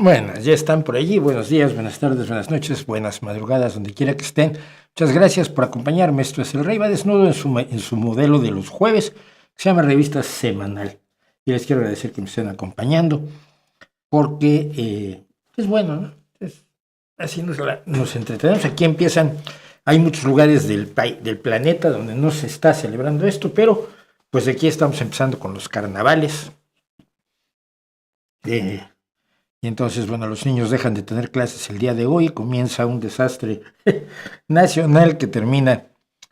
Bueno, ya están por allí. Buenos días, buenas tardes, buenas noches, buenas madrugadas, donde quiera que estén. Muchas gracias por acompañarme. Esto es El Rey va Desnudo en su modelo de los jueves, que se llama Revista Semanal. Y les quiero agradecer que me estén acompañando, porque es bueno, ¿no? Así nos entretenemos. Aquí empiezan, hay muchos lugares del planeta donde no se está celebrando esto, pero pues aquí estamos empezando con los carnavales. Eh, Y entonces, bueno, los niños dejan de tener clases el día de hoy, comienza un desastre nacional que termina,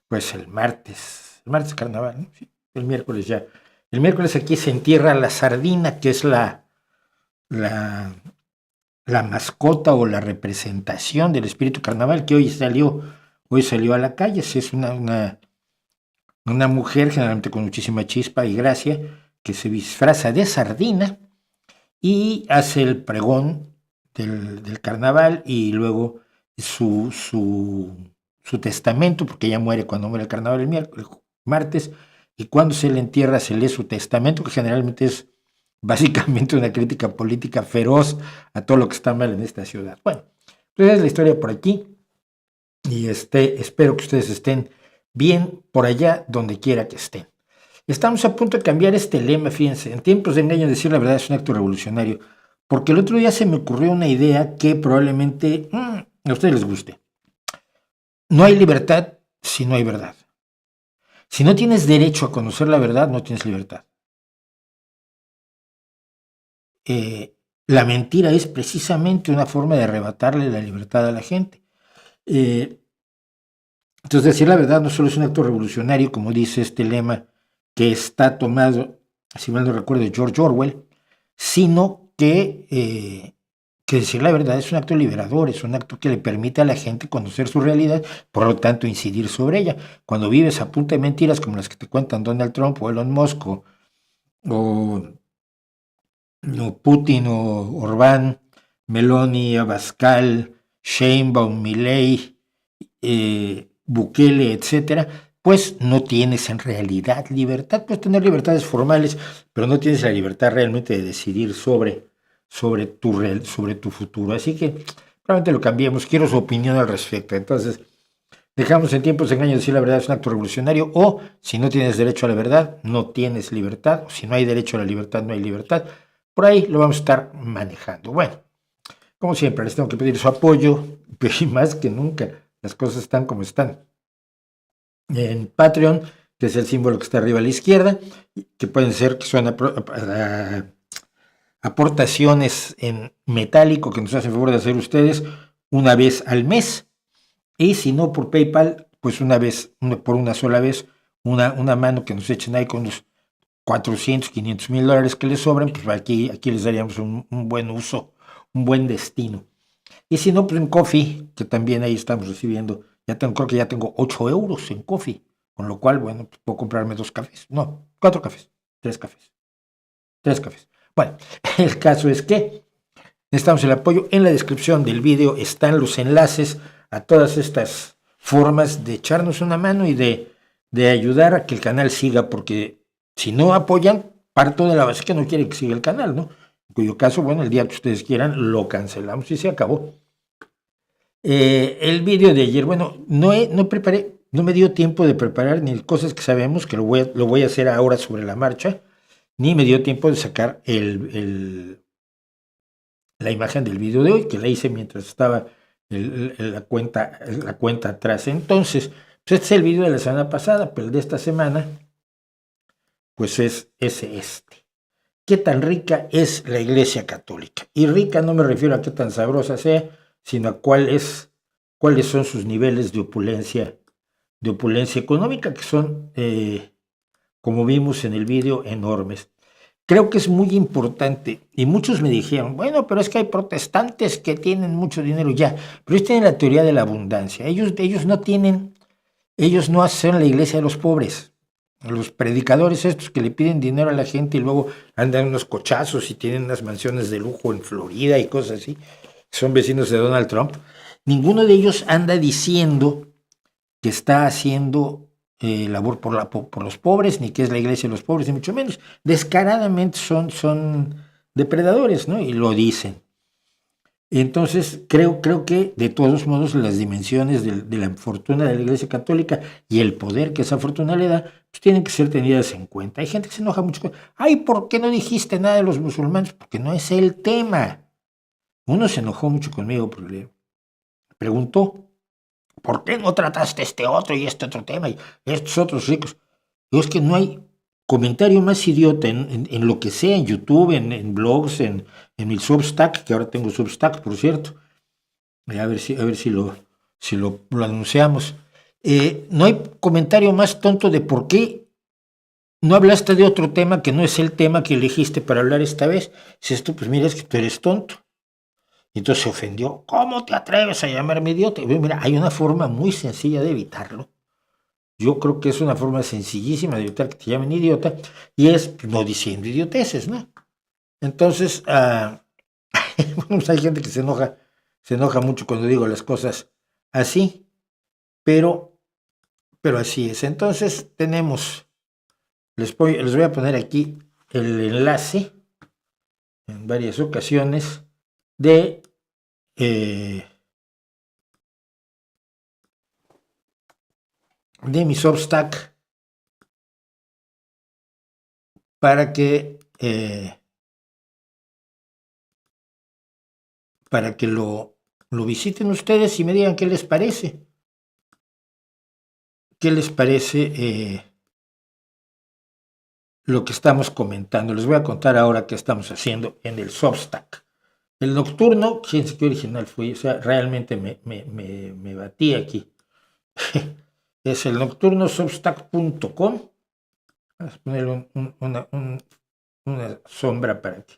pues, el martes carnaval, ¿no? Sí, el miércoles ya. El miércoles aquí se entierra la sardina, que es la, la mascota o la representación del espíritu carnaval, que hoy salió a la calle. Es una mujer, generalmente con muchísima chispa y gracia, que se disfraza de sardina y hace el pregón del carnaval y luego su testamento, porque ella muere cuando muere el carnaval el martes, y cuando se le entierra se lee su testamento, que generalmente es básicamente una crítica política feroz a todo lo que está mal en esta ciudad. Bueno, entonces es la historia por aquí, y espero que ustedes estén bien por allá, donde quiera que estén. Estamos a punto de cambiar este lema, fíjense, en tiempos de engaño decir la verdad es un acto revolucionario, porque el otro día se me ocurrió una idea que probablemente a ustedes les guste. No hay libertad si no hay verdad. Si no tienes derecho a conocer la verdad, no tienes libertad. La mentira es precisamente una forma de arrebatarle la libertad a la gente. Eh, entonces, decir la verdad no solo es un acto revolucionario, como dice este lema, que está tomado, si mal no recuerdo, de George Orwell, sino que decir la verdad es un acto liberador, es un acto que le permite a la gente conocer su realidad, por lo tanto incidir sobre ella. Cuando vives a punta de mentiras como las que te cuentan Donald Trump o Elon Musk o, o Putin o Orbán, Meloni, Abascal, Sheinbaum, Milei, Bukele, etcétera, pues no tienes en realidad libertad. Puedes tener libertades formales, pero no tienes la libertad realmente de decidir sobre tu futuro. Así que probablemente lo cambiemos. Quiero su opinión al respecto. Entonces, dejamos en tiempos de engaño decir la verdad es un acto revolucionario, o si no tienes derecho a la verdad, no tienes libertad, o si no hay derecho a la libertad, no hay libertad. Por ahí lo vamos a estar manejando. Bueno, como siempre, les tengo que pedir su apoyo, y más que nunca, las cosas están como están. En Patreon, que es el símbolo que está arriba a la izquierda, que pueden ser, que son aportaciones en metálico que nos hacen favor de hacer ustedes una vez al mes, y si no por PayPal, pues por una sola vez, una mano que nos echen ahí con los 400, 500 mil dólares que les sobran, pues aquí les daríamos un buen uso, un buen destino. Y si no, pues en Coffee, que también ahí estamos recibiendo, creo que ya tengo 8 euros en Coffee, con lo cual, bueno, pues puedo comprarme 2 cafés, no, 4 cafés, 3 cafés, 3 cafés. Bueno, el caso es que necesitamos el apoyo. En la descripción del video están los enlaces a todas estas formas de echarnos una mano y de ayudar a que el canal siga, porque si no apoyan, parto de la base que no quiere que siga el canal, ¿no? En cuyo caso, bueno, el día que ustedes quieran, lo cancelamos y se acabó. El video de ayer, bueno, no preparé, no me dio tiempo de preparar ni cosas que sabemos, que lo voy a hacer ahora sobre la marcha, ni me dio tiempo de sacar la imagen del video de hoy, que la hice mientras estaba la cuenta atrás. Entonces, pues este es el video de la semana pasada, pero el de esta semana, pues es este. ¿Qué tan rica es la Iglesia Católica? Y rica no me refiero a qué tan sabrosa sea, sino a cuáles son sus niveles de opulencia económica, que son, como vimos en el video, enormes. Creo que es muy importante, y muchos me dijeron, bueno, pero es que hay protestantes que tienen mucho dinero ya, pero ellos tienen la teoría de la abundancia. Ellos no hacen la iglesia de los pobres. Los predicadores estos que le piden dinero a la gente y luego andan unos cochazos y tienen unas mansiones de lujo en Florida y cosas así, son vecinos de Donald Trump, ninguno de ellos anda diciendo que está haciendo labor por los pobres, ni que es la iglesia de los pobres, ni mucho menos. Descaradamente son depredadores, ¿no? Y lo dicen. Entonces, creo que de todos modos las dimensiones de la fortuna de la Iglesia Católica y el poder que esa fortuna le da, pues tienen que ser tenidas en cuenta. Hay gente que se enoja mucho con, ay, ¿por qué no dijiste nada de los musulmanes? Porque no es el tema. Uno se enojó mucho conmigo porque le preguntó, ¿por qué no trataste este otro y este otro tema y estos otros ricos? Digo, es que no hay comentario más idiota en lo que sea, en YouTube, en blogs, en mi Substack, que ahora tengo Substack, por cierto. A ver si lo anunciamos. No hay comentario más tonto de por qué no hablaste de otro tema que no es el tema que elegiste para hablar esta vez. Si esto, pues mira, es que tú eres tonto. Y entonces se ofendió. ¿Cómo te atreves a llamarme idiota? Y mira, hay una forma muy sencilla de evitarlo. Yo creo que es una forma sencillísima de evitar que te llamen idiota y es no diciendo idioteces, ¿no? Entonces, bueno, pues hay gente que se enoja mucho cuando digo las cosas así, pero, pero así es. Entonces les voy a poner aquí el enlace en varias ocasiones de mi Substack para que lo visiten ustedes y me digan qué les parece. ¿Qué les parece lo que estamos comentando? Les voy a contar ahora qué estamos haciendo en el Substack. El nocturno, fíjense qué original fui, o sea, realmente me batí aquí. Es el nocturnosubstack.com. Vamos a ponerle una sombra para que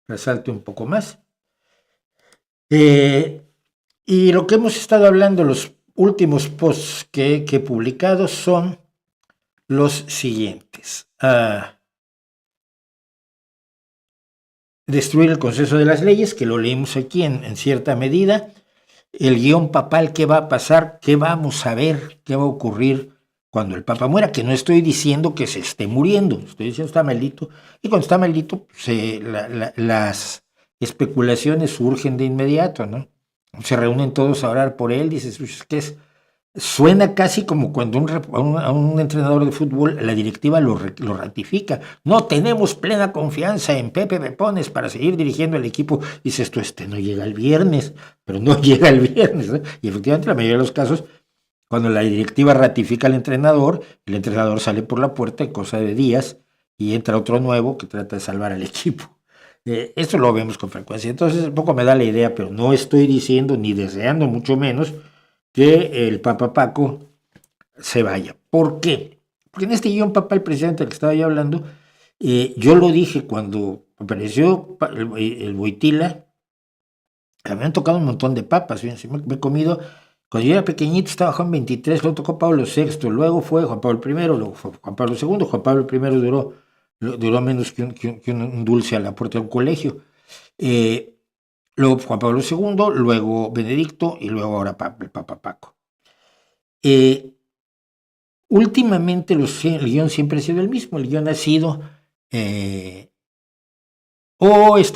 resalte un poco más. Y lo que hemos estado hablando, los últimos posts que he publicado son los siguientes. Destruir el consenso de las leyes, que lo leímos aquí en cierta medida. El guión papal, qué va a pasar, qué vamos a ver, qué va a ocurrir cuando el Papa muera, que no estoy diciendo que se esté muriendo, estoy diciendo que está maldito, y cuando está maldito, las especulaciones surgen de inmediato, ¿no? Se reúnen todos a orar por él, dices, es que suena casi como cuando a un entrenador de fútbol la directiva lo ratifica. No tenemos plena confianza en Pepe Pepones para seguir dirigiendo el equipo. Dices tú, no llega el viernes, pero no llega el viernes, ¿no? Y efectivamente, la mayoría de los casos, cuando la directiva ratifica al entrenador, el entrenador sale por la puerta en cosa de días y entra otro nuevo que trata de salvar al equipo. Esto lo vemos con frecuencia. Entonces, un poco me da la idea, pero no estoy diciendo ni deseando, mucho menos, que el Papa Paco se vaya. ¿Por qué? Porque en este guión papal, presidente del que estaba yo hablando, yo lo dije cuando apareció el Wojtyla, me han tocado un montón de papas, fíjense, me he comido, cuando yo era pequeñito estaba Juan 23, luego tocó Pablo VI, luego fue Juan Pablo I, luego fue Juan Pablo II, Juan Pablo I duró menos que un dulce a la puerta de un colegio. Luego Juan Pablo II, luego Benedicto y luego ahora el Papa Paco. Últimamente el guión siempre ha sido el mismo. El guión ha sido, este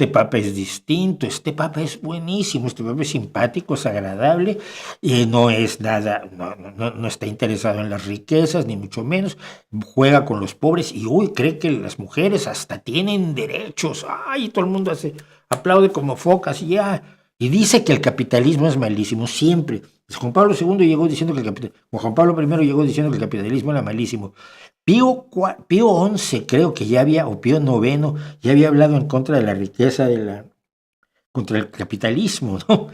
Papa es distinto, este Papa es buenísimo, este Papa es simpático, es agradable, no es nada, no está interesado en las riquezas, ni mucho menos, juega con los pobres y cree que las mujeres hasta tienen derechos. Ay, todo el mundo aplaude como focas y ya. Y dice que el capitalismo es malísimo, siempre. Juan Pablo II llegó diciendo que Juan Pablo I llegó diciendo que el capitalismo era malísimo. Pío XI, creo que ya había, o Pío IX, ya había hablado en contra de la riqueza, contra el capitalismo, ¿no?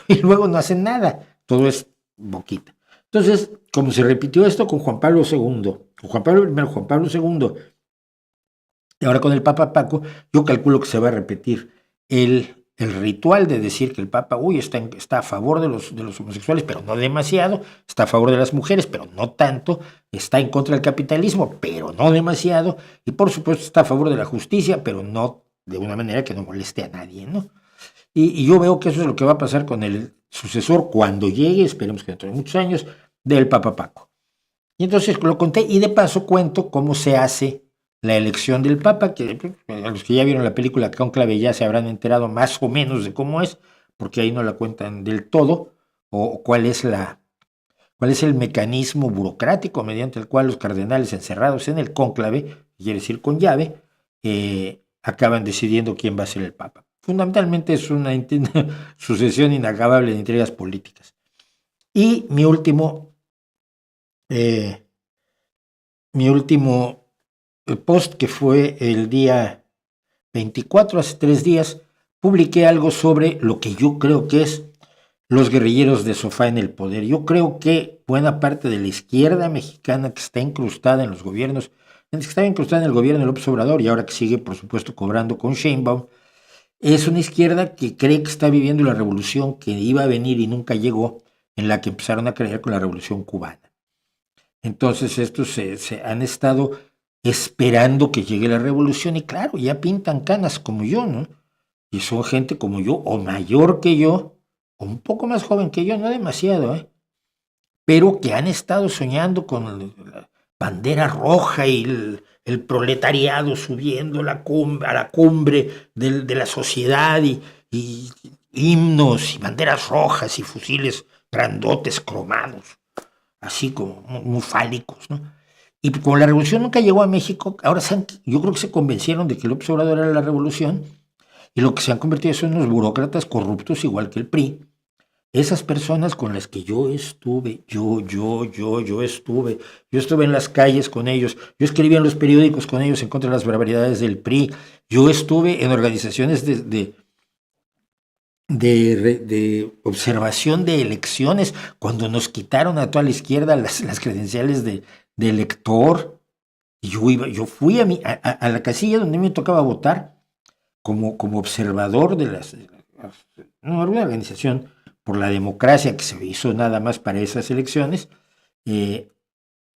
Y luego no hacen nada, todo es boquita. Entonces, como se repitió esto con Juan Pablo II, con Juan Pablo I, Juan Pablo II, y ahora con el Papa Paco, yo calculo que se va a repetir el ritual de decir que el Papa, está a favor de los homosexuales, pero no demasiado, está a favor de las mujeres, pero no tanto, está en contra del capitalismo, pero no demasiado, y por supuesto está a favor de la justicia, pero no de una manera que no moleste a nadie, ¿no? Y yo veo que eso es lo que va a pasar con el sucesor cuando llegue, esperemos que dentro de muchos años, del Papa Paco. Y entonces lo conté, y de paso cuento cómo se hace la elección del Papa, que a los que ya vieron la película Cónclave ya se habrán enterado más o menos de cómo es, porque ahí no la cuentan del todo, o cuál es el mecanismo burocrático mediante el cual los cardenales encerrados en el cónclave, quiere decir con llave, acaban decidiendo quién va a ser el papa. Fundamentalmente es una sucesión inacabable de intrigas políticas. Y mi último post, que fue el día 24, hace 3 días, publiqué algo sobre lo que yo creo que es los guerrilleros de sofá en el poder. Yo creo que buena parte de la izquierda mexicana que está incrustada en los gobiernos, que estaba incrustada en el gobierno de López Obrador y ahora que sigue, por supuesto, cobrando con Sheinbaum, es una izquierda que cree que está viviendo la revolución que iba a venir y nunca llegó, en la que empezaron a creer con la revolución cubana. Entonces estos se han estado esperando que llegue la revolución y claro, ya pintan canas como yo, ¿no? Y son gente como yo, o mayor que yo, o un poco más joven que yo, no demasiado, pero que han estado soñando con la bandera roja y el proletariado subiendo a la cumbre de la sociedad y himnos y banderas rojas y fusiles grandotes cromados, así como muy fálicos, ¿no? Y como la revolución nunca llegó a México, ahora yo creo que se convencieron de que López Obrador era la revolución y lo que se han convertido son unos burócratas corruptos igual que el PRI. Esas personas con las que yo estuve, yo estuve en las calles con ellos, yo escribía en los periódicos con ellos en contra de las barbaridades del PRI, yo estuve en organizaciones de observación de elecciones, cuando nos quitaron a toda la izquierda las credenciales de elector, y yo fui a la casilla donde me tocaba votar como observador de una organización por la democracia que se hizo nada más para esas elecciones, y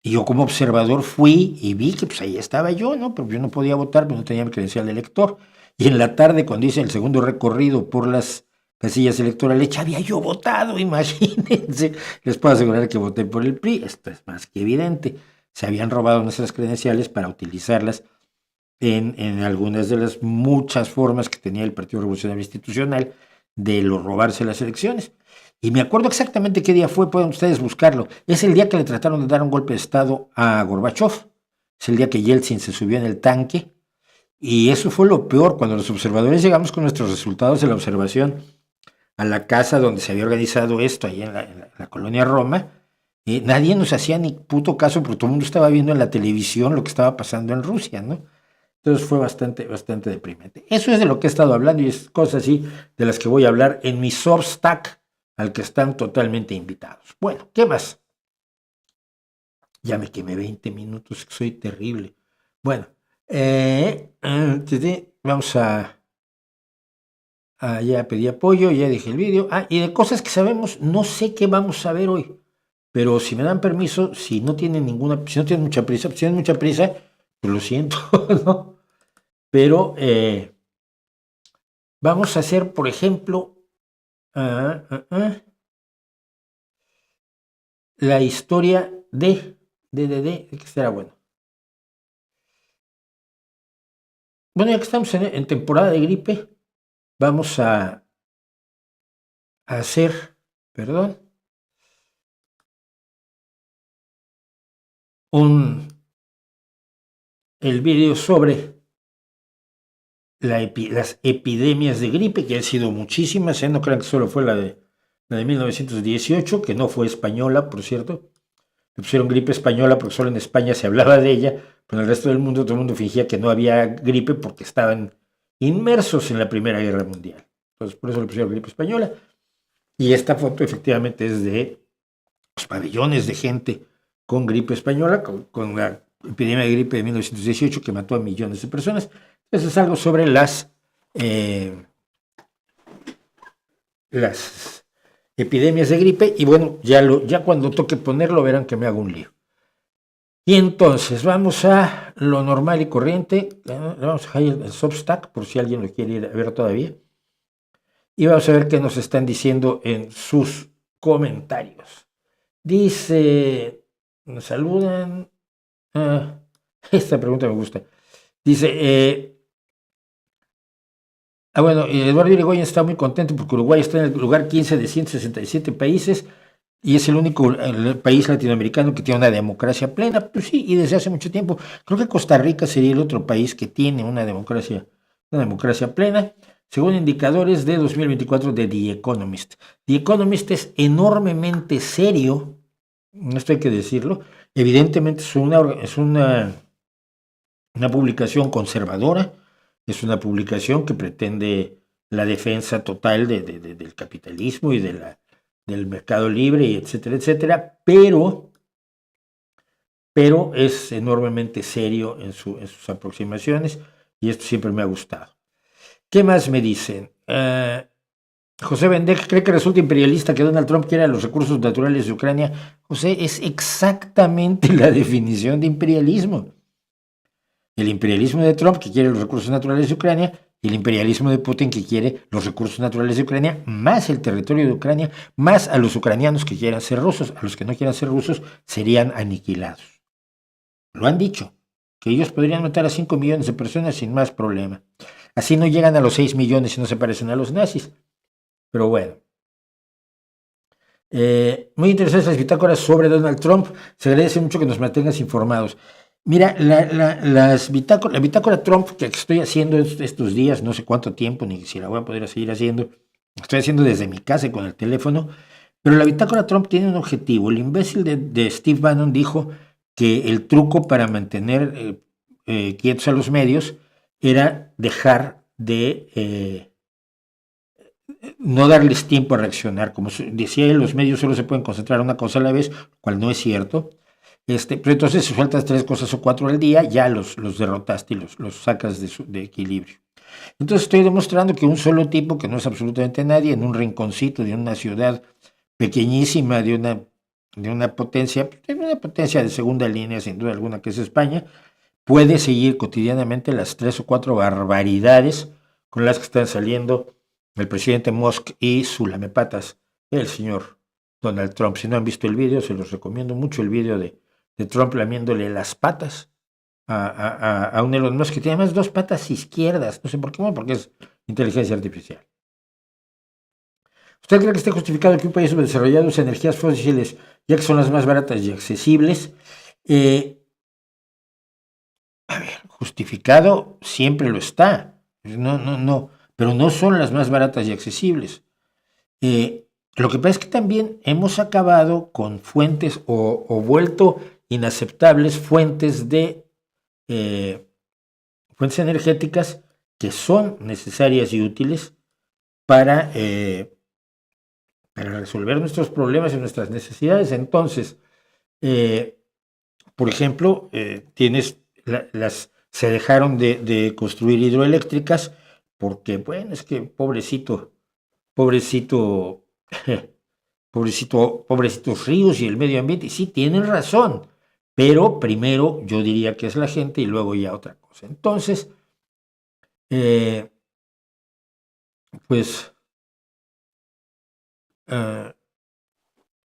yo como observador fui y vi que pues ahí estaba yo, ¿no? Pero yo no podía votar, porque no tenía mi credencial de elector. Y en la tarde, cuando hice el segundo recorrido por las casillas electorales, ya había yo votado, imagínense. Les puedo asegurar que voté por el PRI, esto es más que evidente. Se habían robado nuestras credenciales para utilizarlas en algunas de las muchas formas que tenía el Partido Revolucionario Institucional de robarse las elecciones. Y me acuerdo exactamente qué día fue, pueden ustedes buscarlo. Es el día que le trataron de dar un golpe de Estado a Gorbachev. Es el día que Yeltsin se subió en el tanque. Y eso fue lo peor, cuando los observadores llegamos con nuestros resultados de la observación a la casa donde se había organizado esto, ahí en la colonia Roma. Nadie nos hacía ni puto caso, porque todo el mundo estaba viendo en la televisión lo que estaba pasando en Rusia, ¿no? Entonces fue bastante deprimente. Eso es de lo que he estado hablando y es cosas así de las que voy a hablar en mi Substack, al que están totalmente invitados. Bueno, ¿qué más? Ya me quemé 20 minutos, soy terrible. Bueno, vamos ya pedí apoyo, ya dije el vídeo. Y de cosas que sabemos, no sé qué vamos a ver hoy. Pero si me dan permiso, si no tienen mucha prisa, si tienen mucha prisa, pues lo siento, ¿no? Pero vamos a hacer, por ejemplo, la historia que será bueno. Bueno, ya que estamos en temporada de gripe, vamos a hacer, el vídeo sobre las epidemias de gripe, que han sido muchísimas, no crean que solo fue la de 1918, que no fue española, por cierto. Le pusieron gripe española porque solo en España se hablaba de ella, pero en el resto del mundo todo el mundo fingía que no había gripe porque estaban inmersos en la Primera Guerra Mundial. Entonces por eso le pusieron gripe española. Y esta foto efectivamente es de los pabellones de gente con gripe española, con la epidemia de gripe de 1918 que mató a millones de personas. Entonces es algo sobre las epidemias de gripe y bueno, ya cuando toque ponerlo verán que me hago un lío. Y entonces vamos a lo normal y corriente, vamos a dejar el Substack por si alguien lo quiere ir a ver todavía. Y vamos a ver qué nos están diciendo en sus comentarios. Dice, nos saludan. Esta pregunta me gusta. Dice, Bueno, Eduardo Irigoyen está muy contento porque Uruguay está en el lugar 15 de 167 países y es el único país latinoamericano que tiene una democracia plena. Pues sí, y desde hace mucho tiempo. Creo que Costa Rica sería el otro país que tiene una democracia plena, según indicadores de 2024 de The Economist. The Economist es enormemente serio, esto hay que decirlo. Evidentemente es una publicación conservadora, es una publicación que pretende la defensa total del capitalismo y del mercado libre, y etcétera, etcétera, pero es enormemente serio en sus aproximaciones y esto siempre me ha gustado. ¿Qué más me dicen? José Vendek cree que resulta imperialista que Donald Trump quiera los recursos naturales de Ucrania. José, es exactamente la definición de imperialismo. El imperialismo de Trump, que quiere los recursos naturales de Ucrania, y el imperialismo de Putin, que quiere los recursos naturales de Ucrania, más el territorio de Ucrania, más a los ucranianos que quieran ser rusos. A los que no quieran ser rusos serían aniquilados. Lo han dicho, que ellos podrían matar a 5 millones de personas sin más problema. Así no llegan a los 6 millones y no se parecen a los nazis. Pero bueno. Muy interesantes las bitácoras sobre Donald Trump. Se agradece mucho que nos mantengas informados. Mira, la bitácora Trump que estoy haciendo estos días, no sé cuánto tiempo, ni si la voy a poder seguir haciendo, estoy haciendo desde mi casa y con el teléfono, pero la bitácora Trump tiene un objetivo. El imbécil de Steve Bannon dijo que el truco para mantener quietos a los medios era dejar de no darles tiempo a reaccionar. Como decía él, los medios solo se pueden concentrar en una cosa a la vez, lo cual no es cierto. Pero entonces si sueltas 3 cosas o 4 al día, ya los derrotaste y los sacas de equilibrio. Entonces estoy demostrando que un solo tipo, que no es absolutamente nadie, en un rinconcito de una ciudad pequeñísima, de una potencia de segunda línea, sin duda alguna, que es España, puede seguir cotidianamente las 3 o 4 barbaridades con las que están saliendo el presidente Musk y su lamepatas, el señor Donald Trump. Si no han visto el vídeo, se los recomiendo mucho, el vídeo de Trump lamiéndole las patas a un Elon Musk que tiene además 2 patas izquierdas. No sé por qué, bueno, porque es inteligencia artificial. ¿Usted cree que esté justificado que un país subdesarrollado use energías fósiles, ya que son las más baratas y accesibles? A ver, justificado siempre lo está. No, pero no son las más baratas y accesibles. Lo que pasa es que también hemos acabado con fuentes o vuelto inaceptables fuentes energéticas que son necesarias y útiles para resolver nuestros problemas y nuestras necesidades. Entonces, por ejemplo, se dejaron de construir hidroeléctricas porque, bueno, es que pobrecito, pobrecitos ríos y el medio ambiente. Y sí, tienen razón, pero primero yo diría que es la gente y luego ya otra cosa. Entonces, pues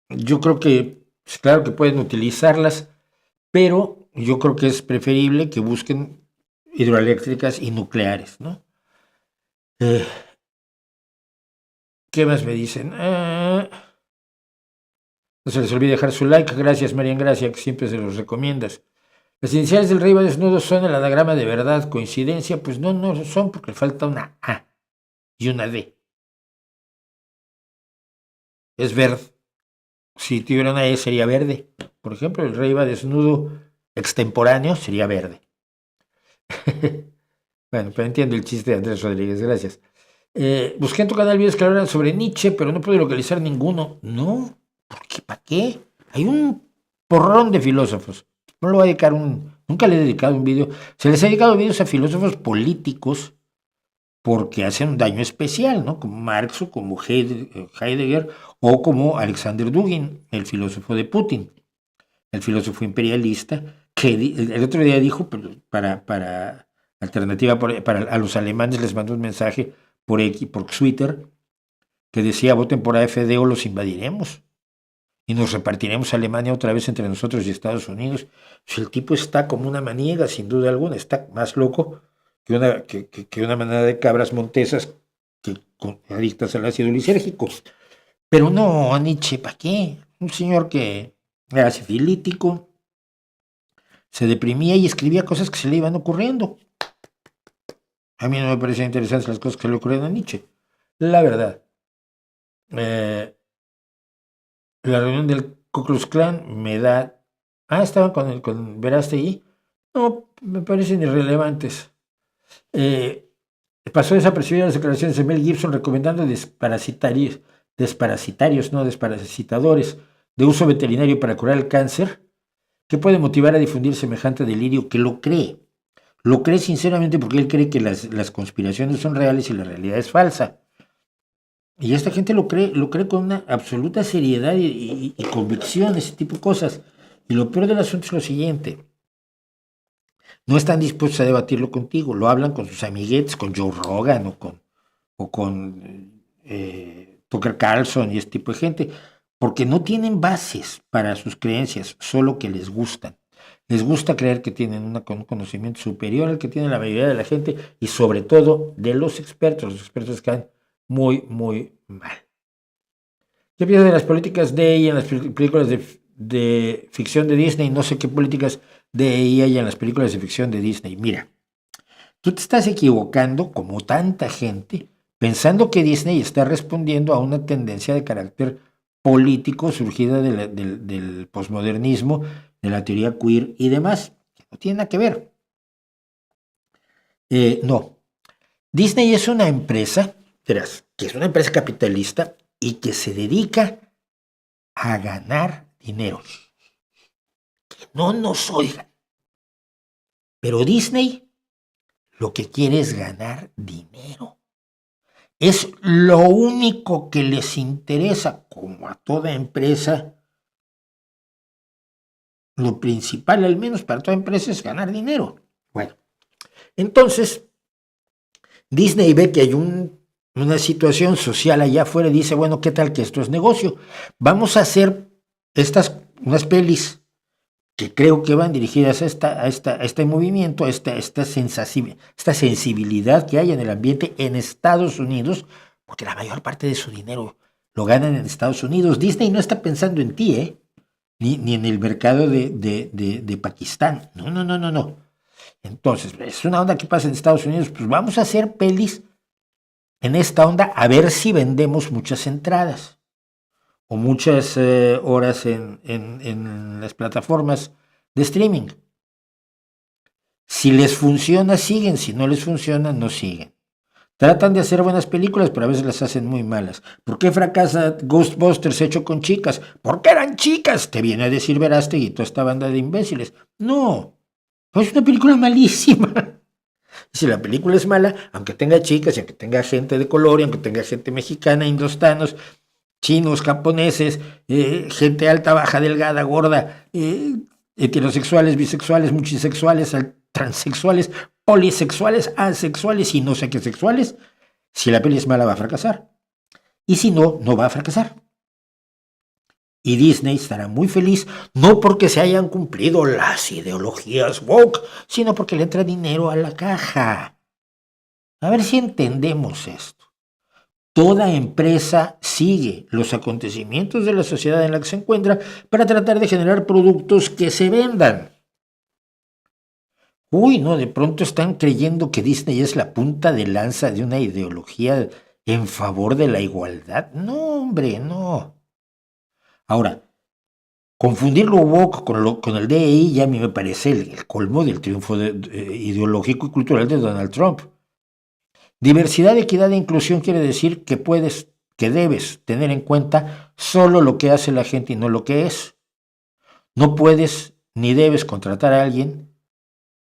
yo creo que, pues, claro que pueden utilizarlas, pero yo creo que es preferible que busquen hidroeléctricas y nucleares, ¿no? ¿Qué más me dicen? No se les olvide dejar su like. Gracias, Marian Gracia, que siempre se los recomiendas. Las iniciales del rey va desnudo son el anagrama de verdad. ¿Coincidencia? Pues no son porque le falta una A y una D. Es verde. Si tuviera una E sería verde. Por ejemplo, el rey va desnudo extemporáneo sería verde. Bueno, pero entiendo el chiste de Andrés Rodríguez, gracias. Busqué en tu canal videos que hablan sobre Nietzsche, pero no pude localizar ninguno. No, ¿por qué? ¿Para qué? Hay un porrón de filósofos. No lo voy a dedicar nunca le he dedicado un video. Se les ha dedicado videos a filósofos políticos porque hacen un daño especial, ¿no? Como Marx o como Heidegger o como Alexander Dugin, el filósofo de Putin, el filósofo imperialista, que el otro día dijo, para alternativa, a los alemanes les mandó un mensaje por Twitter, que decía: voten por AfD o los invadiremos y nos repartiremos Alemania otra vez entre nosotros y Estados Unidos. Pues el tipo está como una maniega, sin duda alguna, está más loco que una manada de cabras montesas adictas al ácido lisérgico. Pero no, Nietzsche, ¿para qué? Un señor que era sifilítico, se deprimía y escribía cosas que se le iban ocurriendo. A mí no me parecían interesantes las cosas que le ocurrieron a Nietzsche. La verdad. La reunión del Ku Klux Klan me da... estaba con Verástegui. No, me parecen irrelevantes. Pasó desapercibidas las declaraciones de Mel Gibson recomendando desparasitarios, no desparasitadores, de uso veterinario para curar el cáncer, que puede motivar a difundir semejante delirio, que lo cree. Lo cree sinceramente porque él cree que las conspiraciones son reales y la realidad es falsa. Y esta gente lo cree con una absoluta seriedad y convicción, ese tipo de cosas. Y lo peor del asunto es lo siguiente. No están dispuestos a debatirlo contigo, lo hablan con sus amiguetes, con Joe Rogan o con Tucker Carlson y este tipo de gente, porque no tienen bases para sus creencias, solo que les gustan. Les gusta creer que tienen un conocimiento superior al que tiene la mayoría de la gente y sobre todo de los expertos caen muy, muy mal. ¿Qué piensas de las políticas de ella en las películas de ficción de Disney? No sé qué políticas de ella hay en las películas de ficción de Disney. Mira, tú te estás equivocando, como tanta gente, pensando que Disney está respondiendo a una tendencia de carácter político surgida del posmodernismo, de la teoría queer y demás, que no tiene nada que ver. No. Disney es una empresa, verás, que es una empresa capitalista y que se dedica a ganar dinero. Que no nos oigan. Pero Disney lo que quiere es ganar dinero. Es lo único que les interesa, como a toda empresa. Lo principal, al menos para toda empresa, es ganar dinero. Bueno, entonces, Disney ve que hay una situación social allá afuera y dice, bueno, ¿qué tal que esto es negocio? Vamos a hacer unas pelis que creo que van dirigidas a este movimiento, a esta sensibilidad que hay en el ambiente en Estados Unidos, porque la mayor parte de su dinero lo ganan en Estados Unidos. Disney no está pensando en ti, ni en el mercado de Pakistán. No. Entonces, es una onda que pasa en Estados Unidos, pues vamos a hacer pelis en esta onda a ver si vendemos muchas entradas o muchas horas en las plataformas de streaming. Si les funciona, siguen. Si no les funciona, no siguen. Tratan de hacer buenas películas, pero a veces las hacen muy malas. ¿Por qué fracasa Ghostbusters hecho con chicas? Porque eran chicas, te viene a decir Verástegui y toda esta banda de imbéciles. No, es una película malísima. Si la película es mala, aunque tenga chicas, y aunque tenga gente de color, y aunque tenga gente mexicana, indostanos, chinos, japoneses, gente alta, baja, delgada, gorda, heterosexuales, bisexuales, multisexuales, transexuales, polisexuales, asexuales y no sé qué sexuales, si la peli es mala va a fracasar. Y si no, no va a fracasar. Y Disney estará muy feliz, no porque se hayan cumplido las ideologías woke, sino porque le entra dinero a la caja. A ver si entendemos esto. Toda empresa sigue los acontecimientos de la sociedad en la que se encuentra para tratar de generar productos que se vendan. No, de pronto están creyendo que Disney es la punta de lanza de una ideología en favor de la igualdad. No, hombre, no. Ahora, confundir lo woke con el DEI ya a mí me parece el colmo del triunfo ideológico y cultural de Donald Trump. Diversidad, equidad e inclusión quiere decir que debes tener en cuenta solo lo que hace la gente y no lo que es. No puedes ni debes contratar a alguien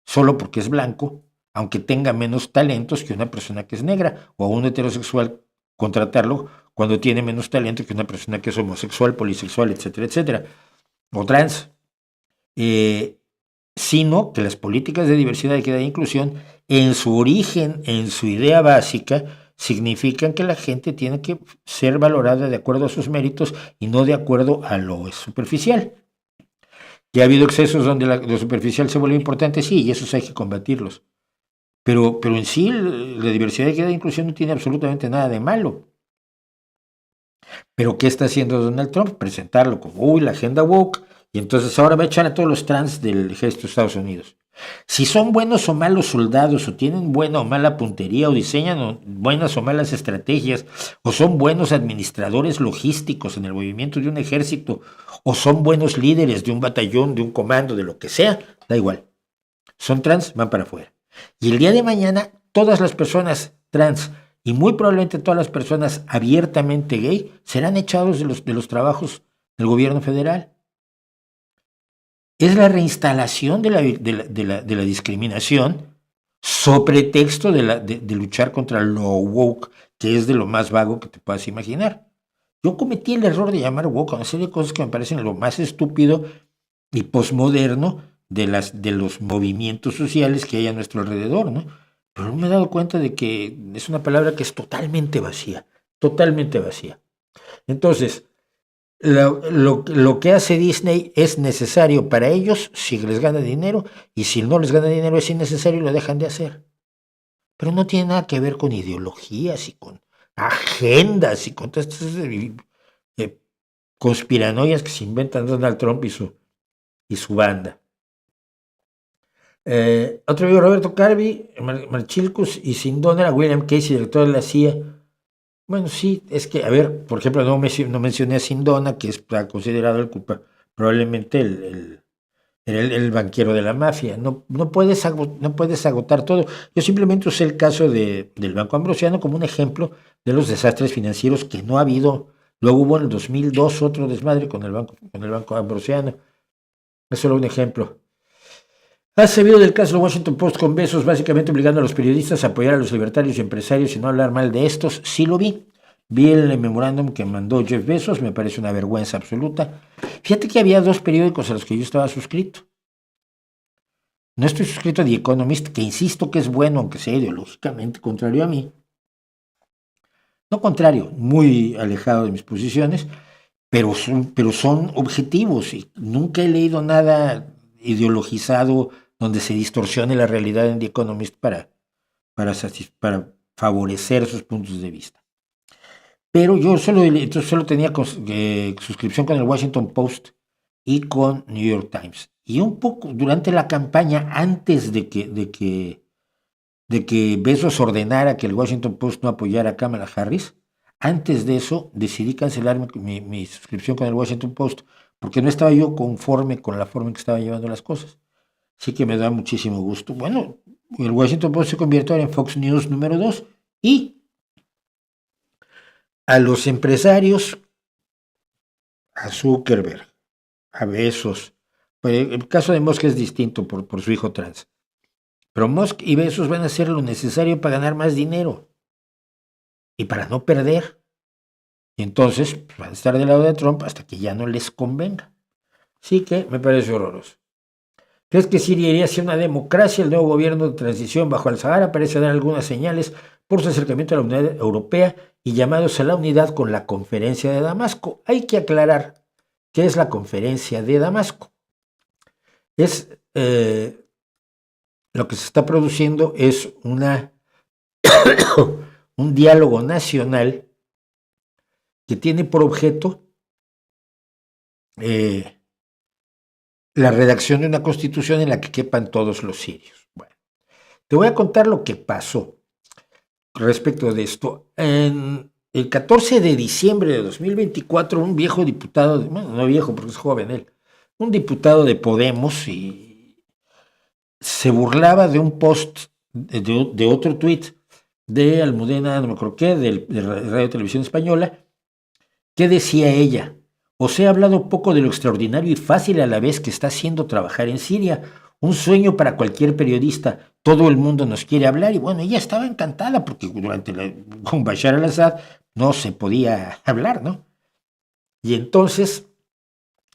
solo porque es blanco, aunque tenga menos talentos que una persona que es negra, o a un heterosexual contratarlo cuando tiene menos talento que una persona que es homosexual, polisexual, etcétera, etcétera, o trans. Sino que las políticas de diversidad, equidad e inclusión, en su origen, en su idea básica, significan que la gente tiene que ser valorada de acuerdo a sus méritos y no de acuerdo a lo superficial. Que ha habido excesos donde lo superficial se vuelve importante, sí, y esos hay que combatirlos. pero en sí la diversidad, equidad e inclusión no tiene absolutamente nada de malo. Pero ¿qué está haciendo Donald Trump? Presentarlo como, la agenda woke, y entonces ahora va a echar a todos los trans del ejército de Estados Unidos. Si son buenos o malos soldados, o tienen buena o mala puntería, o diseñan buenas o malas estrategias, o son buenos administradores logísticos en el movimiento de un ejército, o son buenos líderes de un batallón, de un comando, de lo que sea, da igual. Son trans, van para afuera. Y el día de mañana, todas las personas trans y muy probablemente todas las personas abiertamente gay serán echados de los trabajos del gobierno federal. Es la reinstalación de la discriminación sobre texto de luchar contra lo woke, que es de lo más vago que te puedas imaginar. Yo cometí el error de llamar woke a una serie de cosas que me parecen lo más estúpido y posmoderno de los movimientos sociales que hay a nuestro alrededor, ¿no? Pero no me he dado cuenta de que es una palabra que es totalmente vacía, totalmente vacía. Entonces, lo que hace Disney es necesario para ellos si les gana dinero, y si no les gana dinero es innecesario y lo dejan de hacer. Pero no tiene nada que ver con ideologías y con agendas y con todas estas conspiranoias que se inventan Donald Trump y su banda. Otro amigo, Roberto Carvi, Marchilcus y Sindona, William Casey, director de la CIA. Bueno, sí, es que, a ver, por ejemplo, no mencioné a Sindona, que está considerado el culpable, probablemente el banquero de la mafia. No puedes agotar todo. Yo simplemente usé el caso del Banco Ambrosiano como un ejemplo de los desastres financieros que no ha habido. Luego hubo en el 2002 otro desmadre con el Banco Ambrosiano. Es solo un ejemplo. ¿Has sabido del caso del Washington Post con Besos, básicamente obligando a los periodistas a apoyar a los libertarios y empresarios y no hablar mal de estos? Sí lo vi. Vi el memorándum que mandó Jeff Bezos, me parece una vergüenza absoluta. Fíjate que había 2 periódicos a los que yo estaba suscrito. No estoy suscrito a The Economist, que insisto que es bueno, aunque sea ideológicamente contrario a mí. No contrario, muy alejado de mis posiciones, pero son objetivos y nunca he leído nada ideologizado donde se distorsione la realidad en The Economist para favorecer sus puntos de vista. Pero yo solo tenía suscripción con el Washington Post y con New York Times. Y un poco durante la campaña, antes de que Bezos ordenara que el Washington Post no apoyara a Kamala Harris, antes de eso decidí cancelar mi suscripción con el Washington Post, porque no estaba yo conforme con la forma en que estaba llevando las cosas. Así que me da muchísimo gusto. Bueno, el Washington Post se convirtió ahora en Fox News número 2 y a los empresarios, a Zuckerberg, a Bezos, pues el caso de Musk es distinto por su hijo trans, pero Musk y Bezos van a hacer lo necesario para ganar más dinero y para no perder. Y entonces pues, van a estar del lado de Trump hasta que ya no les convenga. Así que me parece horroroso. ¿Crees que Siria iría hacia una democracia? El nuevo gobierno de transición bajo el Sahara parece dar algunas señales por su acercamiento a la Unión Europea y llamados a la unidad con la Conferencia de Damasco. Hay que aclarar qué es la Conferencia de Damasco. Es lo que se está produciendo es un diálogo nacional que tiene por objeto la redacción de una constitución en la que quepan todos los sirios. Bueno, te voy a contar lo que pasó respecto de esto. En el 14 de diciembre de 2024, un viejo diputado, bueno, no viejo porque es joven él, un diputado de Podemos se burlaba de un post, de otro tuit de Almudena, no me acuerdo qué, de Radio Televisión Española, que decía ella: os he hablado poco de lo extraordinario y fácil a la vez que está haciendo trabajar en Siria. Un sueño para cualquier periodista. Todo el mundo nos quiere hablar. Y bueno, ella estaba encantada porque con Bashar al-Assad no se podía hablar, ¿no? Y entonces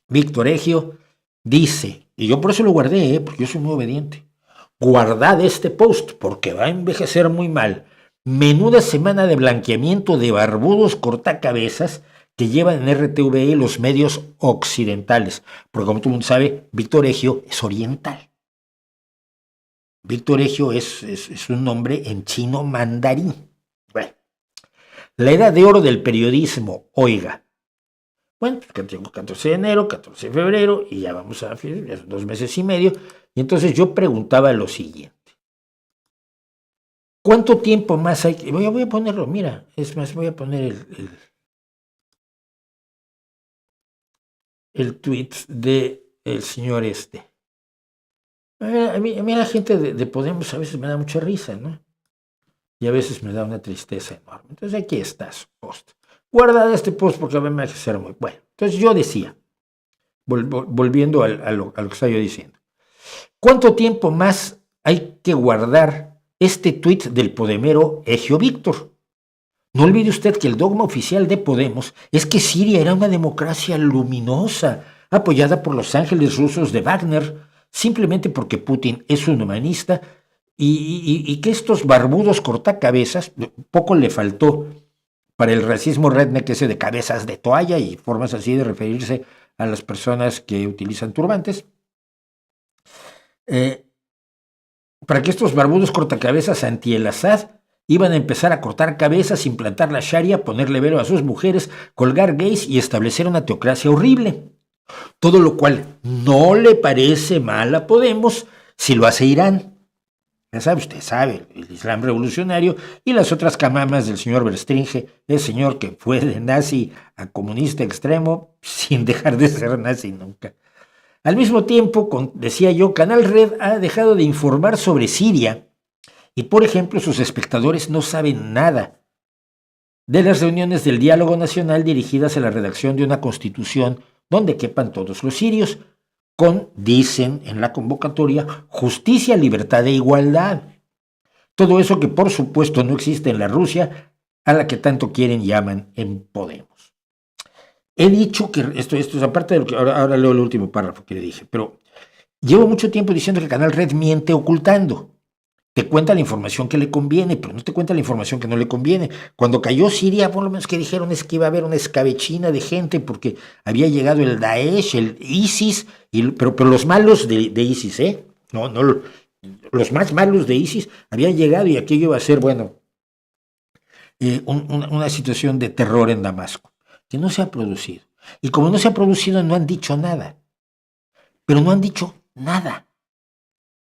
Víctor Egio dice, y yo por eso lo guardé, porque yo soy muy obediente: guardad este post porque va a envejecer muy mal. Menuda semana de blanqueamiento de barbudos cortacabezas que llevan en RTVE los medios occidentales, porque como todo el mundo sabe, Víctor Egio es oriental. Víctor Egio es un nombre en chino mandarín. Bueno, la edad de oro del periodismo, oiga. Bueno, pues tengo 14 de enero, 14 de febrero, y ya vamos a 2 meses y medio. Y entonces yo preguntaba lo siguiente. ¿Cuánto tiempo más hay que...? Voy a ponerlo, mira, es más, voy a poner el tweet del señor este. A mí la gente de Podemos a veces me da mucha risa, ¿no? Y a veces me da una tristeza enorme. Entonces aquí está su post. Guardad este post porque me hace ser muy bueno. Entonces yo decía, volviendo a lo que estaba yo diciendo, ¿cuánto tiempo más hay que guardar este tuit del podemero Egio Víctor? No olvide usted que el dogma oficial de Podemos es que Siria era una democracia luminosa, apoyada por los ángeles rusos de Wagner, simplemente porque Putin es un humanista y que estos barbudos cortacabezas, poco le faltó para el racismo redneck ese de cabezas de toalla y formas así de referirse a las personas que utilizan turbantes, para que estos barbudos cortacabezas anti el Assad iban a empezar a cortar cabezas, implantar la Sharia, ponerle velo a sus mujeres, colgar gays y establecer una teocracia horrible. Todo lo cual no le parece mal a Podemos si lo hace Irán. Ya sabe, usted sabe, el Islam revolucionario y las otras camamas del señor Verstringe, el señor que fue de nazi a comunista extremo sin dejar de ser nazi nunca. Al mismo tiempo, decía yo, Canal Red ha dejado de informar sobre Siria y, por ejemplo, sus espectadores no saben nada de las reuniones del Diálogo Nacional dirigidas a la redacción de una constitución donde quepan todos los sirios, con, dicen en la convocatoria, justicia, libertad e igualdad. Todo eso que por supuesto no existe en la Rusia a la que tanto quieren y llaman en Podemos. He dicho que esto es aparte de lo que ahora leo el último párrafo que le dije, pero llevo mucho tiempo diciendo que Canal Red miente ocultando. Te cuenta la información que le conviene, pero no te cuenta la información que no le conviene. Cuando cayó Siria, por lo menos que dijeron es que iba a haber una escabechina de gente porque había llegado el Daesh, el ISIS, pero los malos de ISIS, no, los más malos de ISIS habían llegado y aquello iba a ser, bueno, una situación de terror en Damasco, que no se ha producido. Y como no se ha producido, no han dicho nada. Pero no han dicho nada.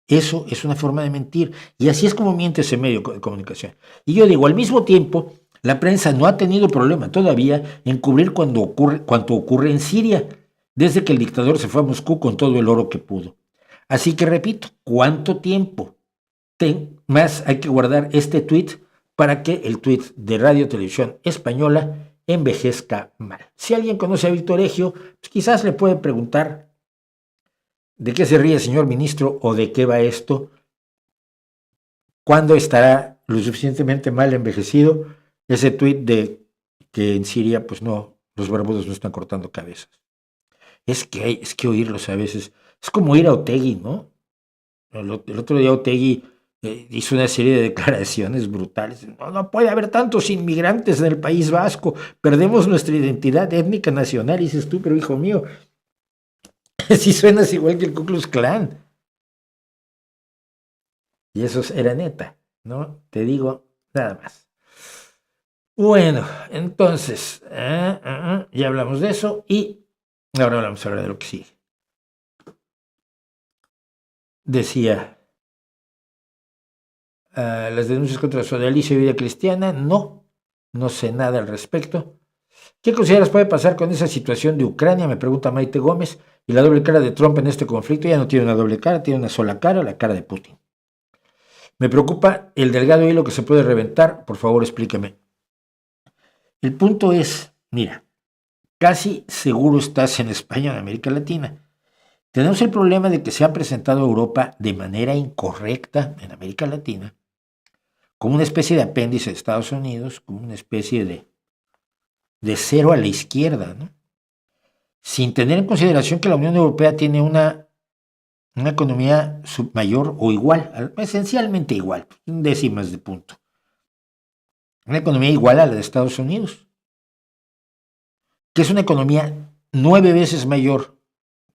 Eso es una forma de mentir. Y así es como miente ese medio de comunicación. Y yo digo, al mismo tiempo, la prensa no ha tenido problema todavía en cubrir cuanto ocurre en Siria, desde que el dictador se fue a Moscú con todo el oro que pudo. Así que repito, ¿cuánto tiempo más hay que guardar este tuit para que el tuit de Radio Televisión Española envejezca mal? Si alguien conoce a Víctor Egio, pues quizás le puede preguntar ¿de qué se ríe, señor ministro, o de qué va esto? ¿Cuándo estará lo suficientemente mal envejecido ese tuit de que en Siria, pues no, los barbudos no están cortando cabezas? Es que oírlos a veces, es como ir a Otegi, ¿no? El otro día Otegi hizo una serie de declaraciones brutales. No puede haber tantos inmigrantes en el País Vasco, perdemos nuestra identidad étnica nacional. Y dices tú, pero hijo mío, si suenas igual que el Ku Klux Klan. Y eso era neta, ¿no? Te digo nada más. Bueno, entonces, ya hablamos de eso y ahora vamos a hablar de lo que sigue. Decía, las denuncias contra su Alicia y vida cristiana, no sé nada al respecto. ¿Qué consideras puede pasar con esa situación de Ucrania? Me pregunta Maite Gómez. Y la doble cara de Trump en este conflicto ya no tiene una doble cara, tiene una sola cara, la cara de Putin. Me preocupa el delgado hilo que se puede reventar. Por favor, explíqueme. El punto es, mira, casi seguro estás en España o en América Latina. Tenemos el problema de que se ha presentado a Europa de manera incorrecta en América Latina, como una especie de apéndice de Estados Unidos, como una especie de cero a la izquierda, ¿no? Sin tener en consideración que la Unión Europea tiene una economía mayor o igual, esencialmente igual, décimas de punto. Una economía igual a la de Estados Unidos, que es una economía 9 veces mayor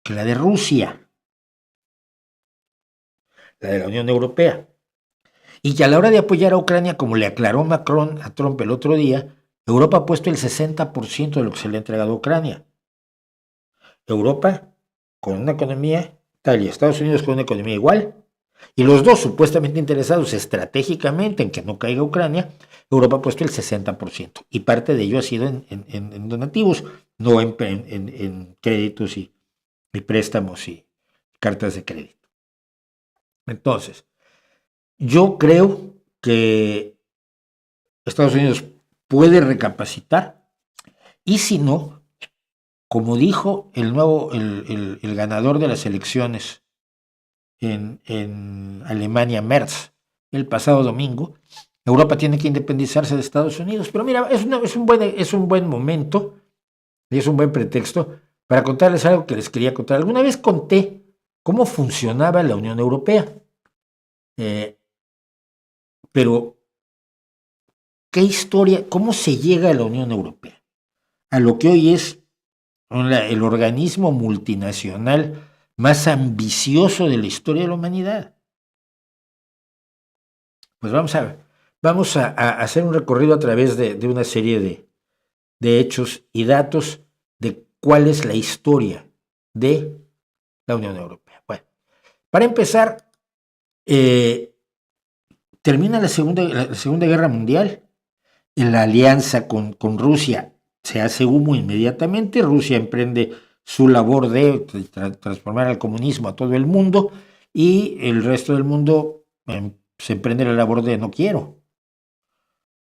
que la de Rusia. la de la Unión Europea. Y que a la hora de apoyar a Ucrania, como le aclaró Macron a Trump el otro día, Europa ha puesto el 60% de lo que se le ha entregado a Ucrania. Europa con una economía tal y Estados Unidos con una economía igual, y los dos supuestamente interesados estratégicamente en que no caiga Ucrania, Europa ha puesto el 60%, y parte de ello ha sido en donativos, no en créditos y préstamos y cartas de crédito. Entonces, yo creo que Estados Unidos puede recapacitar, y si no, como dijo el ganador de las elecciones en Alemania, Merz, el pasado domingo, Europa tiene que independizarse de Estados Unidos. Pero mira, es un buen momento y es un buen pretexto para contarles algo que les quería contar. Alguna vez conté cómo funcionaba la Unión Europea, pero ¿qué historia, cómo se llega a la Unión Europea? A lo que hoy es el organismo multinacional más ambicioso de la historia de la humanidad. Pues vamos a hacer un recorrido a través de una serie de hechos y datos de cuál es la historia de la Unión Europea. Bueno, para empezar, termina la Segunda Guerra Mundial, en la alianza con Rusia se hace humo inmediatamente, Rusia emprende su labor de transformar al comunismo a todo el mundo, y el resto del mundo se emprende la labor de no quiero.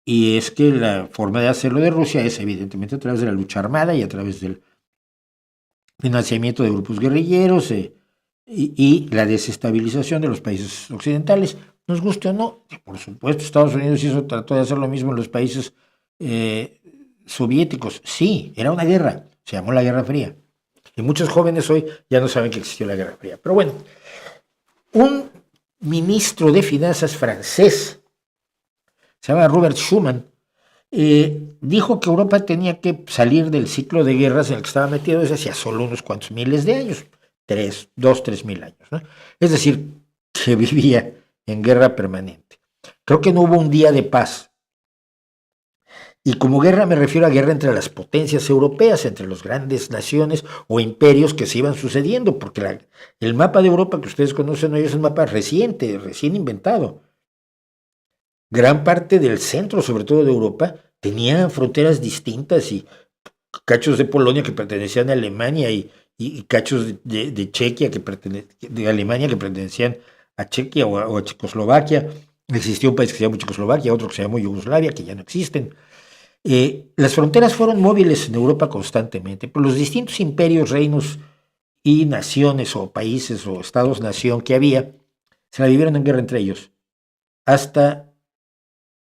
Y es que la forma de hacerlo de Rusia es evidentemente a través de la lucha armada y a través del financiamiento de grupos guerrilleros y la desestabilización de los países occidentales. Nos guste o no, por supuesto, Estados Unidos trató de hacer lo mismo en los países soviéticos. Sí, era una guerra, se llamó la Guerra Fría. Y muchos jóvenes hoy ya no saben que existió la Guerra Fría. Pero bueno, un ministro de finanzas francés, se llama Robert Schuman, dijo que Europa tenía que salir del ciclo de guerras en el que estaba metido desde hacía solo unos cuantos miles de años, 3.000 años, ¿no? Es decir, que vivía en guerra permanente. Creo que no hubo un día de paz. Y como guerra me refiero a guerra entre las potencias europeas, entre las grandes naciones o imperios que se iban sucediendo, porque el mapa de Europa que ustedes conocen hoy es un mapa reciente, recién inventado. Gran parte del centro, sobre todo de Europa, tenía fronteras distintas y cachos de Polonia que pertenecían a Alemania y cachos de Chequia de Alemania que pertenecían a Chequia o a Checoslovaquia. Existió un país que se llamó Checoslovaquia, otro que se llamó Yugoslavia, que ya no existen. Las fronteras fueron móviles en Europa constantemente, pero los distintos imperios, reinos y naciones o países o estados-nación que había, se la vivieron en guerra entre ellos, hasta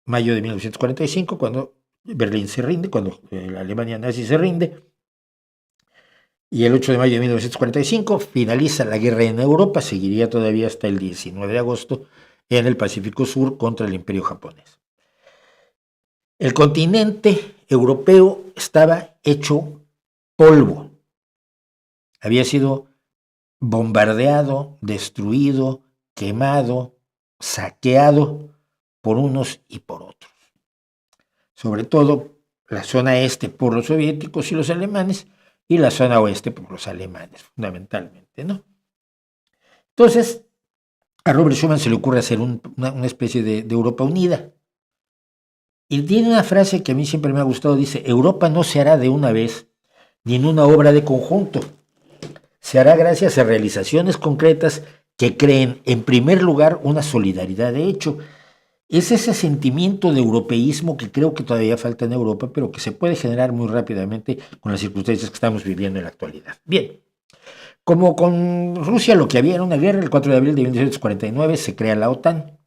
mayo de 1945, cuando Berlín se rinde, cuando la Alemania nazi se rinde, y el 8 de mayo de 1945 finaliza la guerra en Europa, seguiría todavía hasta el 19 de agosto en el Pacífico Sur contra el Imperio japonés. El continente europeo estaba hecho polvo, había sido bombardeado, destruido, quemado, saqueado por unos y por otros. Sobre todo la zona este por los soviéticos y los alemanes, y la zona oeste por los alemanes, fundamentalmente, ¿no? Entonces, a Robert Schuman se le ocurre hacer una especie de Europa unida. Y tiene una frase que a mí siempre me ha gustado, dice: Europa no se hará de una vez, ni en una obra de conjunto. Se hará gracias a realizaciones concretas que creen, en primer lugar, una solidaridad de hecho. Es ese sentimiento de europeísmo que creo que todavía falta en Europa, pero que se puede generar muy rápidamente con las circunstancias que estamos viviendo en la actualidad. Bien, como con Rusia lo que había era una guerra, el 4 de abril de 1949 se crea la OTAN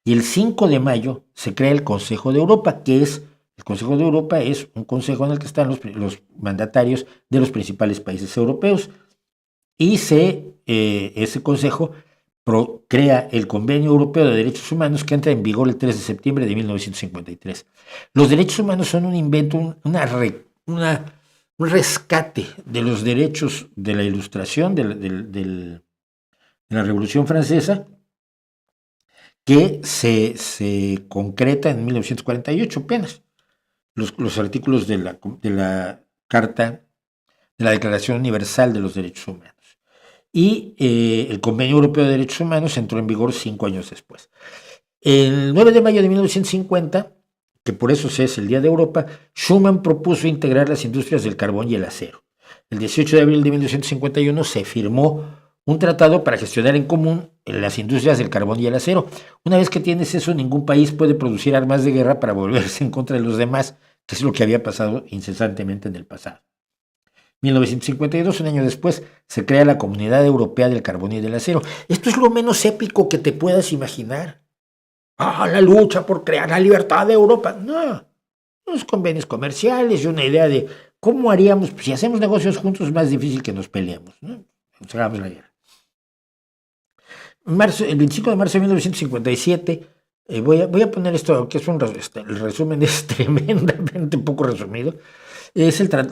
y el 5 de mayo se crea el Consejo de Europa, que es, el Consejo de Europa es un consejo en el que están los mandatarios de los principales países europeos, y ese consejo crea el Convenio Europeo de Derechos Humanos, que entra en vigor el 3 de septiembre de 1953. Los derechos humanos son un invento, un rescate de los derechos de la Ilustración, de la Revolución Francesa, que se concreta en 1948 apenas. Los artículos de la Carta, de la Declaración Universal de los Derechos Humanos. Y el Convenio Europeo de Derechos Humanos entró en vigor 5 años después. El 9 de mayo de 1950, que por eso es el Día de Europa, Schuman propuso integrar las industrias del carbón y el acero. El 18 de abril de 1951 se firmó un tratado para gestionar en común las industrias del carbón y el acero. Una vez que tienes eso, ningún país puede producir armas de guerra para volverse en contra de los demás, que es lo que había pasado incesantemente en el pasado. 1952, un año después, se crea la Comunidad Europea del Carbón y del Acero. Esto es lo menos épico que te puedas imaginar. La lucha por crear la libertad de Europa. No, unos convenios comerciales y una idea de cómo haríamos, si hacemos negocios juntos es más difícil que nos peleemos, ¿no? Nos hagamos la guerra. El 25 de marzo de 1957, voy a poner esto, que es el resumen es tremendamente poco resumido.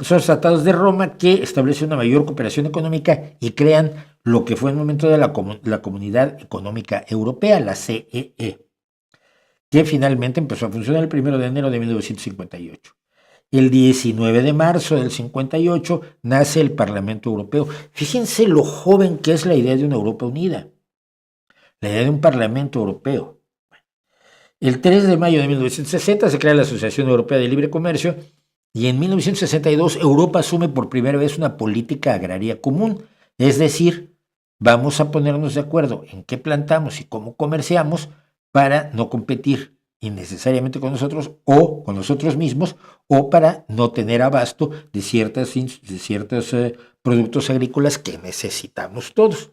Son los tratados de Roma que establecen una mayor cooperación económica y crean lo que fue en el momento de la Comunidad Económica Europea, la CEE, que finalmente empezó a funcionar el 1 de enero de 1958. El 19 de marzo del 58 nace el Parlamento Europeo. Fíjense lo joven que es la idea de una Europa unida, la idea de un Parlamento Europeo. El 3 de mayo de 1960 se crea la Asociación Europea de Libre Comercio y en 1962 Europa asume por primera vez una política agraria común, es decir, vamos a ponernos de acuerdo en qué plantamos y cómo comerciamos para no competir innecesariamente con nosotros o con nosotros mismos o para no tener abasto de ciertos productos agrícolas que necesitamos todos.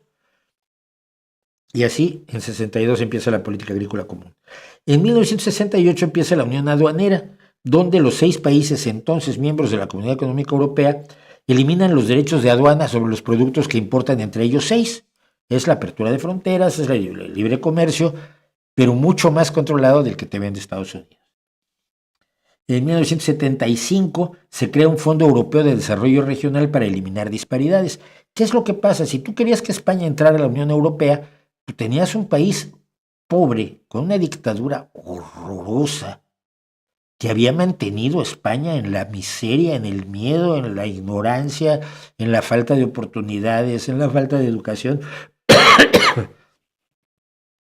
Y así, en 62 empieza la política agrícola común. En 1968 empieza la Unión Aduanera, donde los 6 países entonces miembros de la Comunidad Económica Europea eliminan los derechos de aduana sobre los productos que importan entre ellos 6. Es la apertura de fronteras, es el libre comercio, pero mucho más controlado del que te vende Estados Unidos. En 1975 se crea un Fondo Europeo de Desarrollo Regional para eliminar disparidades. ¿Qué es lo que pasa? Si tú querías que España entrara a la Unión Europea, tú tenías un país pobre, con una dictadura horrorosa, que había mantenido a España en la miseria, en el miedo, en la ignorancia, en la falta de oportunidades, en la falta de educación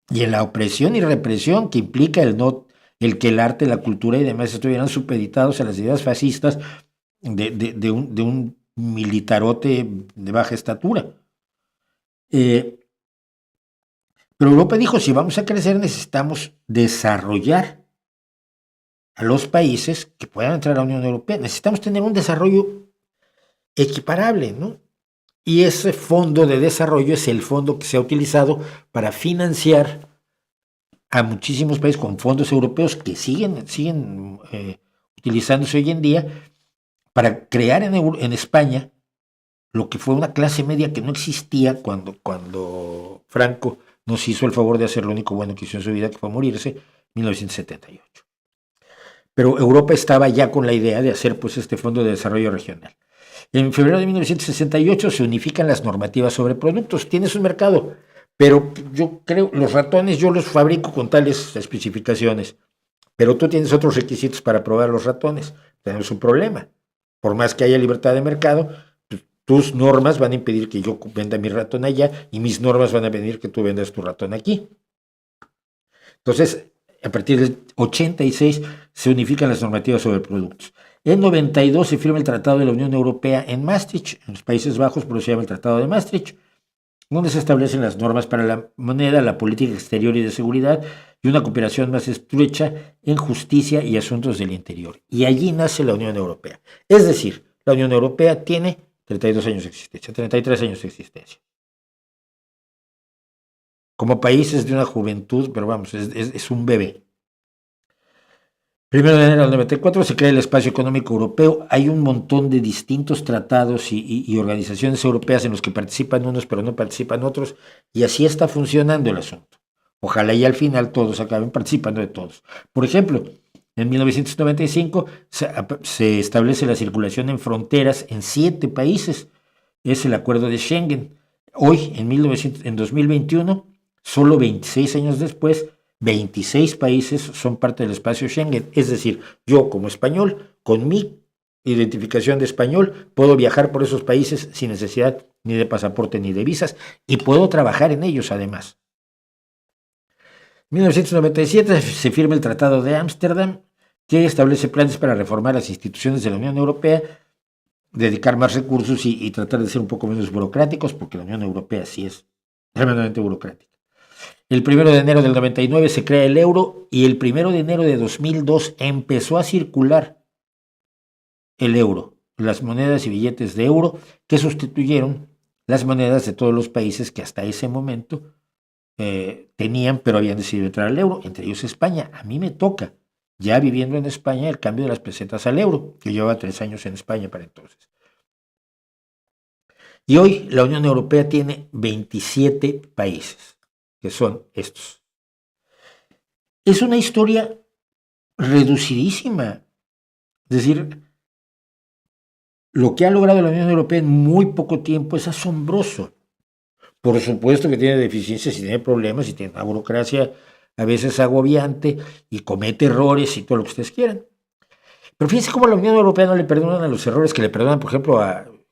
y en la opresión y represión que implica el que el arte, la cultura y demás estuvieran supeditados a las ideas fascistas de un militarote de baja estatura. Pero Europa dijo, si vamos a crecer necesitamos desarrollar a los países que puedan entrar a la Unión Europea. Necesitamos tener un desarrollo equiparable, ¿no? Y ese fondo de desarrollo es el fondo que se ha utilizado para financiar a muchísimos países con fondos europeos que siguen utilizándose hoy en día para crear en España lo que fue una clase media que no existía cuando Franco nos hizo el favor de hacer lo único bueno que hizo en su vida, que fue morirse, en 1978. Pero Europa estaba ya con la idea de hacer pues este Fondo de Desarrollo Regional. En febrero de 1968 se unifican las normativas sobre productos. Tienes un mercado, pero yo creo, los ratones yo los fabrico con tales especificaciones, pero tú tienes otros requisitos para probar los ratones. Tenemos un problema. Por más que haya libertad de mercado, tus normas van a impedir que yo venda mi ratón allá y mis normas van a impedir que tú vendas tu ratón aquí. Entonces, a partir del 86 se unifican las normativas sobre productos. En 92 se firma el Tratado de la Unión Europea en Maastricht, en los Países Bajos, pero se llama el Tratado de Maastricht, donde se establecen las normas para la moneda, la política exterior y de seguridad y una cooperación más estrecha en justicia y asuntos del interior. Y allí nace la Unión Europea. Es decir, la Unión Europea tiene 32 años de existencia, 33 años de existencia. Como país es de una juventud, pero vamos, es un bebé. 1 de enero del 94 se crea el Espacio Económico Europeo. Hay un montón de distintos tratados y organizaciones europeas en los que participan unos, pero no participan otros, y así está funcionando el asunto. Ojalá y al final todos acaben participando de todos. Por ejemplo, en 1995 se establece la circulación en fronteras en 7 países. Es el Acuerdo de Schengen. Hoy, en 2021, solo 26 años después, 26 países son parte del espacio Schengen. Es decir, yo como español, con mi identificación de español, puedo viajar por esos países sin necesidad ni de pasaporte ni de visas y puedo trabajar en ellos además. En 1997 se firma el Tratado de Ámsterdam, que establece planes para reformar las instituciones de la Unión Europea, dedicar más recursos y tratar de ser un poco menos burocráticos, porque la Unión Europea sí es tremendamente burocrática. El 1 de enero del 99 se crea el euro y el 1 de enero de 2002 empezó a circular el euro, las monedas y billetes de euro que sustituyeron las monedas de todos los países que hasta ese momento tenían, pero habían decidido entrar al euro, entre ellos España. A mí me toca, ya viviendo en España, el cambio de las pesetas al euro. Yo llevaba 3 años en España para entonces. Y hoy la Unión Europea tiene 27 países, que son estos. Es una historia reducidísima. Es decir, lo que ha logrado la Unión Europea en muy poco tiempo es asombroso. Por supuesto que tiene deficiencias y tiene problemas y tiene una burocracia a veces agobiante y comete errores y todo lo que ustedes quieran. Pero fíjense cómo a la Unión Europea no le perdonan a los errores que le perdonan, por ejemplo,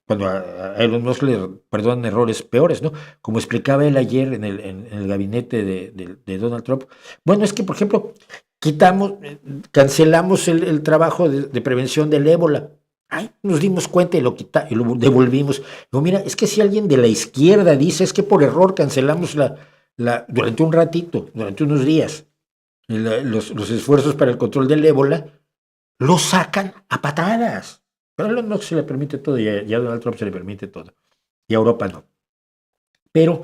cuando a Elon Musk le perdonan errores peores, ¿no? Como explicaba él ayer en el gabinete de Donald Trump. Bueno, es que, por ejemplo, cancelamos el trabajo de prevención del ébola. Ay, nos dimos cuenta y lo devolvimos. No, mira, es que si alguien de la izquierda dice es que por error cancelamos durante un ratito, durante unos días, los esfuerzos para el control del ébola, lo sacan a patadas. Pero a Elon Musk se le permite todo y a Donald Trump se le permite todo. Y a Europa no. Pero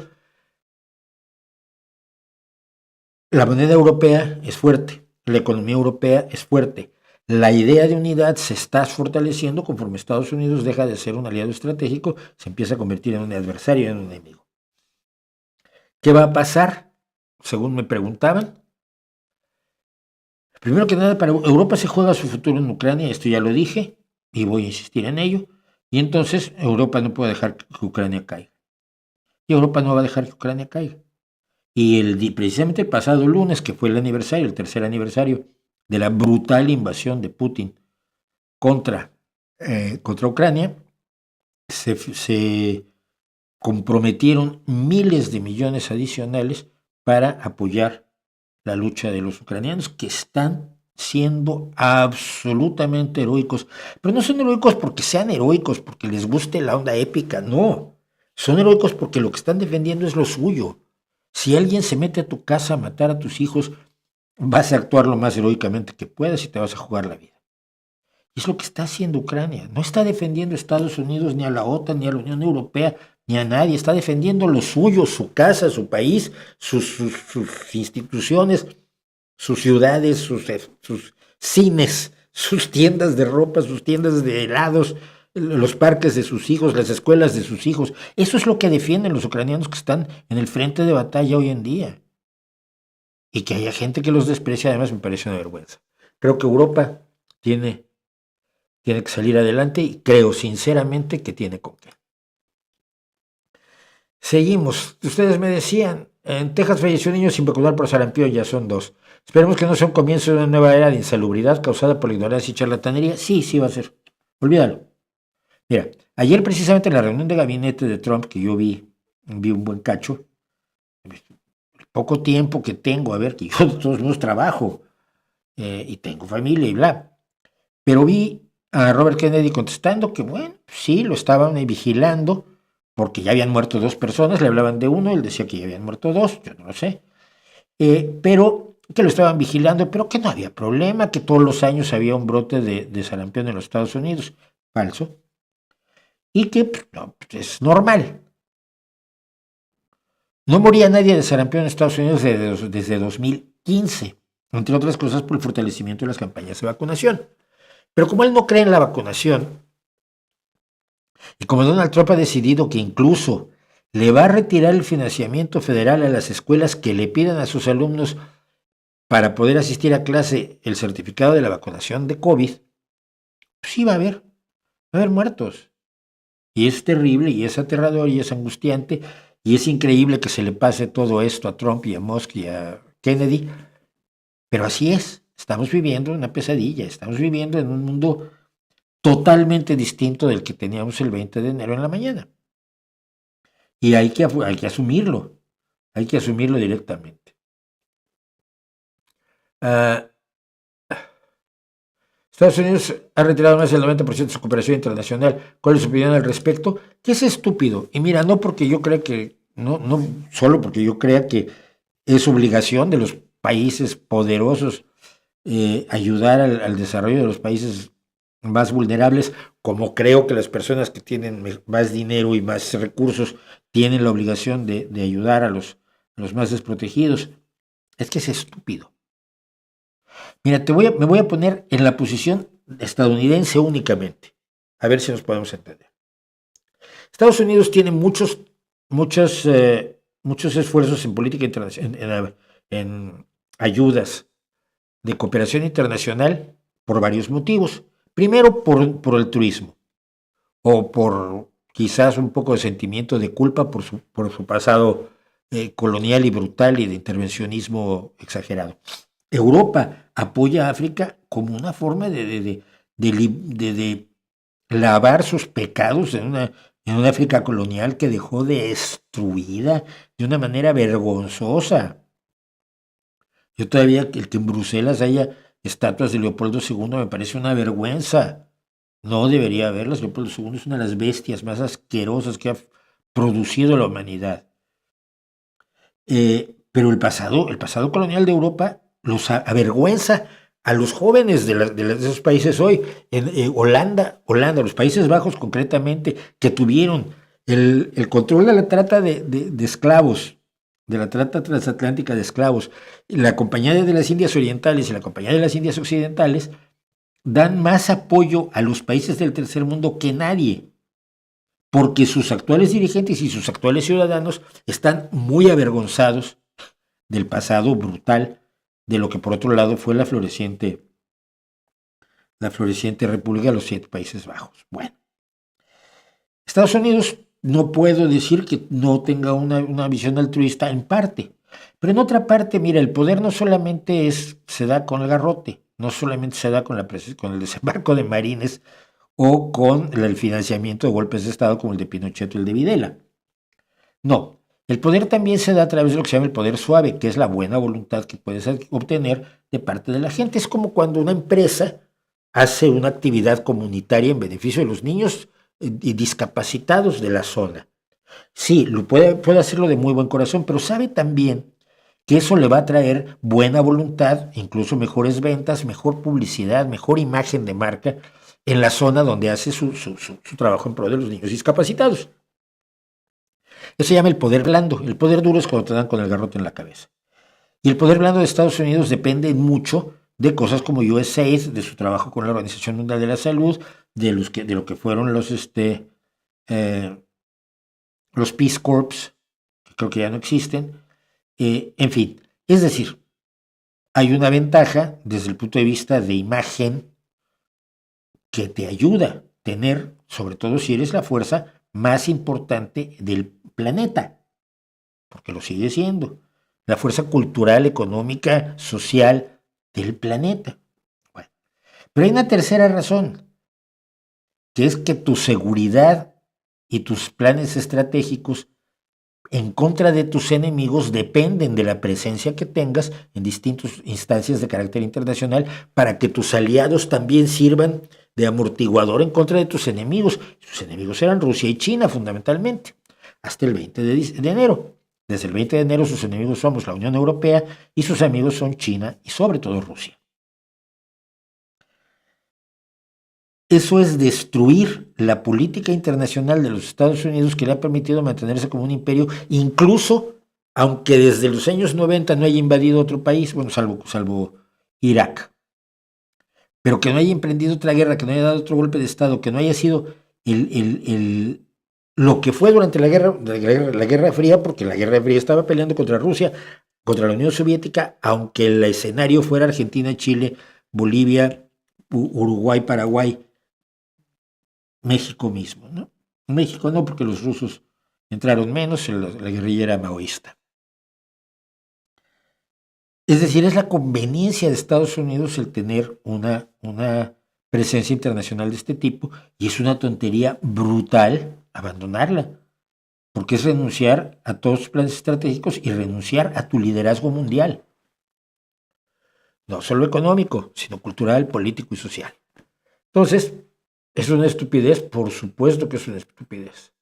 la moneda europea es fuerte, la economía europea es fuerte. La idea de unidad se está fortaleciendo conforme Estados Unidos deja de ser un aliado estratégico, se empieza a convertir en un adversario, en un enemigo. ¿Qué va a pasar? Según me preguntaban. Primero que nada, para Europa se juega su futuro en Ucrania, esto ya lo dije y voy a insistir en ello, y entonces Europa no puede dejar que Ucrania caiga. Y Europa no va a dejar que Ucrania caiga. Y precisamente el pasado lunes, que fue el tercer aniversario de la brutal invasión de Putin contra Ucrania, se comprometieron miles de millones adicionales para apoyar la lucha de los ucranianos, que están siendo absolutamente heroicos. Pero no son heroicos porque sean heroicos, porque les guste la onda épica, no. Son heroicos porque lo que están defendiendo es lo suyo. Si alguien se mete a tu casa a matar a tus hijos, vas a actuar lo más heroicamente que puedas y te vas a jugar la vida. Y es lo que está haciendo Ucrania. No está defendiendo a Estados Unidos, ni a la OTAN, ni a la Unión Europea, ni a nadie. Está defendiendo lo suyo, su casa, su país, sus instituciones, sus ciudades, sus cines, sus tiendas de ropa, sus tiendas de helados, los parques de sus hijos, las escuelas de sus hijos. Eso es lo que defienden los ucranianos que están en el frente de batalla hoy en día. Y que haya gente que los desprecia, además me parece una vergüenza. Creo que Europa tiene que salir adelante y creo sinceramente que tiene con qué. Seguimos. Ustedes me decían, en Texas falleció un niño sin vacunar por sarampión, ya son 2. Esperemos que no sea un comienzo de una nueva era de insalubridad causada por la ignorancia y charlatanería. Sí, sí va a ser. Olvídalo. Mira, ayer precisamente en la reunión de gabinete de Trump, que yo vi un buen cacho, poco tiempo que tengo, a ver, que yo de todos modos trabajo y tengo familia y bla, pero vi a Robert Kennedy contestando que bueno, sí, lo estaban vigilando porque ya habían muerto 2 personas, le hablaban de uno, él decía que ya habían muerto 2, yo no lo sé, pero que lo estaban vigilando, pero que no había problema, que todos los años había un brote de sarampión en los Estados Unidos, falso, y que no, es normal. No moría nadie de sarampión en Estados Unidos desde 2015, entre otras cosas por el fortalecimiento de las campañas de vacunación. Pero como él no cree en la vacunación, y como Donald Trump ha decidido que incluso le va a retirar el financiamiento federal a las escuelas que le pidan a sus alumnos para poder asistir a clase el certificado de la vacunación de COVID, pues sí va a haber muertos. Y es terrible, y es aterrador, y es angustiante, y es increíble que se le pase todo esto a Trump y a Musk y a Kennedy, Pero así es, estamos viviendo una pesadilla, estamos viviendo en un mundo totalmente distinto del que teníamos el 20 de enero en la mañana. Y hay que asumirlo directamente. Uh, Estados Unidos ha retirado más del 90% de su cooperación internacional. ¿Cuál es su opinión al respecto? Que es estúpido. Y mira, no porque yo crea que, no solo porque yo crea que es obligación de los países poderosos ayudar al desarrollo de los países más vulnerables, como creo que las personas que tienen más dinero y más recursos tienen la obligación de ayudar a los más desprotegidos. Es que es estúpido. Mira, me voy a poner en la posición estadounidense únicamente, a ver si nos podemos entender. Estados Unidos tiene muchos esfuerzos en política internacional, en ayudas de cooperación internacional por varios motivos. Primero, por el turismo, o por quizás un poco de sentimiento de culpa por su pasado colonial y brutal y de intervencionismo exagerado. Europa apoya a África como una forma de lavar sus pecados en una África colonial que dejó destruida de una manera vergonzosa. Yo todavía, el que en Bruselas haya estatuas de Leopoldo II me parece una vergüenza. No debería haberlas. Leopoldo II es una de las bestias más asquerosas que ha producido la humanidad. Pero el pasado colonial de Europa los avergüenza a los jóvenes de esos países hoy. En Holanda, los Países Bajos concretamente, que tuvieron el control de la trata de esclavos, de la trata transatlántica de esclavos, la Compañía de las Indias Orientales y la Compañía de las Indias Occidentales, dan más apoyo a los países del tercer mundo que nadie, porque sus actuales dirigentes y sus actuales ciudadanos están muy avergonzados del pasado brutal de lo que por otro lado fue la floreciente República de los 7 Países Bajos. Bueno, Estados Unidos no puedo decir que no tenga una visión altruista en parte, pero en otra parte, mira, el poder no solamente se da con el garrote, no solamente se da con el desembarco de marines o con el financiamiento de golpes de Estado como el de Pinochet o el de Videla. No, el poder también se da a través de lo que se llama el poder suave, que es la buena voluntad que puedes obtener de parte de la gente. Es como cuando una empresa hace una actividad comunitaria en beneficio de los niños y discapacitados de la zona. Sí, puede hacerlo de muy buen corazón, pero sabe también que eso le va a traer buena voluntad, incluso mejores ventas, mejor publicidad, mejor imagen de marca en la zona donde hace su trabajo en pro de los niños discapacitados. Eso se llama el poder blando. El poder duro es cuando te dan con el garrote en la cabeza. Y el poder blando de Estados Unidos depende mucho de cosas como USAID, de su trabajo con la Organización Mundial de la Salud, de lo que fueron los Peace Corps, que creo que ya no existen. En fin, es decir, hay una ventaja desde el punto de vista de imagen que te ayuda a tener, sobre todo si eres la fuerza más importante del planeta, porque lo sigue siendo, la fuerza cultural, económica, social del planeta. Bueno, pero hay una tercera razón, que es que tu seguridad y tus planes estratégicos en contra de tus enemigos dependen de la presencia que tengas en distintas instancias de carácter internacional para que tus aliados también sirvan de amortiguador en contra de tus enemigos. Sus enemigos eran Rusia y China fundamentalmente, hasta el 20 de enero. Desde el 20 de enero sus enemigos somos la Unión Europea y sus amigos son China y sobre todo Rusia. Eso es destruir la política internacional de los Estados Unidos que le ha permitido mantenerse como un imperio, incluso aunque desde los años 90 no haya invadido otro país, bueno, salvo Irak, pero que no haya emprendido otra guerra, que no haya dado otro golpe de Estado, que no haya sido lo que fue durante la Guerra Fría, porque la Guerra Fría estaba peleando contra Rusia, contra la Unión Soviética, aunque el escenario fuera Argentina, Chile, Bolivia, Uruguay, Paraguay, México mismo, ¿no? México no, porque los rusos entraron menos, la guerrilla era maoísta. Es decir, es la conveniencia de Estados Unidos el tener una presencia internacional de este tipo y es una tontería brutal abandonarla, porque es renunciar a todos tus planes estratégicos y renunciar a tu liderazgo mundial, no solo económico, sino cultural, político y social. Entonces, ¿es una estupidez? Por supuesto que es una estupidez.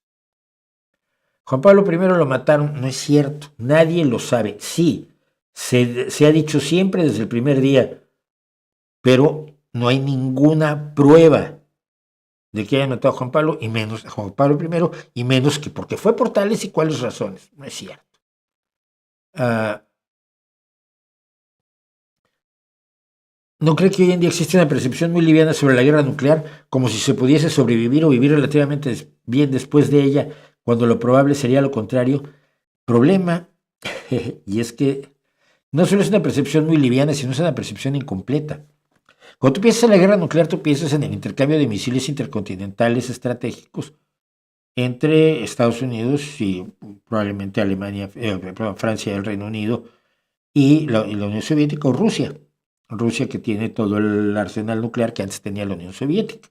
Juan Pablo I lo mataron, no es cierto, nadie lo sabe. Sí, se ha dicho siempre desde el primer día, pero no hay ninguna prueba de que hayan matado a Juan Pablo y menos a Juan Pablo I y menos que porque fue por tales y cuáles razones. No es cierto. ¿No cree que hoy en día existe una percepción muy liviana sobre la guerra nuclear, como si se pudiese sobrevivir o vivir relativamente bien después de ella, cuando lo probable sería lo contrario? Problema, y es que no solo es una percepción muy liviana, sino es una percepción incompleta. Cuando tú piensas en la guerra nuclear, tú piensas en el intercambio de misiles intercontinentales estratégicos entre Estados Unidos y probablemente Alemania, Francia y el Reino Unido y la Unión Soviética o Rusia. Rusia que tiene todo el arsenal nuclear que antes tenía la Unión Soviética.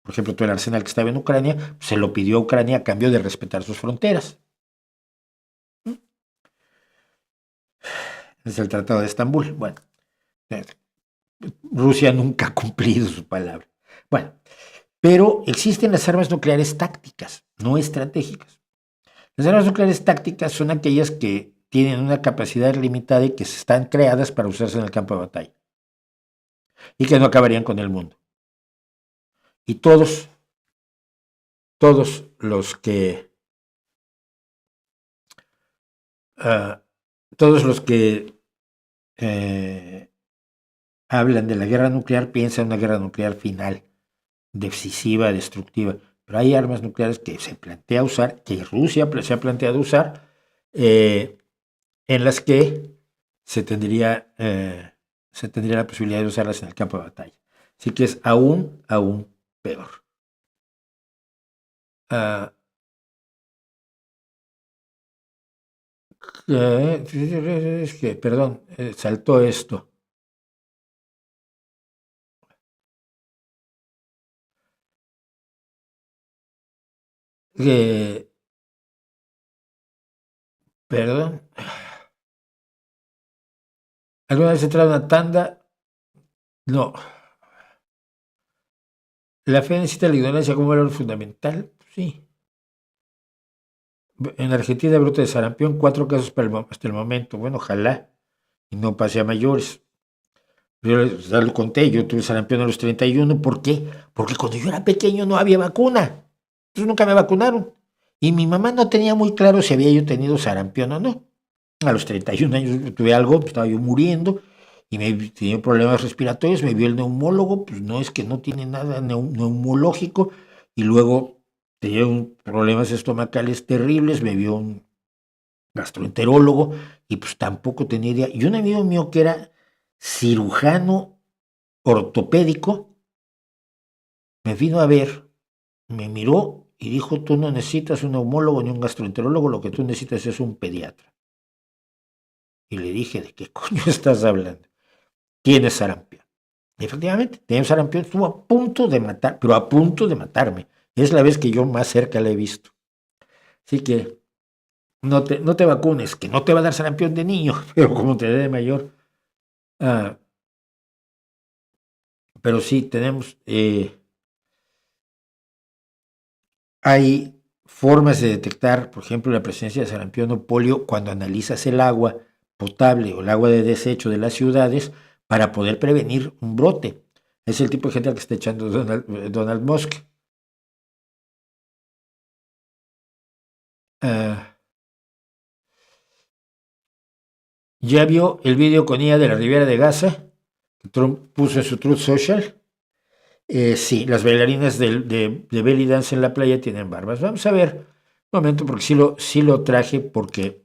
Por ejemplo, todo el arsenal que estaba en Ucrania se lo pidió a Ucrania a cambio de respetar sus fronteras. Es el Tratado de Estambul. Bueno, Rusia nunca ha cumplido su palabra. Bueno, pero existen las armas nucleares tácticas, no estratégicas. Las armas nucleares tácticas son aquellas que tienen una capacidad limitada y que están creadas para usarse en el campo de batalla y que no acabarían con el mundo. Y todos los que todos los que hablan de la guerra nuclear piensan en una guerra nuclear final, decisiva, destructiva. Pero hay armas nucleares que se plantea usar, que Rusia se ha planteado usar, en las que se tendría la posibilidad de usarlas en el campo de batalla. Así que es aún peor. Es que, perdón, saltó esto. Perdón. ¿Alguna vez entrado en una tanda? No. ¿La fe necesita la ignorancia como valor fundamental? Sí. En Argentina, brote de sarampión, 4 casos hasta el momento. Bueno, ojalá y no pase a mayores. Yo ya lo conté, yo tuve sarampión a los 31. ¿Por qué? Porque cuando yo era pequeño no había vacuna. Entonces nunca me vacunaron. Y mi mamá no tenía muy claro si había yo tenido sarampión o no. A los 31 años tuve algo, estaba yo muriendo y me tenía problemas respiratorios, me vio el neumólogo, pues no es que no tiene nada neumológico, y luego tenía problemas estomacales terribles, me vio un gastroenterólogo y pues tampoco tenía idea. Y un amigo mío que era cirujano ortopédico me vino a ver, me miró y dijo: tú no necesitas un neumólogo ni un gastroenterólogo, lo que tú necesitas es un pediatra. Y le dije: ¿de qué coño estás hablando? Tienes sarampión. Y efectivamente, tenía sarampión, estuvo a punto de matar, pero a punto de matarme. Es la vez que yo más cerca la he visto. Así que no te vacunes, que no te va a dar sarampión de niño, pero como te dé de mayor. Pero sí, tenemos, hay formas de detectar, por ejemplo, la presencia de sarampión o polio cuando analizas el agua potable o el agua de desecho de las ciudades para poder prevenir un brote. Es el tipo de gente al que está echando Donald Musk. ¿Ya vio el video con ella de la Ribera de Gaza que Trump puso en su Truth Social? Sí, las bailarinas de belly dance en la playa tienen barbas. Vamos a ver un momento, porque sí lo traje, porque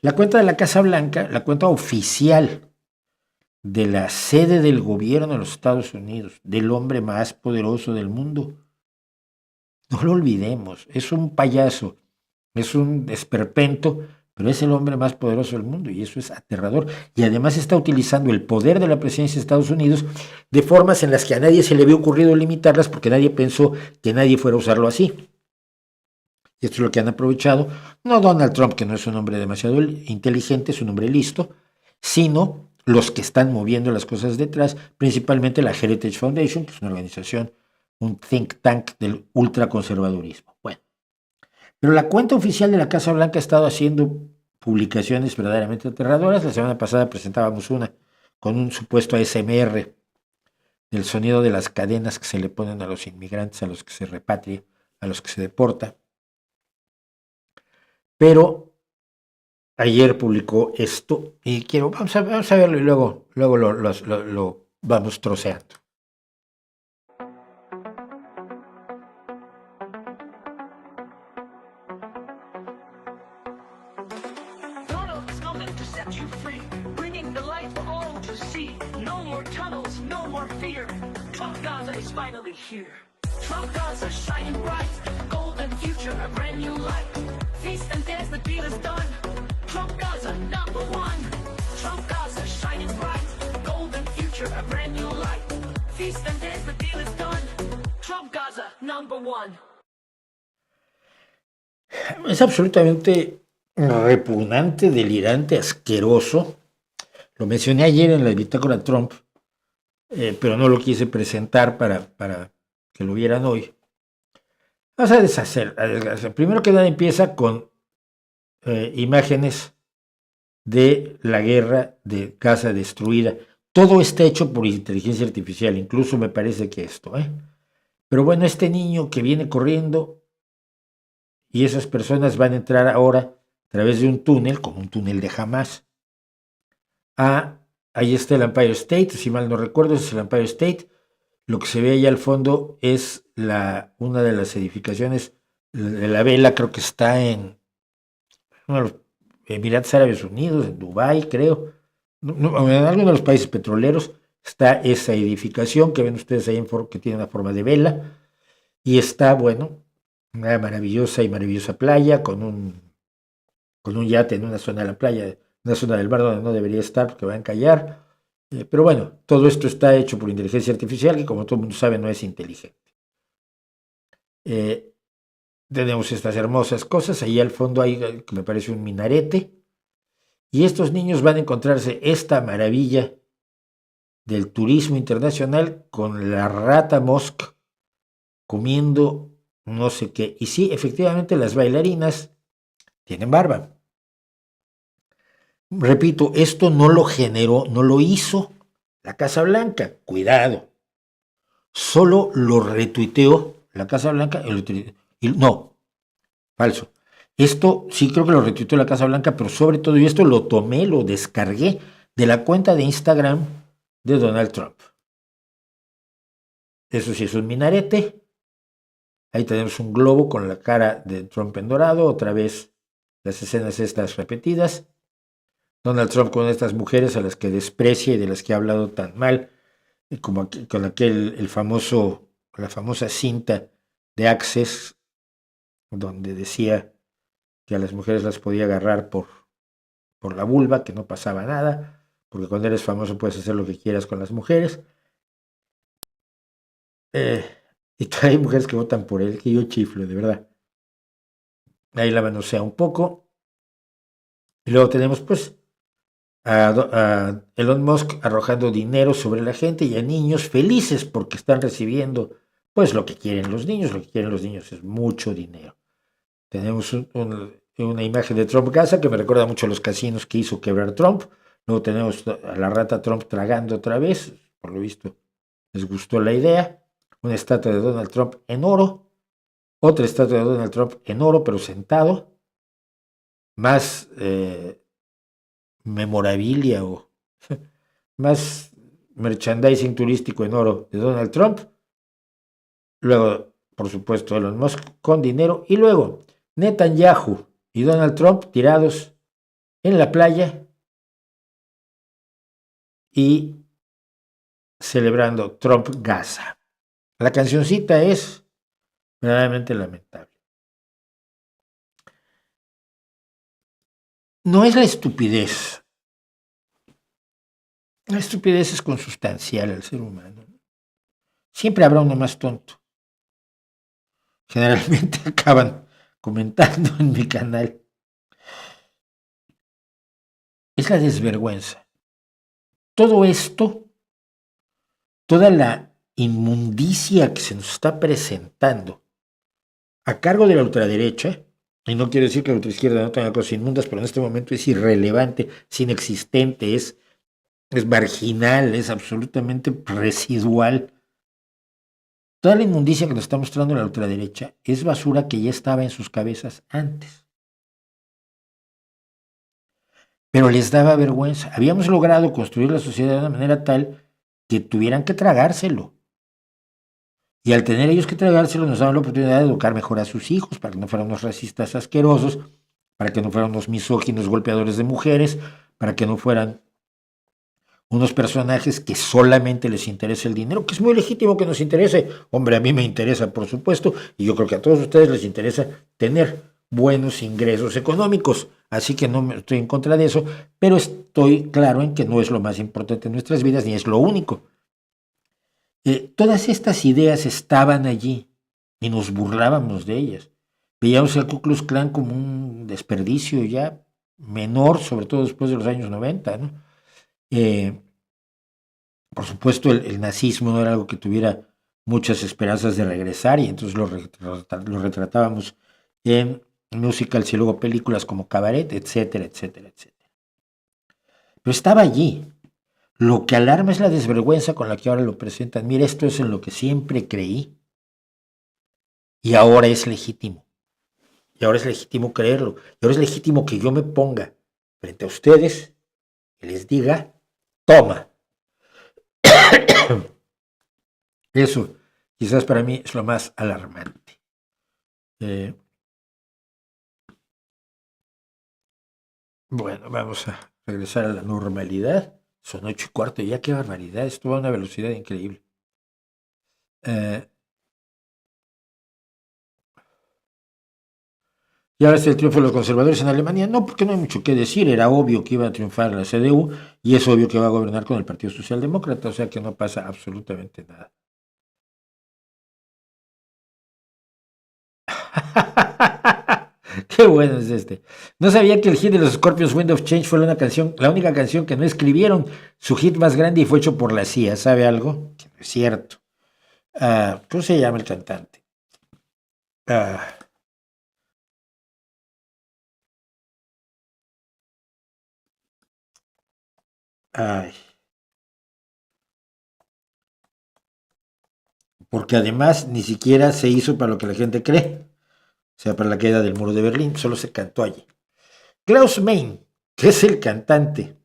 la cuenta de la Casa Blanca, la cuenta oficial de la sede del gobierno de los Estados Unidos, del hombre más poderoso del mundo, no lo olvidemos, es un payaso, es un esperpento, pero es el hombre más poderoso del mundo y eso es aterrador. Y además está utilizando el poder de la presidencia de Estados Unidos de formas en las que a nadie se le había ocurrido limitarlas porque nadie pensó que nadie fuera a usarlo así. Y esto es lo que han aprovechado, no Donald Trump, que no es un hombre demasiado inteligente, es un hombre listo, sino los que están moviendo las cosas detrás, principalmente la Heritage Foundation, que es una organización, un think tank del ultraconservadurismo. Bueno, pero la cuenta oficial de la Casa Blanca ha estado haciendo publicaciones verdaderamente aterradoras. La semana pasada presentábamos una con un supuesto ASMR del sonido de las cadenas que se le ponen a los inmigrantes, a los que se repatria, a los que se deporta. Pero ayer publicó esto y vamos a verlo y luego lo vamos troceando. Trump Gaza shining bright, golden future, a brand new light. Feast and dance, the deal is done. Trump Gaza #1. Trump Gaza shining bright, golden future, a brand new light. Feast and dance, the deal is done. Trump Gaza #1. Es absolutamente repugnante, delirante, asqueroso. Lo mencioné ayer en la bitácora Trump, pero no lo quise presentar para que lo vieran hoy. Vas a deshacer. Primero que nada empieza con imágenes de la guerra de Gaza destruida. Todo está hecho por inteligencia artificial, incluso me parece que esto. Pero bueno, este niño que viene corriendo y esas personas van a entrar ahora a través de un túnel, como un túnel de Hamas. Ahí está el Empire State, si mal no recuerdo, ese es el Empire State. Lo que se ve allá al fondo es una de las edificaciones de la vela, creo que está en uno de los Emiratos Árabes Unidos, en Dubái, creo. En alguno de los países petroleros está esa edificación que ven ustedes ahí que tiene una forma de vela. Y está, bueno, una maravillosa playa con un yate en una zona de la playa, una zona del mar donde no debería estar porque va a encallar. Pero bueno, todo esto está hecho por inteligencia artificial, que como todo el mundo sabe no es inteligente. Tenemos estas hermosas cosas, ahí al fondo hay, que me parece un minarete, y estos niños van a encontrarse esta maravilla del turismo internacional con la rata Mosque comiendo no sé qué. Y sí, efectivamente las bailarinas tienen barba. Repito, esto no lo generó, no lo hizo la Casa Blanca. Cuidado. Solo lo retuiteó la Casa Blanca. No, falso. Esto sí creo que lo retuiteó la Casa Blanca, pero sobre todo, y esto lo tomé, lo descargué de la cuenta de Instagram de Donald Trump. Eso sí es un minarete. Ahí tenemos un globo con la cara de Trump en dorado, otra vez las escenas estas repetidas. Donald Trump con estas mujeres a las que desprecia y de las que ha hablado tan mal, como con la famosa cinta de Access, donde decía que a las mujeres las podía agarrar por la vulva, que no pasaba nada, porque cuando eres famoso puedes hacer lo que quieras con las mujeres. Y hay mujeres que votan por él, que yo chiflo, de verdad. Ahí la manosea un poco. Y luego tenemos pues a Elon Musk arrojando dinero sobre la gente y a niños felices porque están recibiendo pues lo que quieren los niños. Lo que quieren los niños es mucho dinero. Tenemos una imagen de Trump Gaza que me recuerda mucho a los casinos que hizo quebrar Trump. Luego tenemos a la rata Trump tragando otra vez. Por lo visto les gustó la idea. Una estatua de Donald Trump en oro. Otra estatua de Donald Trump en oro pero sentado. Más memorabilia o más merchandising turístico en oro de Donald Trump. Luego, por supuesto, Elon Musk con dinero. Y luego, Netanyahu y Donald Trump tirados en la playa y celebrando Trump Gaza. La cancioncita es verdaderamente lamentable. no es la estupidez. La estupidez es consustancial al ser humano. Siempre habrá uno más tonto. Generalmente acaban comentando en mi canal. Es la desvergüenza. Todo esto, toda la inmundicia que se nos está presentando a cargo de la ultraderecha, y no quiero decir que la ultraizquierda no tenga cosas inmundas, pero en este momento es irrelevante, es inexistente, es marginal, es absolutamente residual. Toda la inmundicia que nos está mostrando la ultraderecha es basura que ya estaba en sus cabezas antes. Pero les daba vergüenza. Habíamos logrado construir la sociedad de una manera tal que tuvieran que tragárselo. Y al tener ellos que tragárselo, nos daban la oportunidad de educar mejor a sus hijos, para que no fueran unos racistas asquerosos, para que no fueran unos misóginos golpeadores de mujeres, para que no fueran unos personajes que solamente les interesa el dinero, que es muy legítimo que nos interese. Hombre, a mí me interesa, por supuesto, y yo creo que a todos ustedes les interesa tener buenos ingresos económicos, así que no me estoy en contra de eso, pero estoy claro en que no es lo más importante en nuestras vidas, ni es lo único. Todas estas ideas estaban allí y nos burlábamos de ellas. Veíamos al Ku Klux Klan como un desperdicio ya menor, sobre todo después de los años 90, ¿no? Por supuesto, el nazismo no era algo que tuviera muchas esperanzas de regresar, y entonces lo retratábamos en musicals y luego películas como Cabaret, etcétera, etcétera, etcétera. Pero estaba allí. Lo que alarma es la desvergüenza con la que ahora lo presentan. Mira, esto es en lo que siempre creí y ahora es legítimo. Y ahora es legítimo creerlo. Y ahora es legítimo que yo me ponga frente a ustedes y les diga, toma. Eso quizás para mí es lo más alarmante. Bueno, vamos a regresar a la normalidad. Son 8:15, ya qué barbaridad, esto va a una velocidad increíble. Y ahora es el triunfo de los conservadores en Alemania. No, porque no hay mucho que decir. Era obvio que iba a triunfar la CDU y es obvio que va a gobernar con el Partido Socialdemócrata, o sea que no pasa absolutamente nada. Qué bueno es este. No sabía que el hit de los Scorpions, Wind of Change, fue la única canción que no escribieron. Su hit más grande y fue hecho por la CIA. ¿Sabe algo? Que no es cierto. ¿Cómo se llama el cantante? Porque además ni siquiera se hizo para lo que la gente cree. O sea, para la caída del muro de Berlín. Solo se cantó allí. Klaus Meine, que es el cantante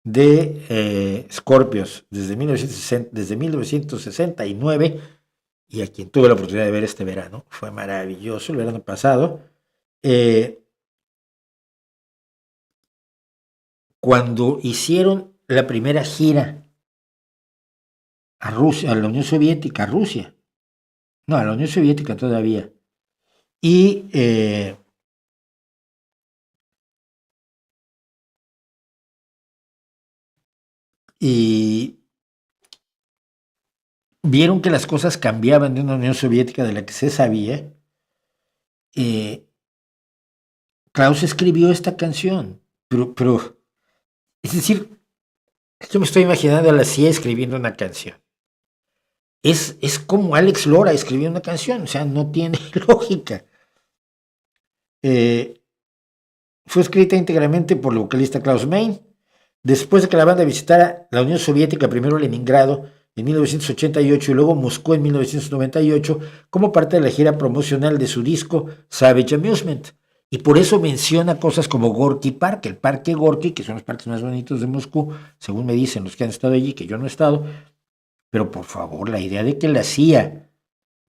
de Scorpions desde 1969, y a quien tuve la oportunidad de ver este verano, fue maravilloso el verano pasado, cuando hicieron la primera gira a Rusia, a la Unión Soviética, a Rusia, no, a la Unión Soviética todavía, y vieron que las cosas cambiaban de una Unión Soviética de la que se sabía. Klaus escribió esta canción, pero es decir, yo me estoy imaginando a la CIA escribiendo una canción. Es como Alex Lora escribiendo una canción, o sea, no tiene lógica. Fue escrita íntegramente por el vocalista Klaus Meine. Después de que la banda visitara la Unión Soviética, primero Leningrado en 1988 y luego Moscú en 1998, como parte de la gira promocional de su disco Savage Amusement. Y por eso menciona cosas como Gorky Park, el Parque Gorky, que son los parques más bonitos de Moscú, según me dicen los que han estado allí, que yo no he estado. Pero por favor, la idea de que la CIA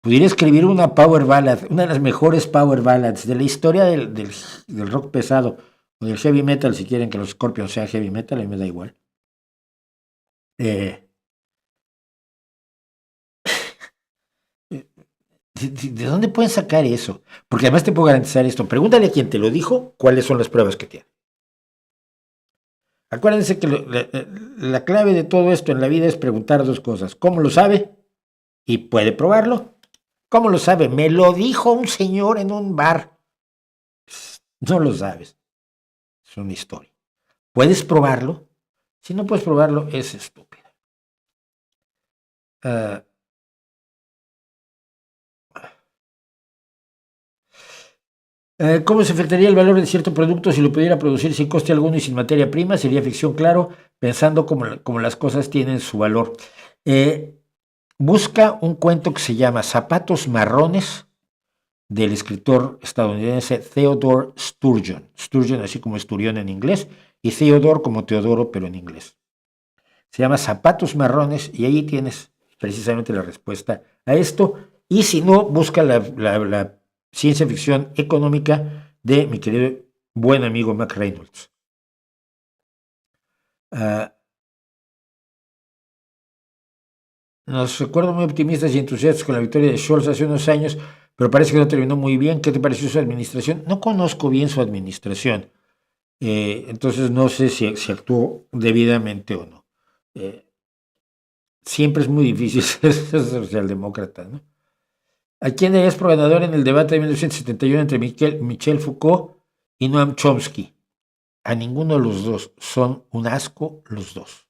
pudiera escribir una power ballad, una de las mejores power ballads de la historia del rock pesado, o del heavy metal, si quieren que los Scorpions sean heavy metal, a mí me da igual. ¿De dónde pueden sacar eso? Porque además te puedo garantizar esto. Pregúntale a quien te lo dijo cuáles son las pruebas que tiene. Acuérdense que la clave de todo esto en la vida es preguntar dos cosas. ¿Cómo lo sabe? Y puede probarlo. ¿Cómo lo sabe? Me lo dijo un señor en un bar. No lo sabes. Es una historia. ¿Puedes probarlo? Si no puedes probarlo, es estúpido. ¿Cómo se afectaría el valor de cierto producto si lo pudiera producir sin coste alguno y sin materia prima? Sería ficción, claro, pensando como las cosas tienen su valor. Busca un cuento que se llama Zapatos Marrones, del escritor estadounidense Theodore Sturgeon. Sturgeon así como Esturión en inglés, y Theodore como Teodoro, pero en inglés. Se llama Zapatos Marrones y ahí tienes precisamente la respuesta a esto. Y si no, busca la ciencia ficción económica de mi querido buen amigo Mac Reynolds. Nos recuerdo muy optimistas y entusiastas con la victoria de Scholz hace unos años, pero parece que no terminó muy bien. ¿Qué te pareció su administración? No conozco bien su administración, entonces no sé si actuó debidamente o no. Siempre es muy difícil ser socialdemócrata, ¿no? ¿A quién eres pro ganador en el debate de 1971 entre Michel Foucault y Noam Chomsky? A ninguno de los dos. Son un asco los dos.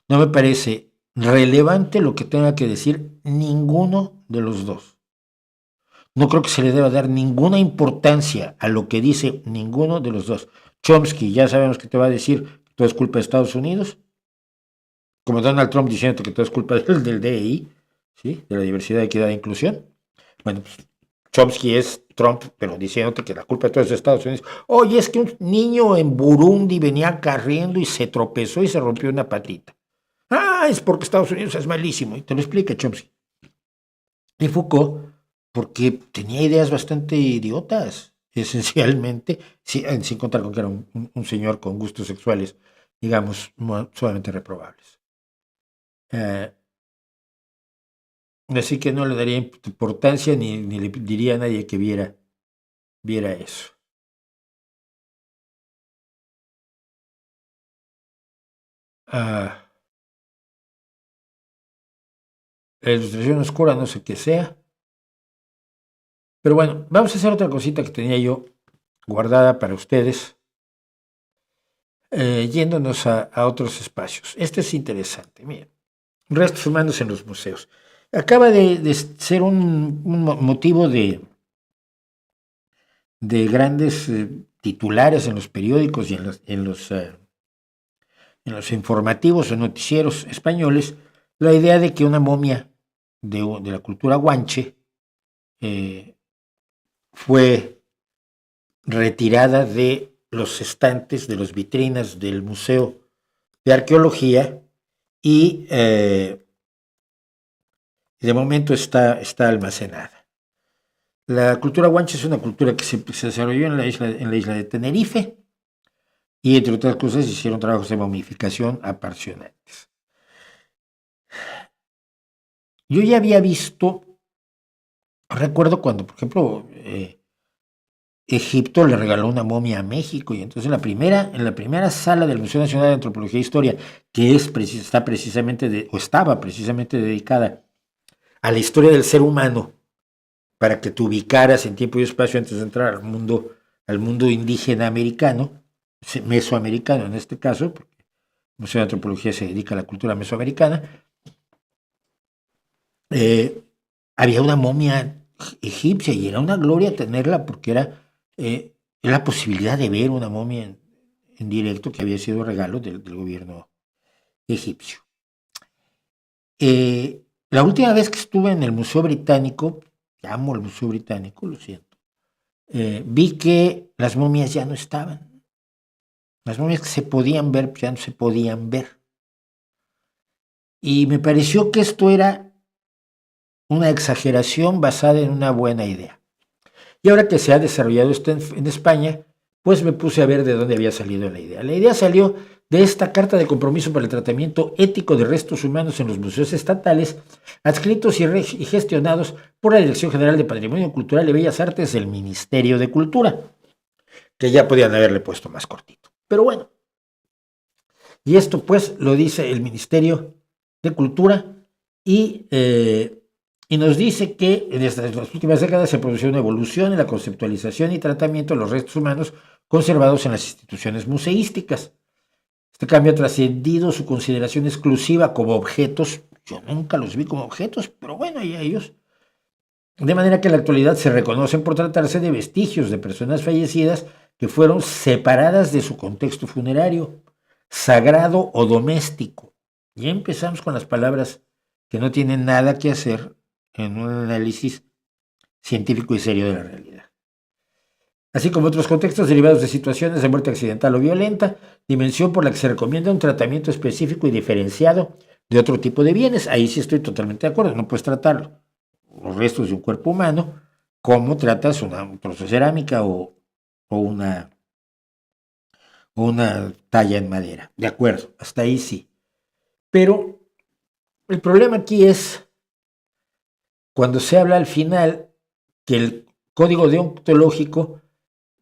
No me parece relevante lo que tenga que decir ninguno de los dos. No creo que se le deba dar ninguna importancia a lo que dice ninguno de los dos. Chomsky, ya sabemos que te va a decir que todo es culpa de Estados Unidos, como Donald Trump diciendo que todo es culpa del DEI, ¿sí? De la diversidad, equidad e inclusión. Bueno, pues Chomsky es Trump, pero diciéndote que la culpa de todo es de Estados Unidos. Oye, es que un niño en Burundi venía corriendo y se tropezó y se rompió una patita. Ah, es porque Estados Unidos es malísimo. Y te lo explica Chomsky. Y Foucault, porque tenía ideas bastante idiotas, esencialmente, sin contar con que era un señor con gustos sexuales, digamos, sumamente reprobables. Así que no le daría importancia ni le diría a nadie que viera eso. La ilustración oscura, no sé qué sea. Pero bueno, vamos a hacer otra cosita que tenía yo guardada para ustedes, yéndonos a otros espacios. Este es interesante, miren. Restos humanos en los museos. Acaba de ser un motivo de grandes titulares en los periódicos y en los informativos o noticieros españoles, la idea de que una momia de la cultura guanche fue retirada de los estantes, de las vitrinas del Museo de Arqueología y de momento está almacenada. La cultura guanche es una cultura que se desarrolló en la isla de Tenerife y, entre otras cosas, hicieron trabajos de momificación apasionantes. Yo ya había visto, recuerdo cuando, por ejemplo, Egipto le regaló una momia a México, y entonces en la primera sala del Museo Nacional de Antropología e Historia, que estaba precisamente dedicada a la historia del ser humano, para que te ubicaras en tiempo y espacio antes de entrar al mundo indígena americano, mesoamericano en este caso, porque el Museo de Antropología se dedica a la cultura mesoamericana. Había una momia egipcia y era una gloria tenerla, porque era la posibilidad de ver una momia en directo, que había sido regalo del gobierno egipcio. La última vez que estuve en el Museo Británico, amo el Museo Británico, lo siento, vi que las momias ya no estaban. Las momias que se podían ver ya no se podían ver. Y me pareció que esto era una exageración basada en una buena idea. Y ahora que se ha desarrollado esto en España, pues me puse a ver de dónde había salido la idea. La idea salió de esta carta de compromiso para el tratamiento ético de restos humanos en los museos estatales, adscritos y gestionados por la Dirección General de Patrimonio Cultural y Bellas Artes del Ministerio de Cultura, que ya podían haberle puesto más cortito. Pero bueno, y esto pues lo dice el Ministerio de Cultura y nos dice que en las últimas décadas se produjo una evolución en la conceptualización y tratamiento de los restos humanos conservados en las instituciones museísticas. Este cambio ha trascendido su consideración exclusiva como objetos. Yo nunca los vi como objetos, pero bueno, y a ellos. De manera que en la actualidad se reconocen por tratarse de vestigios de personas fallecidas que fueron separadas de su contexto funerario, sagrado o doméstico. Ya empezamos con las palabras que no tienen nada que hacer en un análisis científico y serio de la realidad. Así como otros contextos derivados de situaciones de muerte accidental o violenta, dimensión por la que se recomienda un tratamiento específico y diferenciado de otro tipo de bienes. Ahí sí estoy totalmente de acuerdo, no puedes tratar los restos de un cuerpo humano como tratas un trozo de cerámica o una talla en madera. De acuerdo, hasta ahí sí. Pero el problema aquí es cuando se habla al final que el código deontológico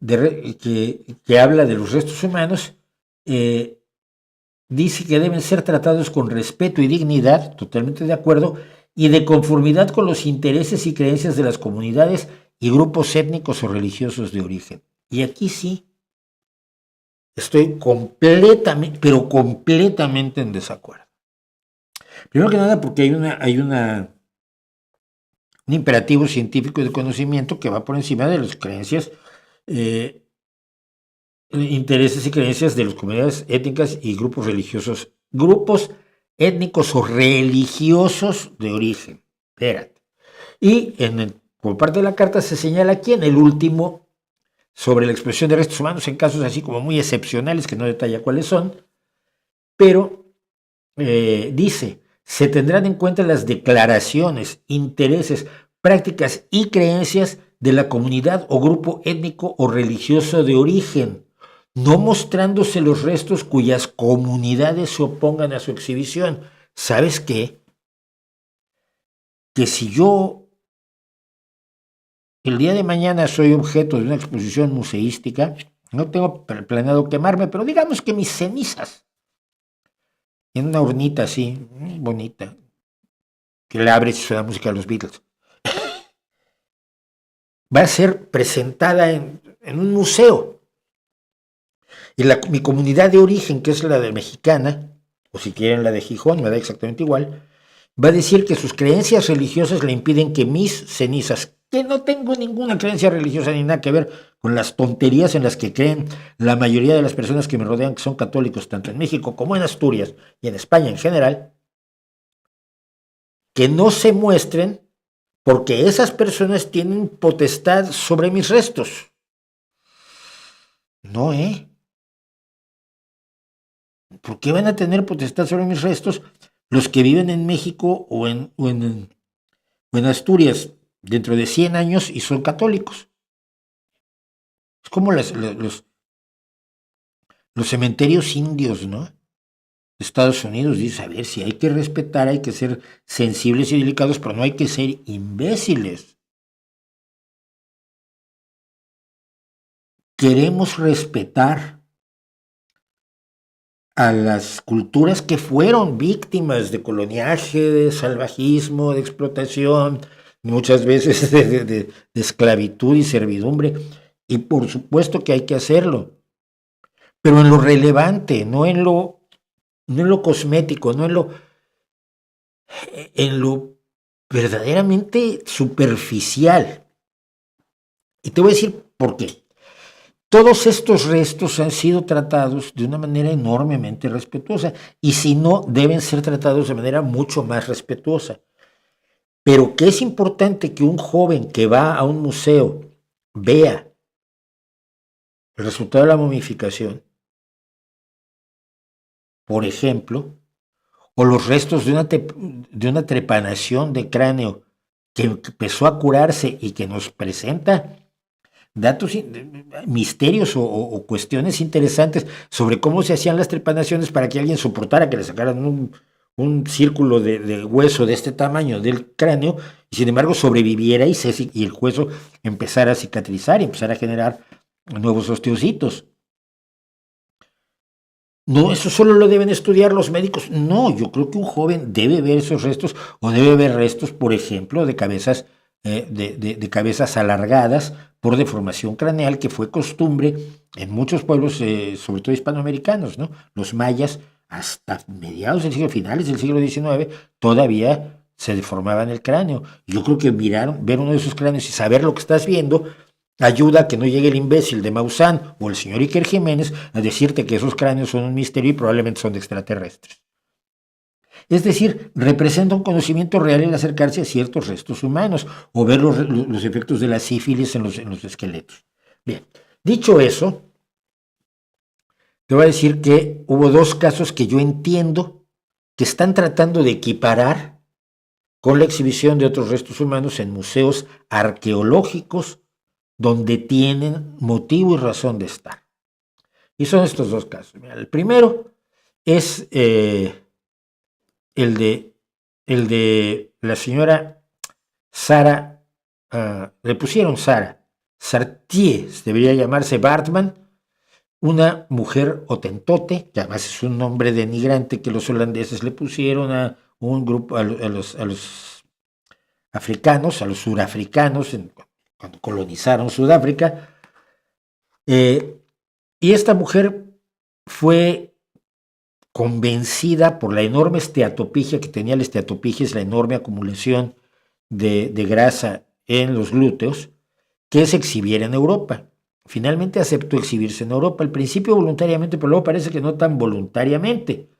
que habla de los restos humanos dice que deben ser tratados con respeto y dignidad, totalmente de acuerdo, y de conformidad con los intereses y creencias de las comunidades y grupos étnicos o religiosos de origen. Y aquí sí estoy completamente, pero completamente en desacuerdo. Primero que nada porque hay un imperativo científico de conocimiento que va por encima de las creencias, intereses y creencias de las comunidades étnicas y grupos religiosos, grupos étnicos o religiosos de origen. Espérate. Y por parte de la carta se señala aquí en el último sobre la expresión de restos humanos en casos así como muy excepcionales, que no detalla cuáles son, pero dice, se tendrán en cuenta las declaraciones, intereses, prácticas y creencias de la comunidad o grupo étnico o religioso de origen, no mostrándose los restos cuyas comunidades se opongan a su exhibición. ¿Sabes qué? Que si yo el día de mañana soy objeto de una exposición museística, no tengo planeado quemarme, pero digamos que mis cenizas, en una urnita así, bonita, que la abres y suena música de los Beatles, va a ser presentada en un museo. Y mi comunidad de origen, que es la de mexicana, o si quieren la de Gijón, me da exactamente igual, va a decir que sus creencias religiosas le impiden que mis cenizas, que no tengo ninguna creencia religiosa ni nada que ver con las tonterías en las que creen la mayoría de las personas que me rodean, que son católicos, tanto en México como en Asturias y en España en general, que no se muestren porque esas personas tienen potestad sobre mis restos. No, ¿por qué van a tener potestad sobre mis restos los que viven en México o en Asturias dentro de 100 años y son católicos? Es como los cementerios indios, ¿no? De Estados Unidos. Dice, a ver, si hay que respetar, hay que ser sensibles y delicados, pero no hay que ser imbéciles. Queremos respetar a las culturas que fueron víctimas de coloniaje, de salvajismo, de explotación, muchas veces de esclavitud y servidumbre, y por supuesto que hay que hacerlo, pero en lo relevante, no en lo cosmético, no en lo verdaderamente superficial. Y te voy a decir por qué. Todos estos restos han sido tratados de una manera enormemente respetuosa, y si no, deben ser tratados de manera mucho más respetuosa. Pero que es importante que un joven que va a un museo vea el resultado de la momificación, por ejemplo, o los restos de una trepanación de cráneo que empezó a curarse y que nos presenta datos, misterios o cuestiones interesantes sobre cómo se hacían las trepanaciones para que alguien soportara que le sacaran un círculo de hueso de este tamaño del cráneo y sin embargo sobreviviera y el hueso empezara a cicatrizar y empezara a generar nuevos osteocitos. No, eso solo lo deben estudiar los médicos. No, yo creo que un joven debe ver esos restos o debe ver restos, por ejemplo, de cabezas, de cabezas alargadas por deformación craneal, que fue costumbre en muchos pueblos, sobre todo hispanoamericanos, ¿no? Los mayas, hasta mediados del siglo, finales del siglo XIX, todavía se deformaban el cráneo. Yo creo que ver uno de esos cráneos y saber lo que estás viendo ayuda a que no llegue el imbécil de Maussan o el señor Iker Jiménez a decirte que esos cráneos son un misterio y probablemente son de extraterrestres. Es decir, representa un conocimiento real el acercarse a ciertos restos humanos o ver los efectos de la sífilis en los esqueletos. Bien, dicho eso, te voy a decir que hubo dos casos que yo entiendo que están tratando de equiparar con la exhibición de otros restos humanos en museos arqueológicos donde tienen motivo y razón de estar. Y son estos dos casos. Mira, el primero es el de la señora Sara, le pusieron Sara, Sartier, debería llamarse Bartman, una mujer hotentote, que además es un nombre denigrante que los holandeses le pusieron a un grupo, a los africanos, a los surafricanos, cuando colonizaron Sudáfrica. Y esta mujer fue convencida por la enorme esteatopigia que tenía. La esteatopigia es la enorme acumulación de grasa en los glúteos que se exhibiera en Europa. Finalmente aceptó exhibirse en Europa, al principio voluntariamente, pero luego parece que no tan voluntariamente.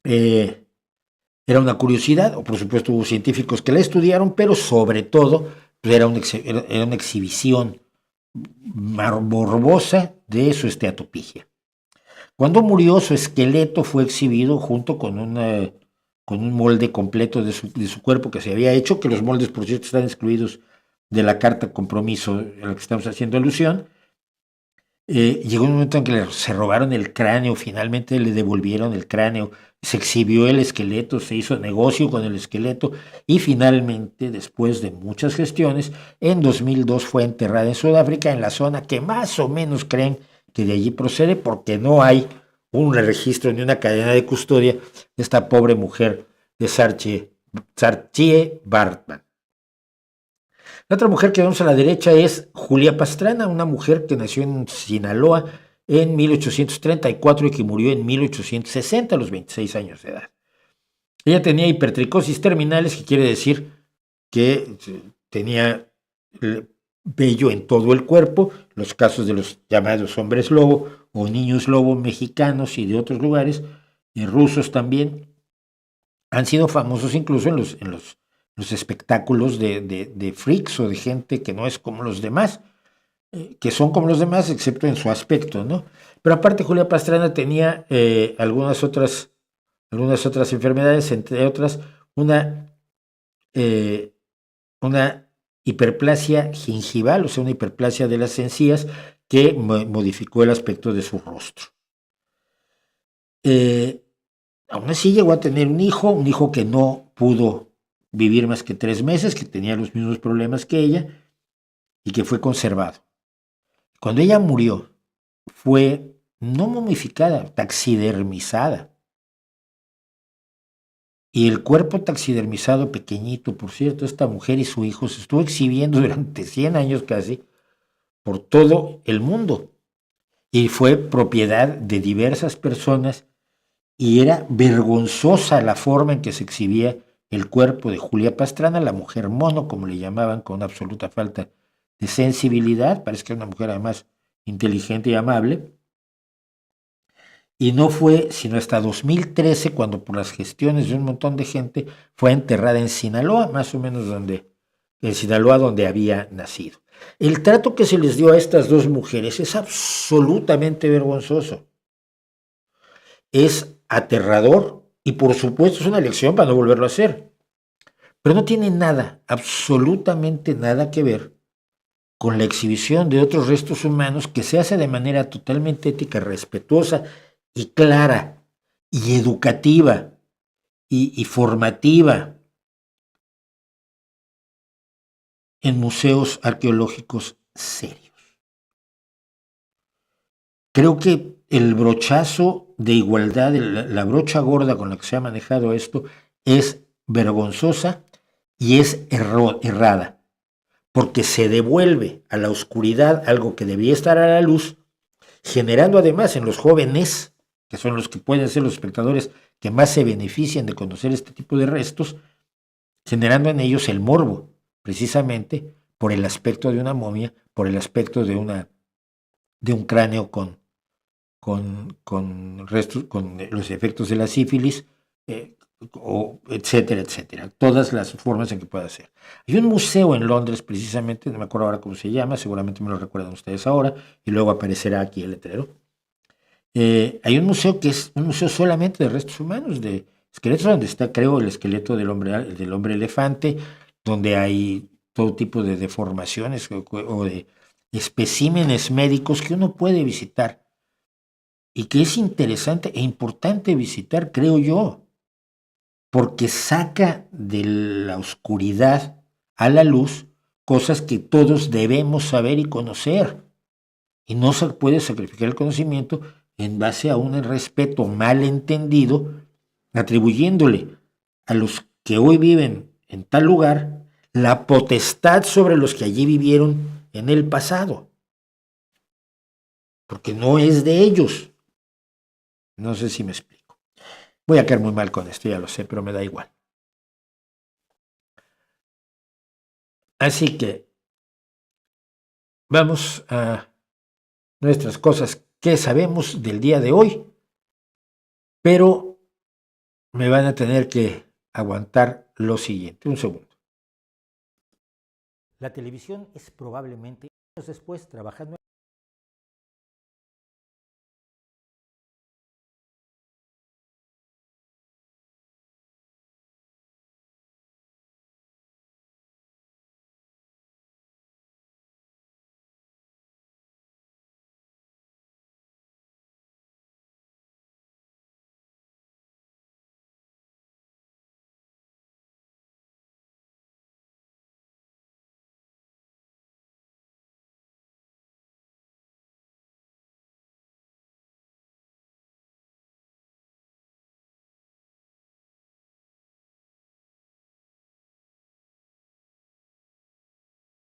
Era una curiosidad, o por supuesto hubo científicos que la estudiaron, pero sobre todo pues era una exhibición morbosa de su esteatopigia. Cuando murió, su esqueleto fue exhibido junto con un molde completo de su cuerpo que se había hecho, que los moldes, por cierto, están excluidos de la carta compromiso a la que estamos haciendo alusión. Llegó un momento en que se robaron el cráneo, finalmente le devolvieron el cráneo, se exhibió el esqueleto, se hizo negocio con el esqueleto y finalmente, después de muchas gestiones, en 2002 fue enterrada en Sudáfrica, en la zona que más o menos creen que de allí procede, porque no hay un registro ni una cadena de custodia de esta pobre mujer de Sarchie Bartman. La otra mujer que vemos a la derecha es Julia Pastrana, una mujer que nació en Sinaloa en 1834 y que murió en 1860 a los 26 años de edad. Ella tenía hipertricosis terminales, que quiere decir que tenía vello en todo el cuerpo, los casos de los llamados hombres lobo o niños lobo mexicanos y de otros lugares, y rusos también, han sido famosos incluso en los espectáculos de freaks o de gente que no es como los demás, que son como los demás, excepto en su aspecto, ¿no? Pero aparte, Julia Pastrana tenía algunas otras enfermedades, entre otras, una hiperplasia gingival, o sea, una hiperplasia de las encías que modificó el aspecto de su rostro. Aún así llegó a tener un hijo que no pudo vivir más que 3 meses, que tenía los mismos problemas que ella y que fue conservado. Cuando ella murió, fue no momificada, taxidermizada. Y el cuerpo taxidermizado, pequeñito, por cierto, esta mujer y su hijo se estuvo exhibiendo durante 100 años casi por todo el mundo. Y fue propiedad de diversas personas y era vergonzosa la forma en que se exhibía el cuerpo de Julia Pastrana, la mujer mono, como le llamaban, con absoluta falta de sensibilidad. Parece que era una mujer además inteligente y amable. Y no fue sino hasta 2013 cuando, por las gestiones de un montón de gente, fue enterrada en Sinaloa, más o menos en Sinaloa donde había nacido. El trato que se les dio a estas dos mujeres es absolutamente vergonzoso. Es aterrador y por supuesto es una lección para no volverlo a hacer. Pero no tiene nada, absolutamente nada que ver con la exhibición de otros restos humanos que se hace de manera totalmente ética, respetuosa y clara y educativa y formativa en museos arqueológicos serios. Creo que el brochazo de igualdad, la brocha gorda con la que se ha manejado esto, es vergonzosa y es errada, porque se devuelve a la oscuridad algo que debía estar a la luz, generando además en los jóvenes, que son los que pueden ser los espectadores que más se benefician de conocer este tipo de restos, generando en ellos el morbo, precisamente por el aspecto de una momia, por el aspecto de un cráneo con restos, con los efectos de la sífilis, etcétera, etcétera. Todas las formas en que pueda ser. Hay un museo en Londres, precisamente, no me acuerdo ahora cómo se llama, seguramente me lo recuerdan ustedes ahora, y luego aparecerá aquí el letrero. Hay un museo que es un museo solamente de restos humanos, de esqueletos, donde está, creo, el esqueleto del hombre elefante, donde hay todo tipo de deformaciones o de especímenes médicos que uno puede visitar y que es interesante e importante visitar, creo yo, porque saca de la oscuridad a la luz cosas que todos debemos saber y conocer. Y no se puede sacrificar el conocimiento en base a un respeto mal entendido, atribuyéndole a los que hoy viven en tal lugar la potestad sobre los que allí vivieron en el pasado. Porque no es de ellos. No sé si me explico. Voy a caer muy mal con esto, ya lo sé, pero me da igual. Así que vamos a nuestras cosas que sabemos del día de hoy, pero me van a tener que aguantar lo siguiente. Un segundo. La televisión es probablemente años después trabajando.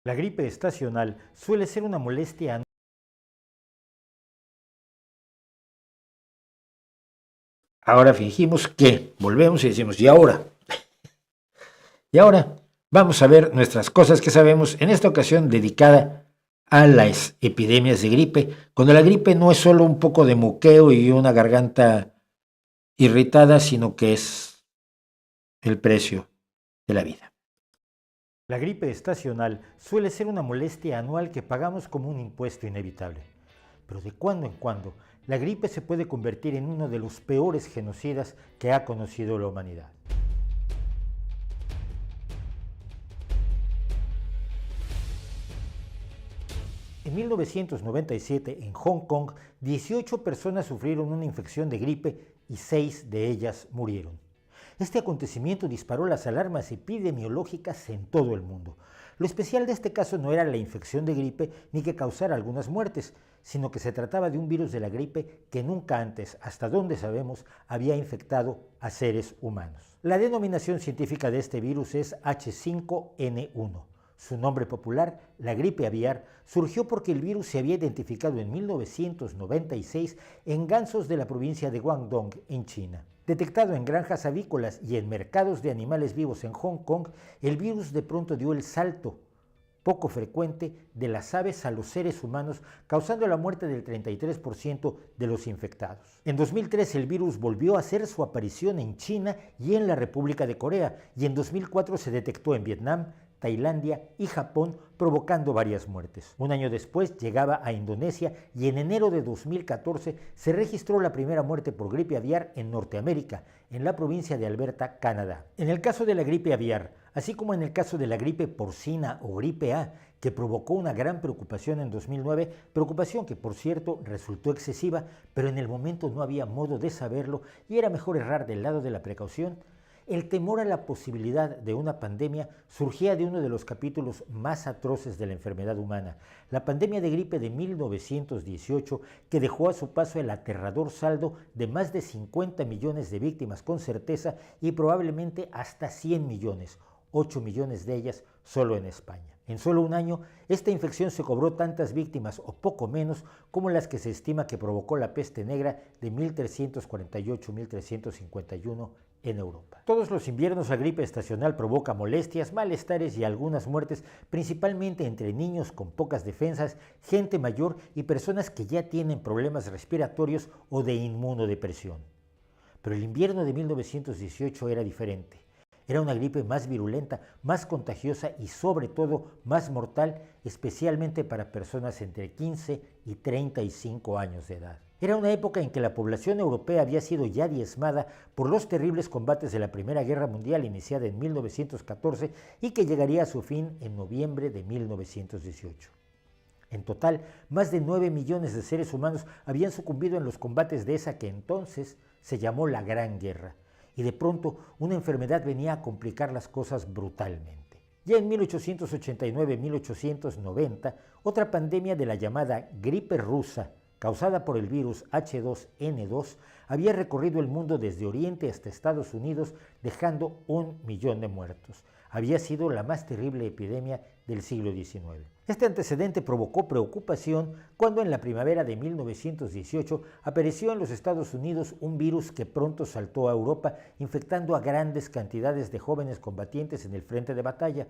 La gripe estacional suele ser una molestia. Ahora fingimos que volvemos y decimos, ¿y ahora? Y ahora vamos a ver nuestras cosas que sabemos, en esta ocasión dedicada a las epidemias de gripe, cuando la gripe no es solo un poco de moqueo y una garganta irritada, sino que es el precio de la vida. La gripe estacional suele ser una molestia anual que pagamos como un impuesto inevitable. Pero de cuando en cuando, la gripe se puede convertir en uno de los peores genocidas que ha conocido la humanidad. En 1997, en Hong Kong, 18 personas sufrieron una infección de gripe y 6 de ellas murieron. Este acontecimiento disparó las alarmas epidemiológicas en todo el mundo. Lo especial de este caso no era la infección de gripe ni que causara algunas muertes, sino que se trataba de un virus de la gripe que nunca antes, hasta donde sabemos, había infectado a seres humanos. La denominación científica de este virus es H5N1. Su nombre popular, la gripe aviar, surgió porque el virus se había identificado en 1996 en gansos de la provincia de Guangdong, en China. Detectado en granjas avícolas y en mercados de animales vivos en Hong Kong, el virus de pronto dio el salto poco frecuente de las aves a los seres humanos, causando la muerte del 33% de los infectados. En 2003 el virus volvió a hacer su aparición en China y en la República de Corea, y en 2004 se detectó en Vietnam, Tailandia y Japón, provocando varias muertes. Un año después llegaba a Indonesia y en enero de 2014 se registró la primera muerte por gripe aviar en Norteamérica, en la provincia de Alberta, Canadá. En el caso de la gripe aviar, así como en el caso de la gripe porcina o gripe A, que provocó una gran preocupación en 2009, preocupación que por cierto resultó excesiva, pero en el momento no había modo de saberlo y era mejor errar del lado de la precaución. El temor a la posibilidad de una pandemia surgía de uno de los capítulos más atroces de la enfermedad humana, la pandemia de gripe de 1918, que dejó a su paso el aterrador saldo de más de 50 millones de víctimas con certeza y probablemente hasta 100 millones, 8 millones de ellas solo en España. En solo un año, esta infección se cobró tantas víctimas o poco menos como las que se estima que provocó la peste negra de 1348-1351 en Europa. Todos los inviernos la gripe estacional provoca molestias, malestares y algunas muertes, principalmente entre niños con pocas defensas, gente mayor y personas que ya tienen problemas respiratorios o de inmunodepresión. Pero el invierno de 1918 era diferente. Era una gripe más virulenta, más contagiosa y sobre todo más mortal, especialmente para personas entre 15 y 35 años de edad. Era una época en que la población europea había sido ya diezmada por los terribles combates de la Primera Guerra Mundial iniciada en 1914 y que llegaría a su fin en noviembre de 1918. En total, más de 9 millones de seres humanos habían sucumbido en los combates de esa que entonces se llamó la Gran Guerra. Y de pronto una enfermedad venía a complicar las cosas brutalmente. Ya en 1889-1890, otra pandemia de la llamada gripe rusa, causada por el virus H2N2, había recorrido el mundo desde Oriente hasta Estados Unidos, dejando 1 millón de muertos. Había sido la más terrible epidemia del siglo XIX. Este antecedente provocó preocupación cuando en la primavera de 1918 apareció en los Estados Unidos un virus que pronto saltó a Europa, infectando a grandes cantidades de jóvenes combatientes en el frente de batalla,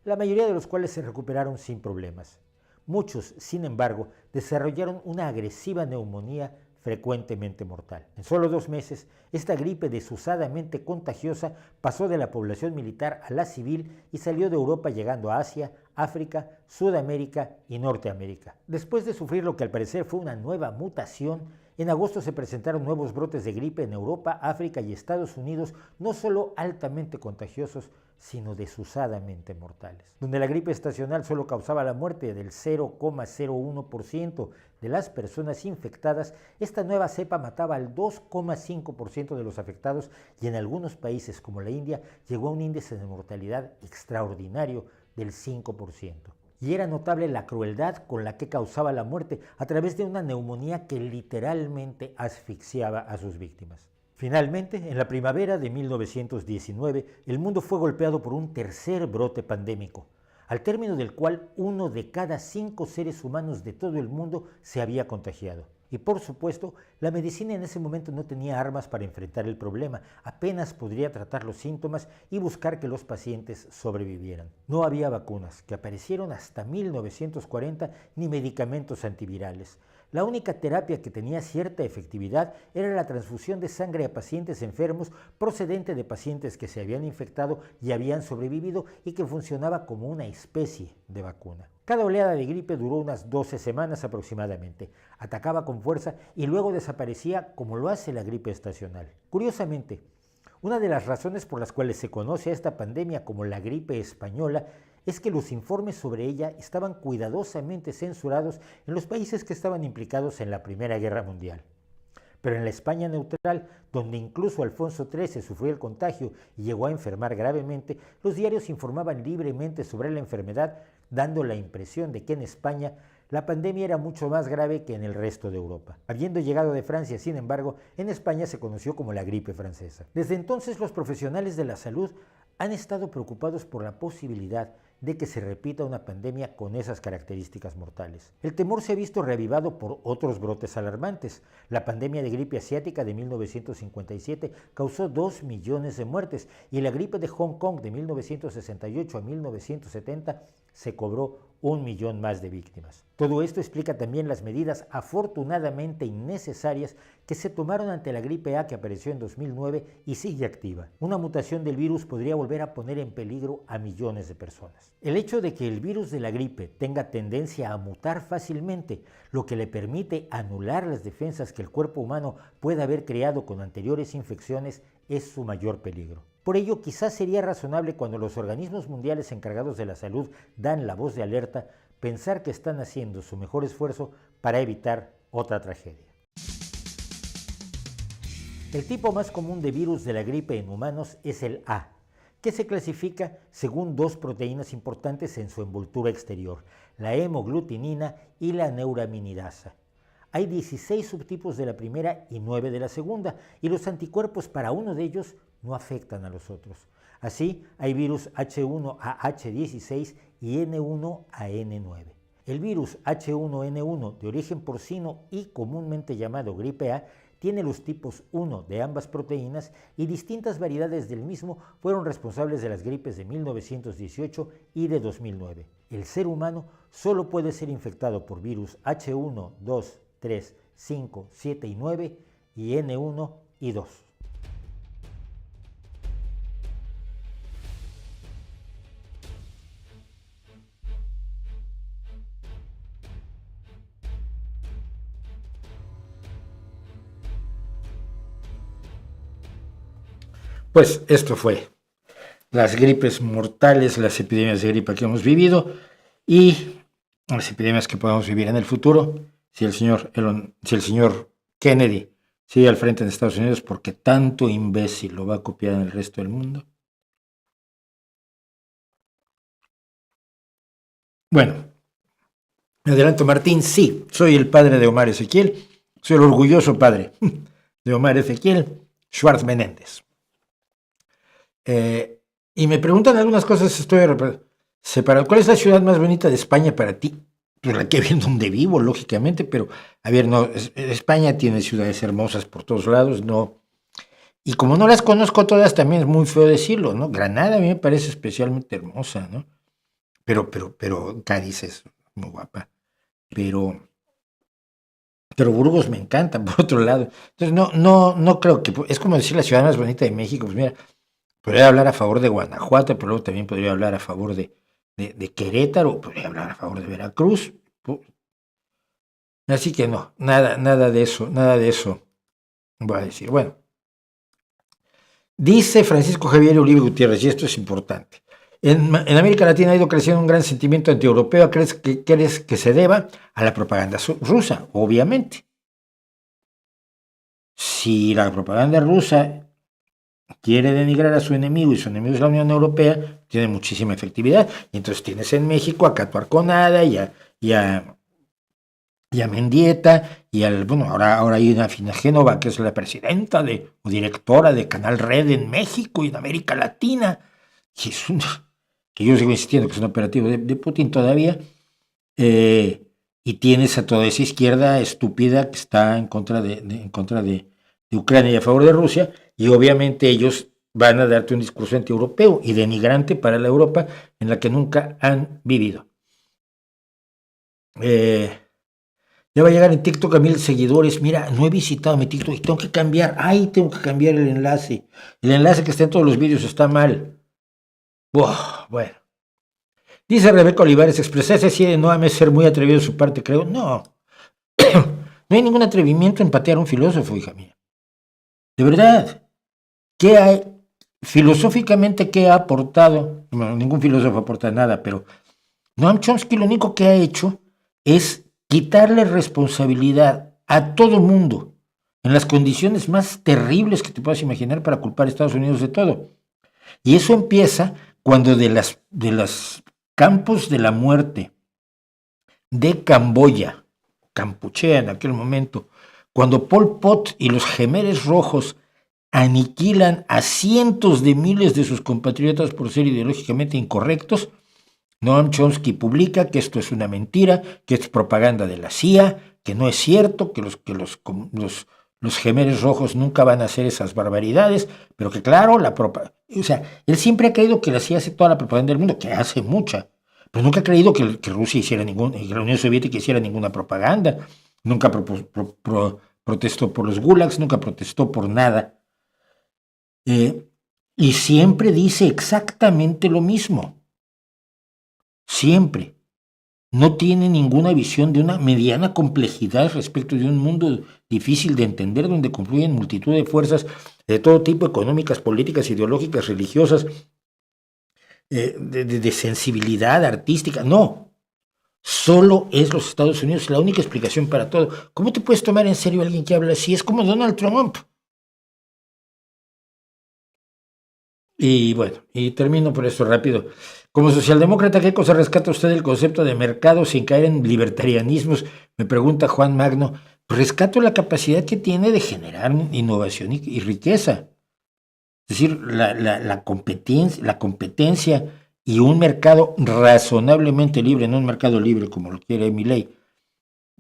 la mayoría de los cuales se recuperaron sin problemas. Muchos, sin embargo, desarrollaron una agresiva neumonía frecuentemente mortal. En solo 2 meses, esta gripe desusadamente contagiosa pasó de la población militar a la civil y salió de Europa llegando a Asia, África, Sudamérica y Norteamérica. Después de sufrir lo que al parecer fue una nueva mutación, en agosto se presentaron nuevos brotes de gripe en Europa, África y Estados Unidos, no solo altamente contagiosos, sino desusadamente mortales. Donde la gripe estacional solo causaba la muerte del 0,01% de las personas infectadas, esta nueva cepa mataba al 2,5% de los afectados y en algunos países como la India llegó a un índice de mortalidad extraordinario del 5%. Y era notable la crueldad con la que causaba la muerte a través de una neumonía que literalmente asfixiaba a sus víctimas. Finalmente, en la primavera de 1919, el mundo fue golpeado por un tercer brote pandémico, al término del cual 1 de cada 5 seres humanos de todo el mundo se había contagiado. Y por supuesto, la medicina en ese momento no tenía armas para enfrentar el problema, apenas podría tratar los síntomas y buscar que los pacientes sobrevivieran. No había vacunas, que aparecieron hasta 1940, ni medicamentos antivirales. La única terapia que tenía cierta efectividad era la transfusión de sangre a pacientes enfermos procedente de pacientes que se habían infectado y habían sobrevivido y que funcionaba como una especie de vacuna. Cada oleada de gripe duró unas 12 semanas aproximadamente, atacaba con fuerza y luego desaparecía como lo hace la gripe estacional. Curiosamente, una de las razones por las cuales se conoce a esta pandemia como la gripe española es que los informes sobre ella estaban cuidadosamente censurados en los países que estaban implicados en la Primera Guerra Mundial. Pero en la España neutral, donde incluso Alfonso XIII sufrió el contagio y llegó a enfermar gravemente, los diarios informaban libremente sobre la enfermedad, dando la impresión de que en España la pandemia era mucho más grave que en el resto de Europa. Habiendo llegado de Francia, sin embargo, en España se conoció como la gripe francesa. Desde entonces, los profesionales de la salud han estado preocupados por la posibilidad de que se repita una pandemia con esas características mortales. El temor se ha visto reavivado por otros brotes alarmantes. La pandemia de gripe asiática de 1957 causó 2 millones de muertes y la gripe de Hong Kong de 1968 a 1970 se cobró 1 millón más de víctimas. Todo esto explica también las medidas afortunadamente innecesarias que se tomaron ante la gripe A que apareció en 2009 y sigue activa. Una mutación del virus podría volver a poner en peligro a millones de personas. El hecho de que el virus de la gripe tenga tendencia a mutar fácilmente, lo que le permite anular las defensas que el cuerpo humano pueda haber creado con anteriores infecciones, es su mayor peligro. Por ello, quizás sería razonable cuando los organismos mundiales encargados de la salud dan la voz de alerta, pensar que están haciendo su mejor esfuerzo para evitar otra tragedia. El tipo más común de virus de la gripe en humanos es el A, que se clasifica según dos proteínas importantes en su envoltura exterior, la hemoglutinina y la neuraminidasa. Hay 16 subtipos de la primera y 9 de la segunda, y los anticuerpos para uno de ellos no afectan a los otros. Así, hay virus H1 a H16 y N1 a N9. El virus H1N1 de origen porcino y comúnmente llamado gripe A tiene los tipos 1 de ambas proteínas y distintas variedades del mismo fueron responsables de las gripes de 1918 y de 2009. El ser humano solo puede ser infectado por virus H1, 2, 3, 5, 7 y 9 y N1 y 2. Pues esto fue las gripes mortales, las epidemias de gripe que hemos vivido y las epidemias que podamos vivir en el futuro si el señor Kennedy sigue al frente en Estados Unidos, porque tanto imbécil lo va a copiar en el resto del mundo. Bueno, me adelanto, Martín, sí, soy el padre de Omar Ezequiel, soy el orgulloso padre de Omar Ezequiel Schwartz Menéndez. Y me preguntan algunas cosas, estoy separado. ¿Cuál es la ciudad más bonita de España para ti? Pues la que vi en donde vivo, lógicamente, pero a ver, no, España tiene ciudades hermosas por todos lados, no. Y como no las conozco todas, también es muy feo decirlo, ¿no? Granada a mí me parece especialmente hermosa, ¿no? Pero Cádiz es muy guapa. Pero Burgos me encanta, por otro lado. Entonces, no creo que... Es como decir la ciudad más bonita de México. Pues mira, podría hablar a favor de Guanajuato, pero luego también podría hablar a favor de Querétaro, podría hablar a favor de Veracruz. Así que no, nada de eso voy a decir. Bueno, dice Francisco Javier Uribe Gutiérrez, y esto es importante. En América Latina ha ido creciendo un gran sentimiento antieuropeo. ¿Crees que se deba a la propaganda rusa? Obviamente. Si la propaganda rusa quiere denigrar a su enemigo y su enemigo es la Unión Europea, tiene muchísima efectividad. Y entonces tienes en México a Cato Arconada y a Mendieta y ahora hay una Fina Génova que es la presidenta o directora de Canal Red en México y en América Latina, que yo sigo insistiendo que es un operativo de Putin todavía, y tienes a toda esa izquierda estúpida que está en contra de Ucrania y a favor de Rusia, y obviamente ellos van a darte un discurso antieuropeo y denigrante para la Europa en la que nunca han vivido. Ya va a llegar en TikTok a 1000 seguidores. Mira, no he visitado mi TikTok y tengo que cambiar. Tengo que cambiar el enlace. El enlace que está en todos los vídeos está mal. Bueno. Dice Rebeca Olivares, expresarse así de no a ser muy atrevido de su parte, creo. No. No hay ningún atrevimiento en patear a un filósofo, hija mía. De verdad. ¿Qué hay? Filosóficamente, ¿qué ha aportado? Bueno, ningún filósofo aporta nada, pero Noam Chomsky lo único que ha hecho es quitarle responsabilidad a todo mundo en las condiciones más terribles que te puedas imaginar para culpar a Estados Unidos de todo. Y eso empieza cuando de los campos de la muerte de Camboya, Kampuchea en aquel momento, cuando Pol Pot y los Jemeres Rojos aniquilan a cientos de miles de sus compatriotas por ser ideológicamente incorrectos, Noam Chomsky publica que esto es una mentira, que es propaganda de la CIA, que no es cierto, que los Jemeres Rojos nunca van a hacer esas barbaridades, pero que claro, él siempre ha creído que la CIA hace toda la propaganda del mundo, que hace mucha, pero nunca ha creído que Rusia hiciera que la Unión Soviética hiciera ninguna propaganda, nunca protestó por los gulags, nunca protestó por nada, y siempre dice exactamente lo mismo. Siempre. No tiene ninguna visión de una mediana complejidad respecto de un mundo difícil de entender, donde confluyen multitud de fuerzas de todo tipo, económicas, políticas, ideológicas, religiosas, de sensibilidad artística. No. Solo es los Estados Unidos la única explicación para todo. ¿Cómo te puedes tomar en serio a alguien que habla así? Es como Donald Trump. Y bueno, y termino por esto rápido. Como socialdemócrata, ¿qué cosa rescata usted del concepto de mercado sin caer en libertarianismos? Me pregunta Juan Magno. Pues rescato la capacidad que tiene de generar innovación y riqueza. Es decir, la competencia y un mercado razonablemente libre, no un mercado libre como lo quiere Milei,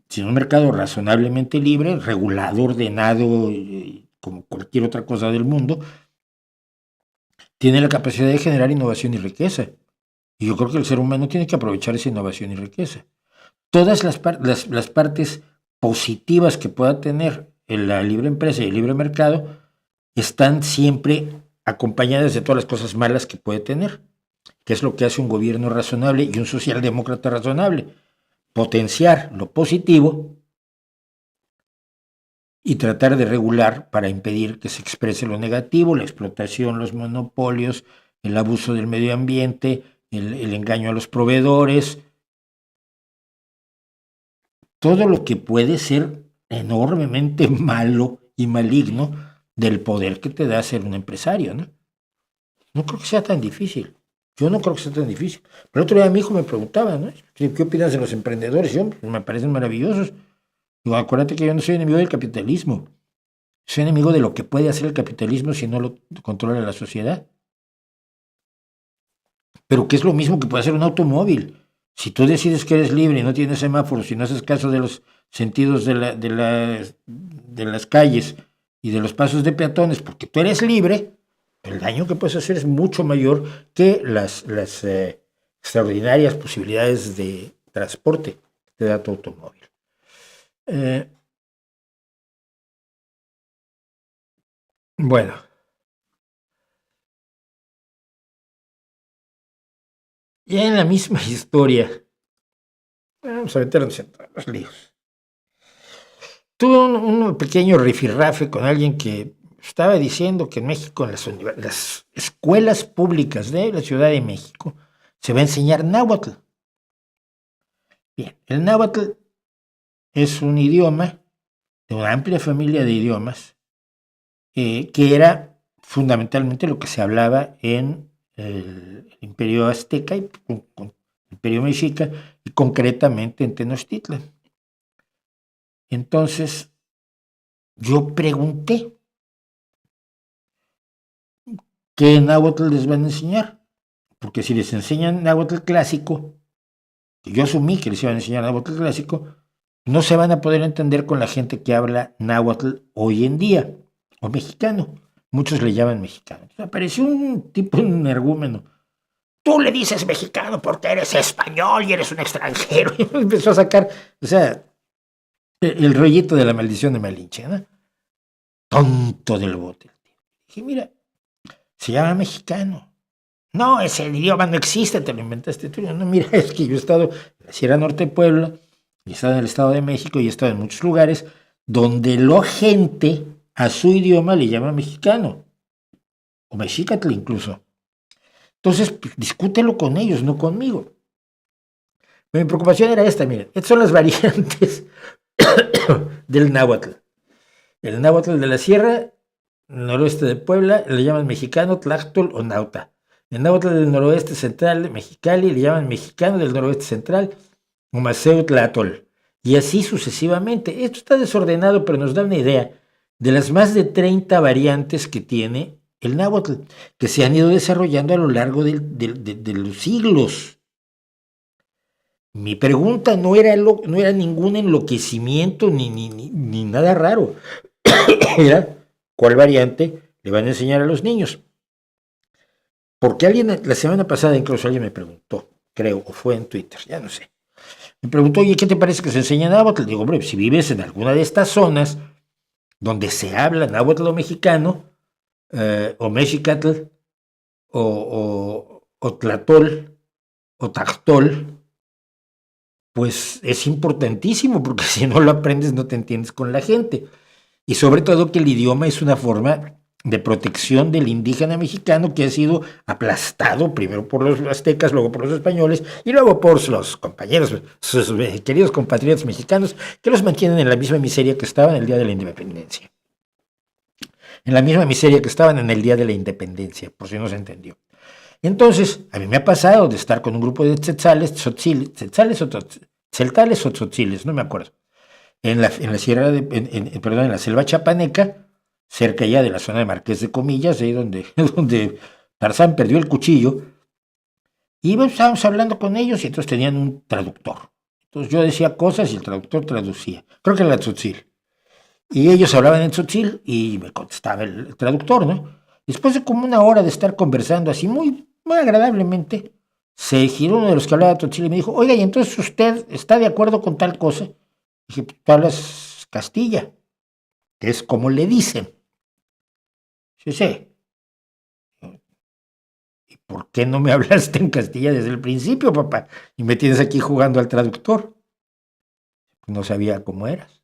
sino un mercado razonablemente libre, regulado, ordenado, como cualquier otra cosa del mundo, tiene la capacidad de generar innovación y riqueza. Y yo creo que el ser humano tiene que aprovechar esa innovación y riqueza. Todas las partes positivas que pueda tener la libre empresa y el libre mercado están siempre acompañadas de todas las cosas malas que puede tener, que es lo que hace un gobierno razonable y un socialdemócrata razonable: potenciar lo positivo y tratar de regular para impedir que se exprese lo negativo, la explotación, los monopolios, el abuso del medio ambiente, el engaño a los proveedores, todo lo que puede ser enormemente malo y maligno del poder que te da ser un empresario, ¿no? No creo que sea tan difícil. Yo no creo que sea tan difícil. Pero el otro día mi hijo me preguntaba, ¿no? ¿Qué opinas de los emprendedores? Yo, pues, me parecen maravillosos. Digo, acuérdate que yo no soy enemigo del capitalismo. Soy enemigo de lo que puede hacer el capitalismo si no lo controla la sociedad. Pero que es lo mismo que puede hacer un automóvil. Si tú decides que eres libre y no tienes semáforos, si no haces caso de los sentidos de las calles y de los pasos de peatones, porque tú eres libre, el daño que puedes hacer es mucho mayor que las extraordinarias posibilidades de transporte que te da tu automóvil. Bueno. Ya en la misma historia, vamos a meternos en todos los líos. Tuve un pequeño rifirrafe con alguien que estaba diciendo que en México, en las escuelas públicas de la Ciudad de México, se va a enseñar náhuatl. Bien, el náhuatl es un idioma de una amplia familia de idiomas que era fundamentalmente lo que se hablaba en el Imperio Azteca y el Imperio Mexica, y concretamente en Tenochtitlan. Entonces, yo pregunté, ¿qué náhuatl les van a enseñar? Porque si les enseñan náhuatl clásico, que yo asumí que les iban a enseñar náhuatl clásico, no se van a poder entender con la gente que habla náhuatl hoy en día, o mexicano. Muchos le llaman mexicano. Apareció un tipo energúmeno. Tú le dices mexicano porque eres español y eres un extranjero. Y empezó a sacar, o sea, el rollito de la maldición de Malinche, ¿no? Tonto del bote. Dije, mira, se llama mexicano. No, ese idioma no existe, te lo inventaste tú. No, mira, es que yo he estado en la Sierra Norte de Puebla, y he estado en el Estado de México, y he estado en muchos lugares donde la gente a su idioma le llama mexicano, o mexicatl incluso. Entonces, pues, discútelo con ellos, no conmigo. Mi preocupación era esta, miren, estas son las variantes del náhuatl. El náhuatl de la Sierra Noroeste de Puebla le llaman mexicano, tlachtol o nauta. El náhuatl del noroeste central de Mexicali le llaman mexicano del noroeste central, o maceo tlatol. Y así sucesivamente. Esto está desordenado, pero nos da una idea de las más de 30 variantes que tiene el náhuatl, que se han ido desarrollando a lo largo de los siglos. Mi pregunta no era ningún enloquecimiento ni nada raro. Era, ¿cuál variante le van a enseñar a los niños? Porque alguien, la semana pasada incluso alguien me preguntó, creo, o fue en Twitter, ya no sé. Me preguntó, oye, ¿qué te parece que se enseña náhuatl? Digo, hombre, si vives en alguna de estas zonas donde se habla náhuatl o mexicano, o mexicatl, o tlatol, o tactol, pues es importantísimo, porque si no lo aprendes no te entiendes con la gente. Y sobre todo que el idioma es una forma de protección del indígena mexicano que ha sido aplastado primero por los aztecas, luego por los españoles y luego por los compañeros, sus queridos compatriotas mexicanos, que los mantienen en la misma miseria que estaban el día de la independencia. en la misma miseria que estaban en el día de la independencia, por si no se entendió. Entonces, a mí me ha pasado de estar con un grupo de tzetzales, tzeltales o tzotziles, no me acuerdo, en la sierra perdón, en la selva chapaneca, cerca ya de la zona de Marqués de Comillas, ahí donde Tarzán perdió el cuchillo, y estábamos hablando con ellos y entonces tenían un traductor. Entonces yo decía cosas y el traductor traducía. Creo que era la tzotzil. Y ellos hablaban en tzotzil y me contestaba el traductor, ¿no? Después de como una hora de estar conversando así muy agradablemente, se giró uno de los que hablaba tzotzil y me dijo, oiga, ¿y entonces usted está de acuerdo con tal cosa? Dije, tú hablas Castilla, que es como le dicen. Sí, sí. ¿Y por qué no me hablaste en Castilla desde el principio, papá? Y me tienes aquí jugando al traductor. No sabía cómo eras.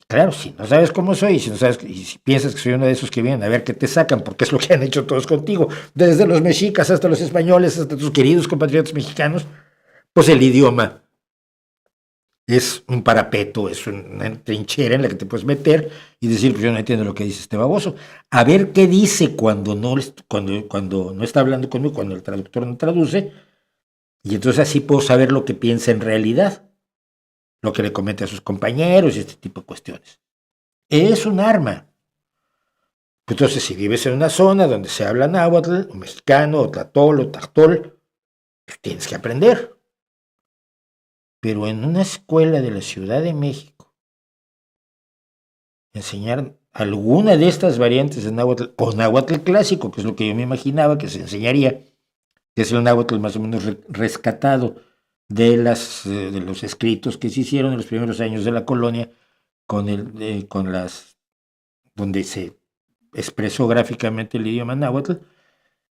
Claro, si no sabes cómo soy, si no sabes, y si piensas que soy uno de esos que vienen a ver qué te sacan, porque es lo que han hecho todos contigo, desde los mexicas hasta los españoles, hasta tus queridos compatriotas mexicanos, pues el idioma es un parapeto, es una trinchera en la que te puedes meter y decir, pues yo no entiendo lo que dice este baboso. A ver qué dice cuando no está hablando conmigo, cuando el traductor no traduce, y entonces así puedo saber lo que piensa en realidad, lo que le comenta a sus compañeros y este tipo de cuestiones. Es un arma. Entonces, si vives en una zona donde se habla náhuatl, o mexicano, o tlatol, o tactol, pues tienes que aprender. Pero en una escuela de la Ciudad de México, enseñar alguna de estas variantes de náhuatl, o náhuatl clásico, que es lo que yo me imaginaba que se enseñaría, que es el náhuatl más o menos rescatado de los escritos que se hicieron en los primeros años de la colonia, donde se expresó gráficamente el idioma náhuatl,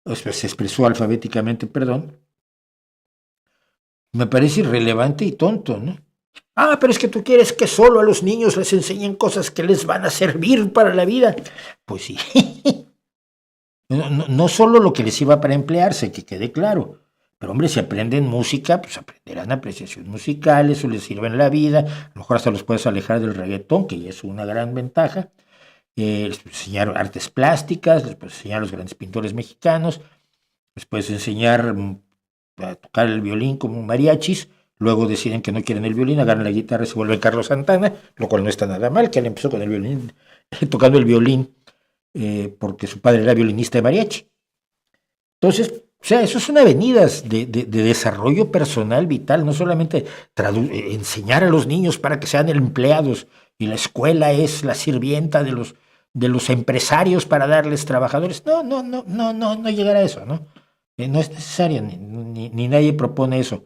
o sea, se expresó alfabéticamente, perdón, me parece irrelevante y tonto, ¿no? Ah, pero es que tú quieres que solo a los niños les enseñen cosas que les van a servir para la vida. Pues sí. No solo lo que les sirva para emplearse, que quede claro. Pero hombre, si aprenden música, pues aprenderán apreciación musical, eso les sirve en la vida. A lo mejor hasta los puedes alejar del reggaetón, que ya es una gran ventaja. Les puedes enseñar artes plásticas, les puedes enseñar a los grandes pintores mexicanos, les puedes enseñar a tocar el violín como mariachis. Luego deciden que no quieren el violín, agarran la guitarra y se vuelven Carlos Santana, lo cual no está nada mal, que él empezó con el violín, tocando el violín, porque su padre era violinista de mariachi. Entonces, o sea, eso es una avenida de desarrollo personal vital, no solamente enseñar a los niños para que sean empleados, y la escuela es la sirvienta de los empresarios para darles trabajadores. No llegar a eso, ¿no? No es necesario, ni nadie propone eso.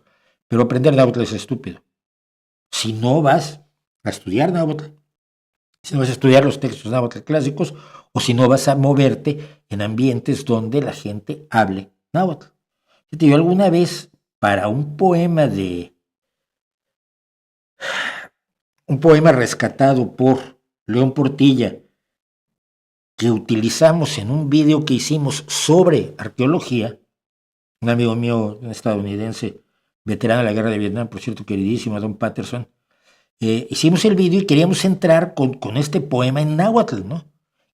Pero aprender náhuatl es estúpido. Si no vas a estudiar náhuatl, si no vas a estudiar los textos náhuatl clásicos, o si no vas a moverte en ambientes donde la gente hable náhuatl. Yo alguna vez, para un poema rescatado por León Portilla, que utilizamos en un video que hicimos sobre arqueología, un amigo mío, un estadounidense, veterano de la guerra de Vietnam, por cierto, queridísimo, Don Patterson, hicimos el video y queríamos entrar con este poema en náhuatl, ¿no?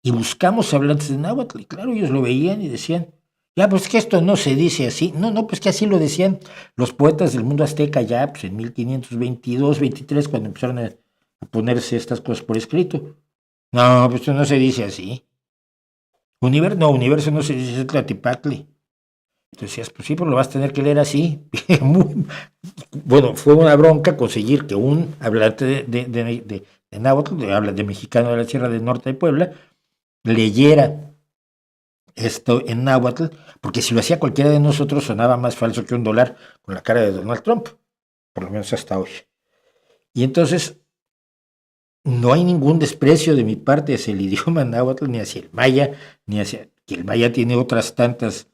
Y buscamos hablantes de náhuatl, y claro, ellos lo veían y decían, ya, pues que esto no se dice así. No, pues que así lo decían los poetas del mundo azteca ya, pues en 1522, 23, cuando empezaron a ponerse estas cosas por escrito. No, pues esto no se dice así. Universo no se dice Tlatipatli. Entonces decías, pues sí, pero lo vas a tener que leer así. Bueno, fue una bronca conseguir que un hablante de náhuatl, habla de mexicano de la Sierra del Norte de Puebla, leyera esto en náhuatl, porque si lo hacía cualquiera de nosotros sonaba más falso que un dólar con la cara de Donald Trump, por lo menos hasta hoy. Y entonces no hay ningún desprecio de mi parte hacia el idioma náhuatl, ni hacia el maya, ni hacia que el maya tiene otras tantas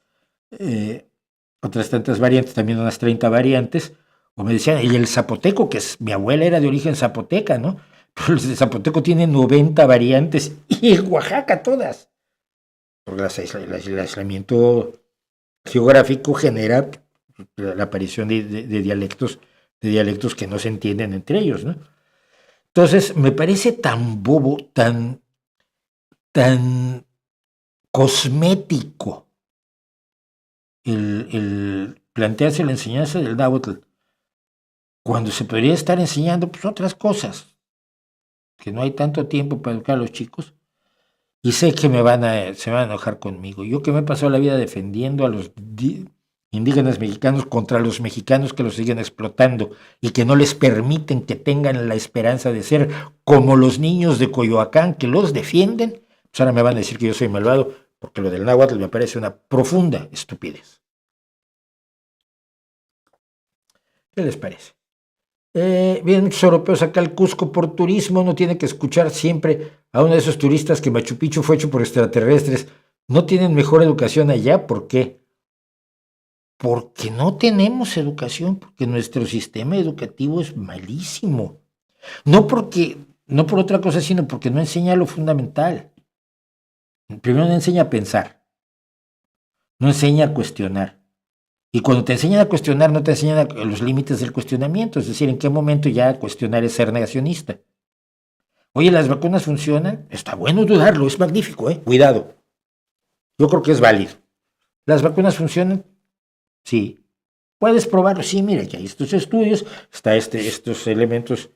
variantes, también unas 30 variantes, o me decían, y el zapoteco, que mi abuela era de origen zapoteca, ¿no? Pero el zapoteco tiene 90 variantes, y en Oaxaca todas. Porque el aislamiento geográfico genera la aparición de dialectos que no se entienden entre ellos, ¿no? Entonces, me parece tan bobo, tan cosmético el plantearse la enseñanza del náhuatl cuando se podría estar enseñando pues, otras cosas, que no hay tanto tiempo para educar a los chicos. Y sé que se van a enojar conmigo. Yo que me he pasado la vida defendiendo a los indígenas mexicanos contra los mexicanos que los siguen explotando y que no les permiten que tengan la esperanza de ser como los niños de Coyoacán que los defienden, pues ahora me van a decir que yo soy malvado, porque lo del náhuatl me parece una profunda estupidez. ¿Qué les parece? Vienen muchos europeos acá al Cusco por turismo, no tiene que escuchar siempre a uno de esos turistas que Machu Picchu fue hecho por extraterrestres. ¿No tienen mejor educación allá? ¿Por qué? Porque no tenemos educación, porque nuestro sistema educativo es malísimo. No por otra cosa, sino porque no enseña lo fundamental. Primero no enseña a pensar, no enseña a cuestionar. Y cuando te enseñan a cuestionar, no te enseñan los límites del cuestionamiento, es decir, en qué momento ya cuestionar es ser negacionista. Oye, ¿las vacunas funcionan? Está bueno dudarlo, es magnífico, cuidado. Yo creo que es válido. ¿Las vacunas funcionan? Sí. ¿Puedes probarlo? Sí, mira, que hay estos estudios, está estos elementos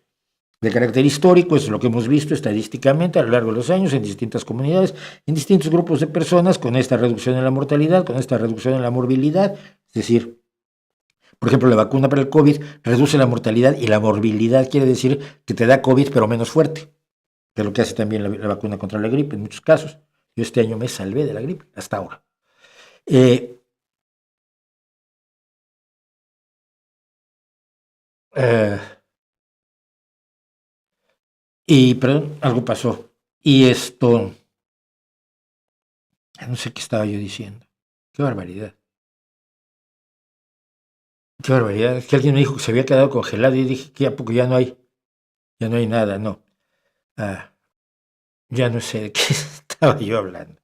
de carácter histórico, es lo que hemos visto estadísticamente a lo largo de los años en distintas comunidades, en distintos grupos de personas, con esta reducción en la mortalidad, con esta reducción en la morbilidad. Es decir, por ejemplo, la vacuna para el COVID reduce la mortalidad y la morbilidad quiere decir que te da COVID pero menos fuerte, que es lo que hace también la vacuna contra la gripe en muchos casos. Yo este año me salvé de la gripe, hasta ahora. Perdón, algo pasó. Y esto, no sé qué estaba yo diciendo. Qué barbaridad. Qué barbaridad. Es que alguien me dijo que se había quedado congelado y dije que a poco ya no hay nada, no. Ya no sé de qué estaba yo hablando.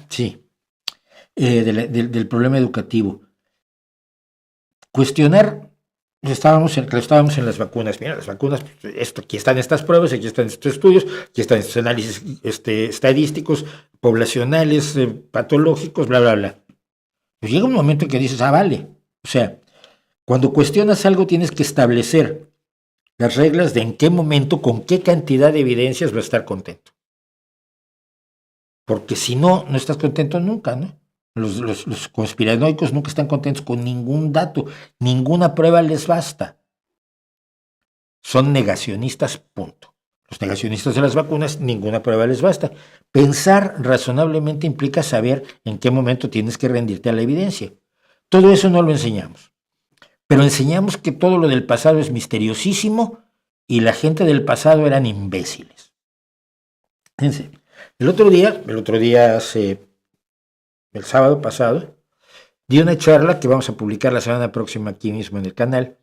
Sí. Del problema educativo. Cuestionar, estábamos en las vacunas. Mira, las vacunas, aquí están estas pruebas, aquí están estos estudios, aquí están estos análisis estadísticos, poblacionales, patológicos, bla, bla, bla. Pues llega un momento en que dices, vale. O sea, cuando cuestionas algo tienes que establecer las reglas de en qué momento, con qué cantidad de evidencias va a estar contento. Porque si no, no estás contento nunca, ¿no? Los conspiranoicos nunca están contentos con ningún dato, ninguna prueba les basta. Son negacionistas, punto. Los negacionistas de las vacunas, ninguna prueba les basta. Pensar razonablemente implica saber en qué momento tienes que rendirte a la evidencia. Todo eso no lo enseñamos. Pero enseñamos que todo lo del pasado es misteriosísimo y la gente del pasado eran imbéciles. Fíjense, el otro día, el sábado pasado, di una charla que vamos a publicar la semana próxima aquí mismo en el canal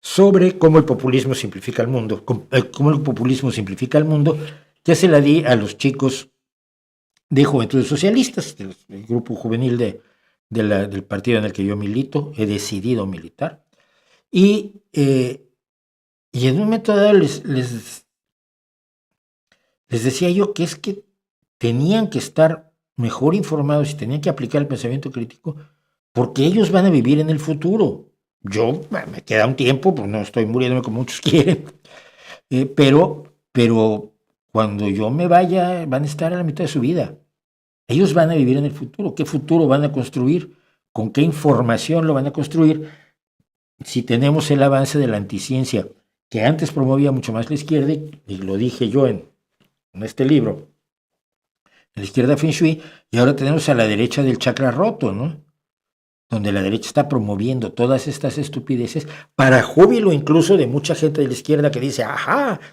sobre cómo el populismo simplifica el mundo, que se la di a los chicos de Juventudes Socialistas, del grupo juvenil del partido en el que yo milito, he decidido militar, y en un momento dado les decía yo que es que tenían que estar mejor informados y tenían que aplicar el pensamiento crítico porque ellos van a vivir en el futuro. Yo me queda un tiempo, pues no estoy muriéndome como muchos quieren, pero cuando yo me vaya van a estar a la mitad de su vida. Ellos van a vivir en el futuro. ¿Qué futuro van a construir? ¿Con qué información lo van a construir? Si tenemos el avance de la anticiencia, que antes promovía mucho más la izquierda, y lo dije yo en este libro, la izquierda Feng Shui, y ahora tenemos a la derecha del chakra roto, ¿no? Donde la derecha está promoviendo todas estas estupideces para júbilo incluso de mucha gente de la izquierda que dice,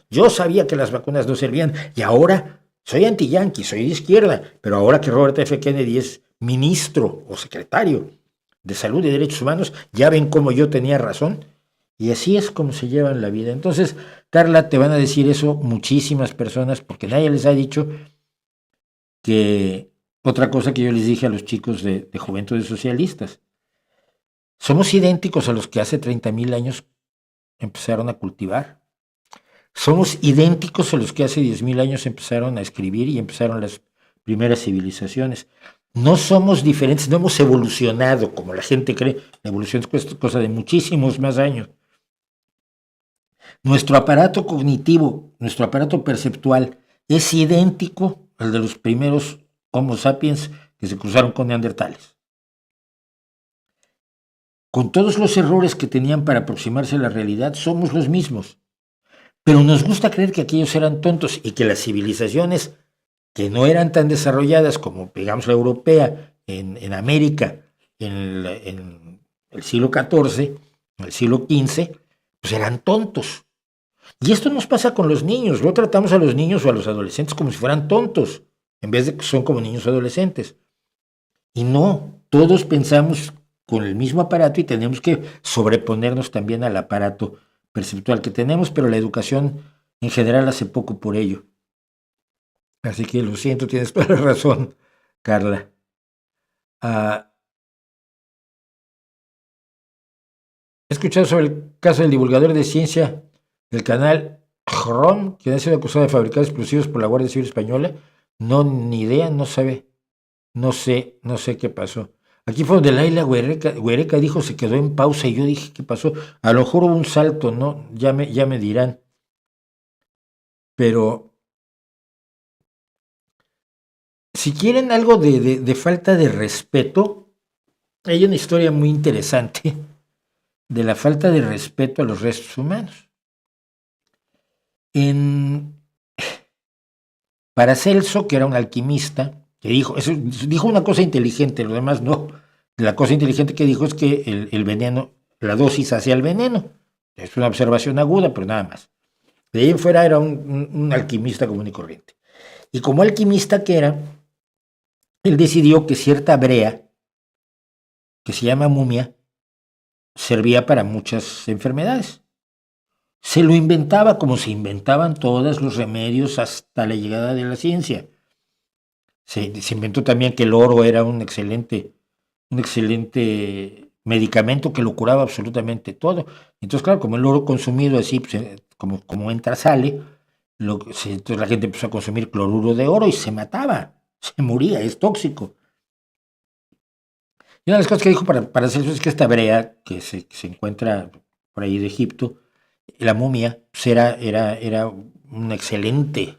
yo sabía que las vacunas no servían y ahora soy anti-yanqui, soy de izquierda, pero ahora que Robert F. Kennedy es ministro o secretario de Salud y Derechos Humanos, ya ven cómo yo tenía razón. Y así es como se llevan la vida. Entonces, Carla, te van a decir eso muchísimas personas porque nadie les ha dicho que otra cosa que yo les dije a los chicos de Juventudes Socialistas. Somos idénticos a los que hace 30,000 años empezaron a cultivar. Somos idénticos a los que hace 10,000 años empezaron a escribir y empezaron las primeras civilizaciones. No somos diferentes, no hemos evolucionado como la gente cree. La evolución es cosa de muchísimos más años. Nuestro aparato cognitivo, nuestro aparato perceptual es idéntico al de los primeros Homo sapiens que se cruzaron con neandertales. Con todos los errores que tenían para aproximarse a la realidad, somos los mismos. Pero nos gusta creer que aquellos eran tontos y que las civilizaciones que no eran tan desarrolladas como, digamos, la europea en América en el siglo XIV, en el siglo XV, pues eran tontos. Y esto nos pasa con los niños. Luego tratamos a los niños o a los adolescentes como si fueran tontos, en vez de que son como niños adolescentes. Y no, todos pensamos con el mismo aparato y tenemos que sobreponernos también al aparato perceptual que tenemos, pero la educación en general hace poco por ello. Así que lo siento, tienes toda la razón, Carla. He escuchado sobre el caso del divulgador de ciencia del canal Ron, quien ha sido acusado de fabricar explosivos por la Guardia Civil Española. No, ni idea, no sabe. No sé qué pasó. Aquí fue donde Laila Huereca dijo se quedó en pausa y yo dije, ¿qué pasó? A lo mejor hubo un salto, ¿no? Ya me dirán. Pero si quieren algo de falta de respeto, hay una historia muy interesante de la falta de respeto a los restos humanos. Paracelso, que era un alquimista, que dijo una cosa inteligente, lo demás no. La cosa inteligente que dijo es que el veneno, la dosis hacía el veneno. Es una observación aguda, pero nada más. De ahí en fuera era un alquimista común y corriente. Y como alquimista que era, él decidió que cierta brea, que se llama mumia, servía para muchas enfermedades. Se lo inventaba como se inventaban todos los remedios hasta la llegada de la ciencia. Se inventó también que el oro era un excelente medicamento que lo curaba absolutamente todo. Entonces, claro, como el oro consumido así, pues, como entra, sale, entonces la gente empezó a consumir cloruro de oro y se mataba, se moría, es tóxico. Y una de las cosas que dijo para hacer eso es que esta brea, que se encuentra por ahí de Egipto, la momia, pues era un excelente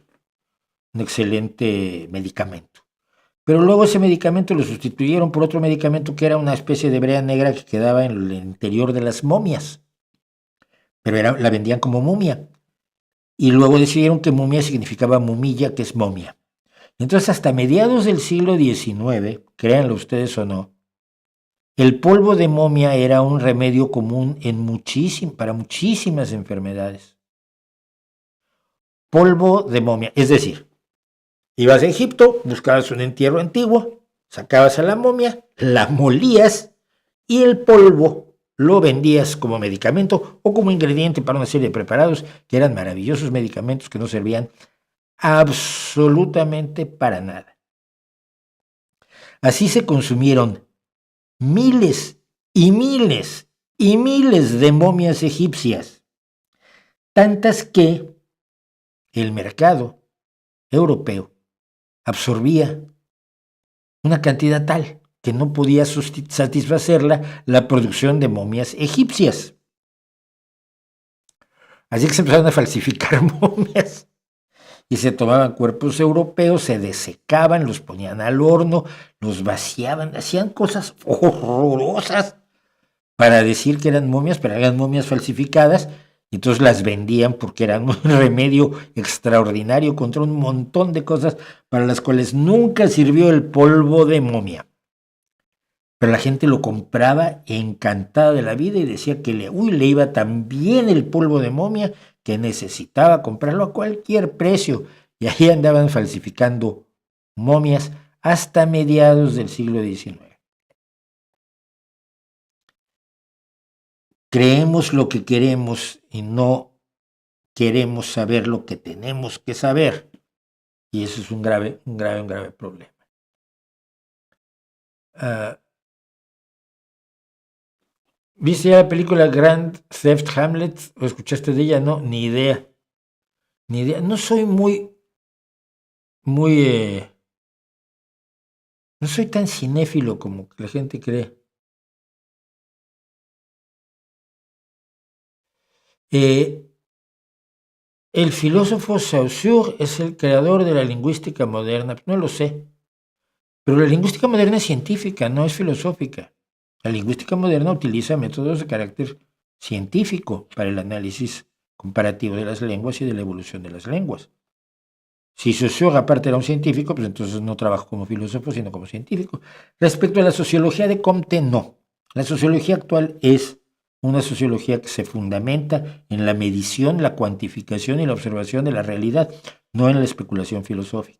medicamento. Pero luego ese medicamento lo sustituyeron por otro medicamento que era una especie de brea negra que quedaba en el interior de las momias. Pero la vendían como momia. Y luego decidieron que momia significaba mumilla, que es momia. Entonces, hasta mediados del siglo XIX, créanlo ustedes o no, el polvo de momia era un remedio común para muchísimas enfermedades. Polvo de momia, es decir, ibas a Egipto, buscabas un entierro antiguo, sacabas a la momia, la molías y el polvo lo vendías como medicamento o como ingrediente para una serie de preparados que eran maravillosos medicamentos que no servían absolutamente para nada. Así se consumieron miles y miles y miles de momias egipcias, tantas que el mercado europeo absorbía una cantidad tal que no podía satisfacerla la producción de momias egipcias. Así que se empezaron a falsificar momias y se tomaban cuerpos europeos, se desecaban, los ponían al horno, los vaciaban, hacían cosas horrorosas para decir que eran momias, pero eran momias falsificadas. Y entonces las vendían porque eran un remedio extraordinario contra un montón de cosas para las cuales nunca sirvió el polvo de momia. Pero la gente lo compraba encantada de la vida y decía que le iba tan bien el polvo de momia que necesitaba comprarlo a cualquier precio. Y ahí andaban falsificando momias hasta mediados del siglo XIX. Creemos lo que queremos y no queremos saber lo que tenemos que saber. Y eso es un grave problema. ¿Viste ya la película Grand Theft Hamlet? ¿O escuchaste de ella? No, ni idea. Ni idea. No soy muy, no soy tan cinéfilo como la gente cree. El filósofo Saussure es el creador de la lingüística moderna. No lo sé. Pero la lingüística moderna es científica, no es filosófica. La lingüística moderna utiliza métodos de carácter científico para el análisis comparativo de las lenguas y de la evolución de las lenguas. Si Saussure aparte era un científico, pues entonces no trabaja como filósofo, sino como científico. Respecto a la sociología de Comte, no. La sociología actual es una sociología que se fundamenta en la medición, la cuantificación y la observación de la realidad, no en la especulación filosófica.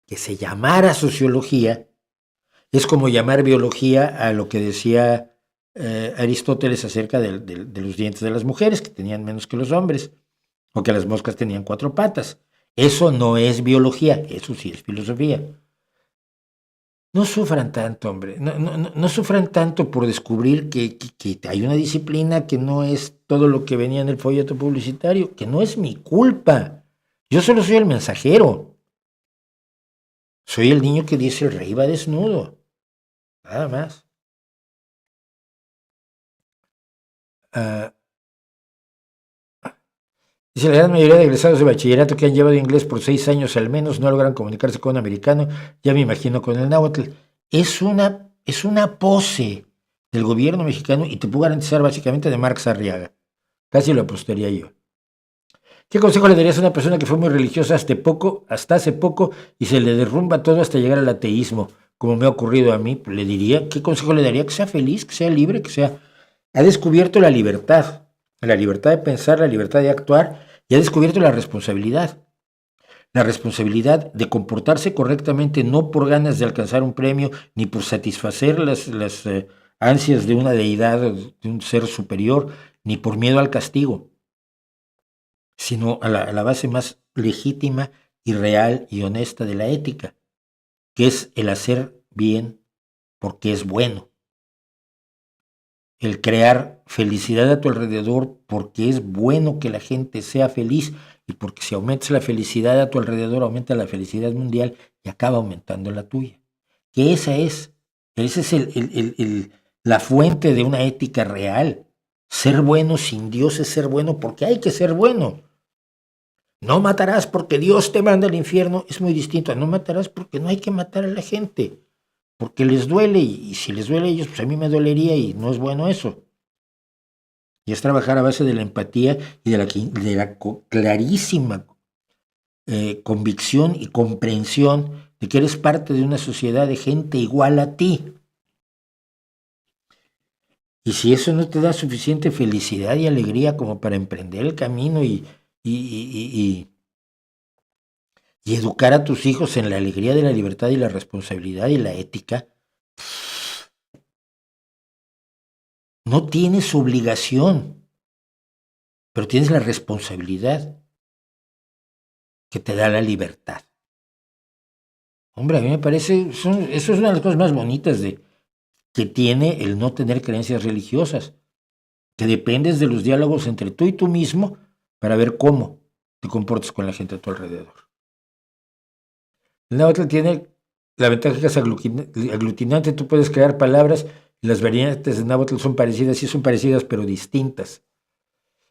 Que se llamara sociología es como llamar biología a lo que decía Aristóteles acerca de los dientes de las mujeres, que tenían menos que los hombres, o que las moscas tenían 4 patas. Eso no es biología, eso sí es filosofía. No sufran tanto, hombre, no sufran tanto por descubrir que hay una disciplina que no es todo lo que venía en el folleto publicitario, que no es mi culpa. Yo solo soy el mensajero. Soy el niño que dice el rey va desnudo. Nada más. Dice, la gran mayoría de egresados de bachillerato que han llevado inglés por 6 años al menos no logran comunicarse con un americano, ya me imagino con el náhuatl. Es una pose del gobierno mexicano y te puedo garantizar básicamente de Marx Arriaga. Casi lo apostaría yo. ¿Qué consejo le darías a una persona que fue muy religiosa hasta hace poco y se le derrumba todo hasta llegar al ateísmo? Como me ha ocurrido a mí, le diría, ¿qué consejo le daría? Que sea feliz, que sea libre, ha descubierto la libertad de pensar, la libertad de actuar, y ha descubierto la responsabilidad de comportarse correctamente, no por ganas de alcanzar un premio, ni por satisfacer las ansias de una deidad, de un ser superior, ni por miedo al castigo, sino a la base más legítima y real y honesta de la ética, que es el hacer bien porque es bueno. El crear felicidad a tu alrededor porque es bueno que la gente sea feliz y porque si aumentas la felicidad a tu alrededor, aumenta la felicidad mundial y acaba aumentando la tuya. Que esa es la fuente de una ética real. Ser bueno sin Dios es ser bueno porque hay que ser bueno. No matarás porque Dios te manda al infierno es muy distinto a no matarás porque no hay que matar a la gente. Porque les duele y si les duele a ellos, pues a mí me dolería y no es bueno eso. Y es trabajar a base de la empatía y de la clarísima convicción y comprensión de que eres parte de una sociedad de gente igual a ti. Y si eso no te da suficiente felicidad y alegría como para emprender el camino y educar a tus hijos en la alegría de la libertad y la responsabilidad y la ética, no tienes obligación, pero tienes la responsabilidad que te da la libertad. Hombre, a mí me parece, eso es una de las cosas más bonitas que tiene el no tener creencias religiosas, que dependes de los diálogos entre tú y tú mismo para ver cómo te comportas con la gente a tu alrededor. El náhuatl tiene la ventaja que es aglutinante, tú puedes crear palabras y las variantes de náhuatl son parecidas, sí son parecidas pero distintas.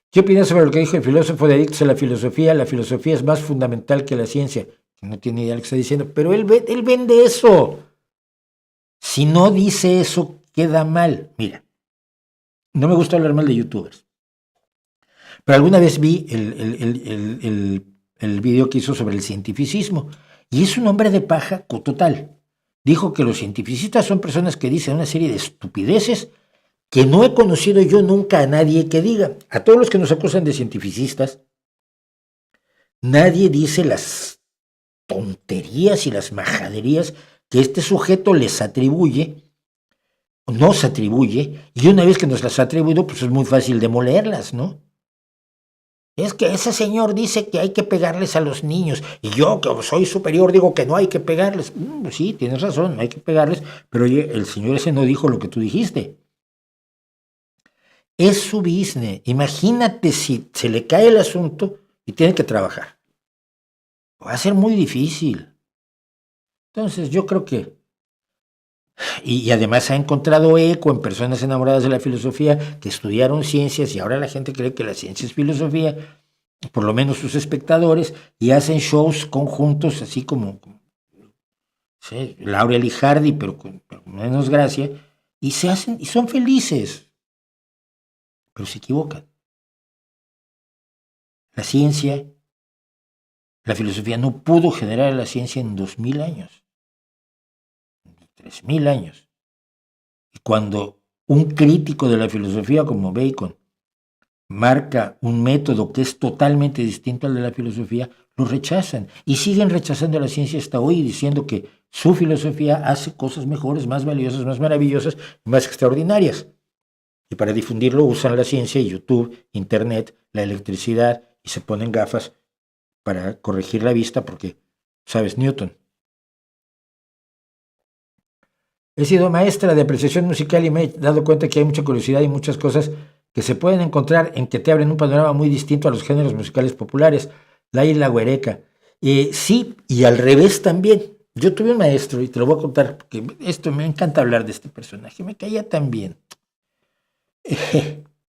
¿Qué opinas sobre lo que dijo el filósofo de Adictos a la filosofía? La filosofía es más fundamental que la ciencia. No tiene idea de lo que está diciendo, pero él vende eso. Si no dice eso, queda mal. Mira, no me gusta hablar mal de youtubers, pero alguna vez vi el video que hizo sobre el cientificismo. Y es un hombre de paja total. Dijo que los cientificistas son personas que dicen una serie de estupideces que no he conocido yo nunca a nadie que diga. A todos los que nos acusan de cientificistas, nadie dice las tonterías y las majaderías que este sujeto les atribuye, nos atribuye, y una vez que nos las ha atribuido, pues es muy fácil demolerlas, ¿no? Es que ese señor dice que hay que pegarles a los niños y yo, que soy superior, digo que no hay que pegarles. Sí, tienes razón, no hay que pegarles, pero oye, el señor ese no dijo lo que tú dijiste. Es su business. Imagínate si se le cae el asunto y tiene que trabajar. Va a ser muy difícil. Entonces yo creo que... Y además ha encontrado eco en personas enamoradas de la filosofía que estudiaron ciencias y ahora la gente cree que la ciencia es filosofía, por lo menos sus espectadores, y hacen shows conjuntos así como sí, Laurel y Hardy, pero con menos gracia, y se hacen y son felices, pero se equivocan. La ciencia, la filosofía no pudo generar la ciencia en 2000 años, ni 3000 años. Y cuando un crítico de la filosofía como Bacon marca un método que es totalmente distinto al de la filosofía, lo rechazan y siguen rechazando la ciencia hasta hoy, diciendo que su filosofía hace cosas mejores, más valiosas, más maravillosas, más extraordinarias. Y para difundirlo usan la ciencia, YouTube, Internet, la electricidad y se ponen gafas para corregir la vista porque, ¿sabes? Newton. He sido maestra de apreciación musical y me he dado cuenta que hay mucha curiosidad y muchas cosas que se pueden encontrar en que te abren un panorama muy distinto a los géneros musicales populares, la isla güereca. Sí, y al revés también. Yo tuve un maestro, y te lo voy a contar, porque esto me encanta hablar de este personaje, me caía tan bien.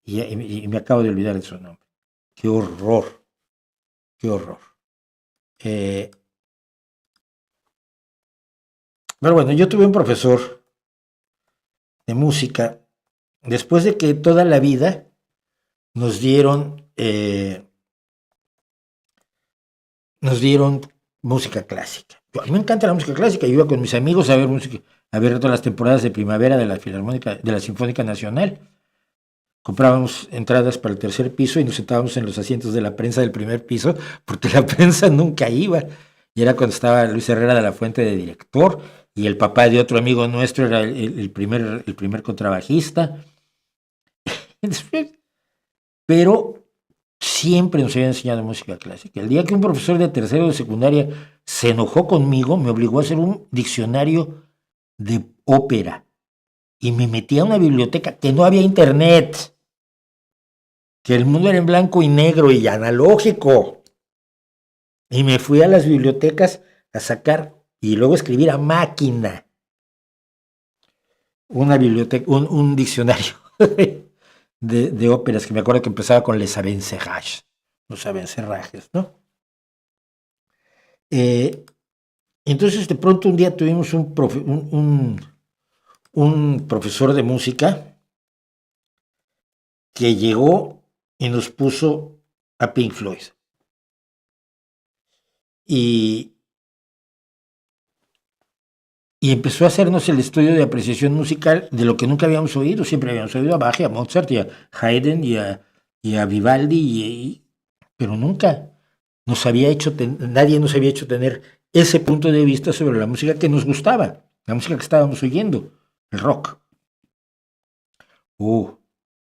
Y me acabo de olvidar de su nombre. Qué horror, qué horror. Pero bueno, yo tuve un profesor de música, después de que toda la vida nos dieron música clásica. A mí me encanta la música clásica, yo iba con mis amigos a ver música, a ver todas las temporadas de primavera de la Filarmónica, de la Sinfónica Nacional. Comprábamos entradas para el tercer piso y nos sentábamos en los asientos de la prensa del primer piso, porque la prensa nunca iba. Y era cuando estaba Luis Herrera de la Fuente de director, y el papá de otro amigo nuestro era el primer contrabajista. Pero siempre nos habían enseñado música clásica. El día que un profesor de tercero de secundaria se enojó conmigo, me obligó a hacer un diccionario de ópera. Y me metí a una biblioteca que no había internet, que el mundo era en blanco y negro y analógico. Y me fui a las bibliotecas a sacar y luego escribir a máquina una biblioteca, un diccionario de óperas, que me acuerdo que empezaba con Les Abencerrages, los abencerrajes, ¿no? Entonces de pronto un día tuvimos un profesor de música que llegó y nos puso a Pink Floyd. Y empezó a hacernos el estudio de apreciación musical de lo que nunca habíamos oído. Siempre habíamos oído a Bach, a Mozart, y a Haydn, y a Vivaldi, pero nunca nadie nos había hecho tener ese punto de vista sobre la música que nos gustaba, la música que estábamos oyendo, el rock.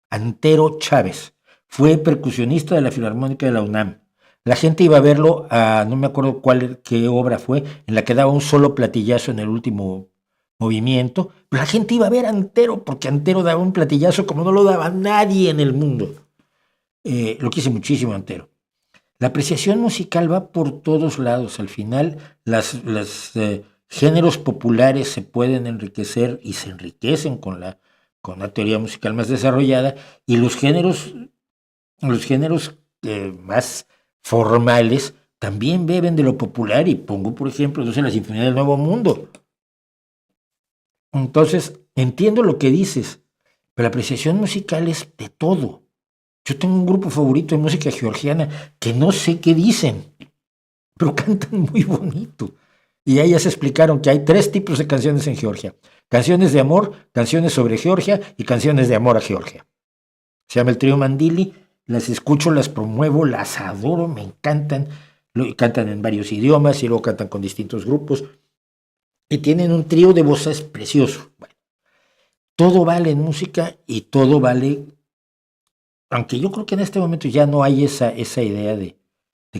Antero Chávez fue percusionista de la Filarmónica de la UNAM. La gente iba a verlo no me acuerdo qué obra fue, en la que daba un solo platillazo en el último movimiento, pero la gente iba a ver a Antero, porque Antero daba un platillazo como no lo daba nadie en el mundo. Lo quise muchísimo, Antero. La apreciación musical va por todos lados. Al final, los géneros populares se pueden enriquecer y se enriquecen con la teoría musical más desarrollada, y los géneros más formales también beben de lo popular, y pongo por ejemplo la Sinfonía del Nuevo Mundo. Entonces entiendo lo que dices, pero la apreciación musical es de todo. Yo tengo un grupo favorito de música georgiana que no sé qué dicen, pero cantan muy bonito. Y ahí ya se explicaron que hay 3 tipos de canciones en Georgia: canciones de amor, canciones sobre Georgia y canciones de amor a Georgia. Se llama el trío Mandili. Las escucho, las promuevo, las adoro, me encantan. Cantan en varios idiomas y luego cantan con distintos grupos. Y tienen un trío de voces precioso. Bueno, todo vale en música y todo vale. Aunque yo creo que en este momento ya no hay esa idea de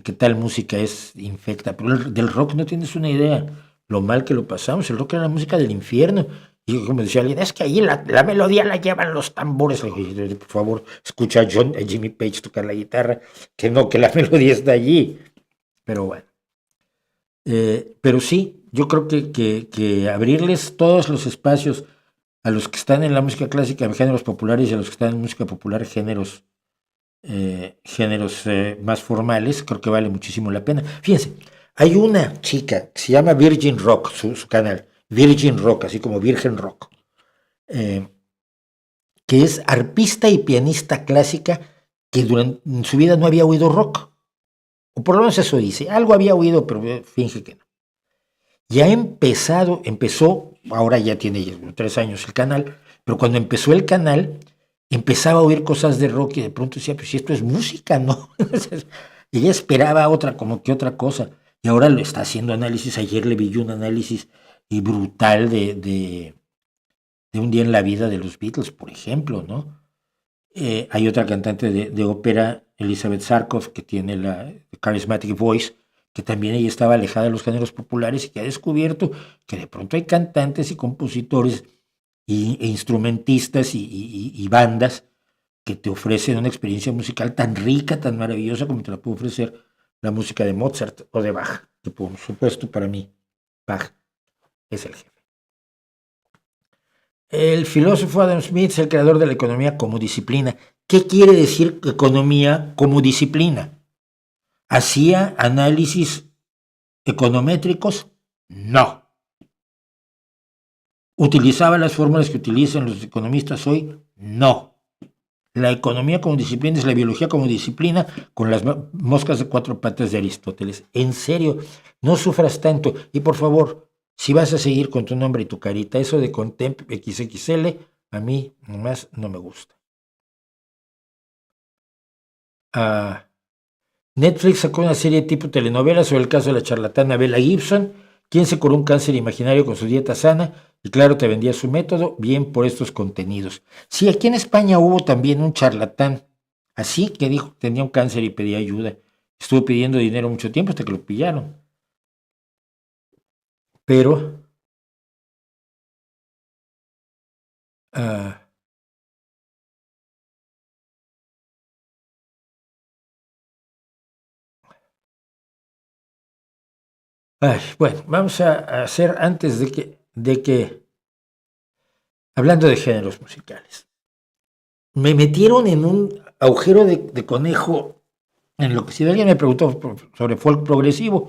que tal música es infecta. Pero del rock no tienes una idea lo mal que lo pasamos. El rock era la música del infierno. Y como decía alguien, es que ahí la melodía la llevan los tambores. Le dije, por favor, escucha a Jimmy Page tocar la guitarra, que no, que la melodía está allí. Pero bueno. Pero sí, yo creo que abrirles todos los espacios a los que están en la música clásica en géneros populares y a los que están en música popular géneros más formales, creo que vale muchísimo la pena. Fíjense, hay una chica que se llama Virgin Rock, su canal, Virgin Rock, así como Virgen Rock, que es arpista y pianista clásica que en su vida no había oído rock, o por lo menos eso dice, algo había oído, pero finge que no. Ya empezó, ahora ya tiene 3 años el canal, pero cuando empezó el canal, empezaba a oír cosas de rock y de pronto decía, pues si esto es música, ¿no? Ella esperaba como que otra cosa, y ahora lo está haciendo análisis. Ayer le vi un análisis brutal de un día en la vida de los Beatles, por ejemplo, ¿no? Hay otra cantante de ópera, Elizabeth Sarkov, que tiene la Charismatic Voice, que también ella estaba alejada de los géneros populares y que ha descubierto que de pronto hay cantantes y compositores e instrumentistas y bandas que te ofrecen una experiencia musical tan rica, tan maravillosa como te la puede ofrecer la música de Mozart o de Bach, que por supuesto para mí Bach es el jefe. El filósofo Adam Smith es el creador de la economía como disciplina. ¿Qué quiere decir economía como disciplina? ¿Hacía análisis econométricos? No. ¿Utilizaba las fórmulas que utilizan los economistas hoy? No. La economía como disciplina es la biología como disciplina con las moscas de 4 patas de Aristóteles. En serio, no sufras tanto. Y por favor, si vas a seguir con tu nombre y tu carita, eso de Contemp XXL, a mí nomás no me gusta. Netflix sacó una serie tipo telenovela sobre el caso de la charlatana Bella Gibson, quien se curó un cáncer imaginario con su dieta sana, y claro, te vendía su método, bien por estos contenidos. Sí, aquí en España hubo también un charlatán, así que dijo que tenía un cáncer y pedía ayuda. Estuvo pidiendo dinero mucho tiempo hasta que lo pillaron. Pero bueno, vamos a hacer antes de que, hablando de géneros musicales, me metieron en un agujero de conejo en lo que si alguien me preguntó sobre folk progresivo,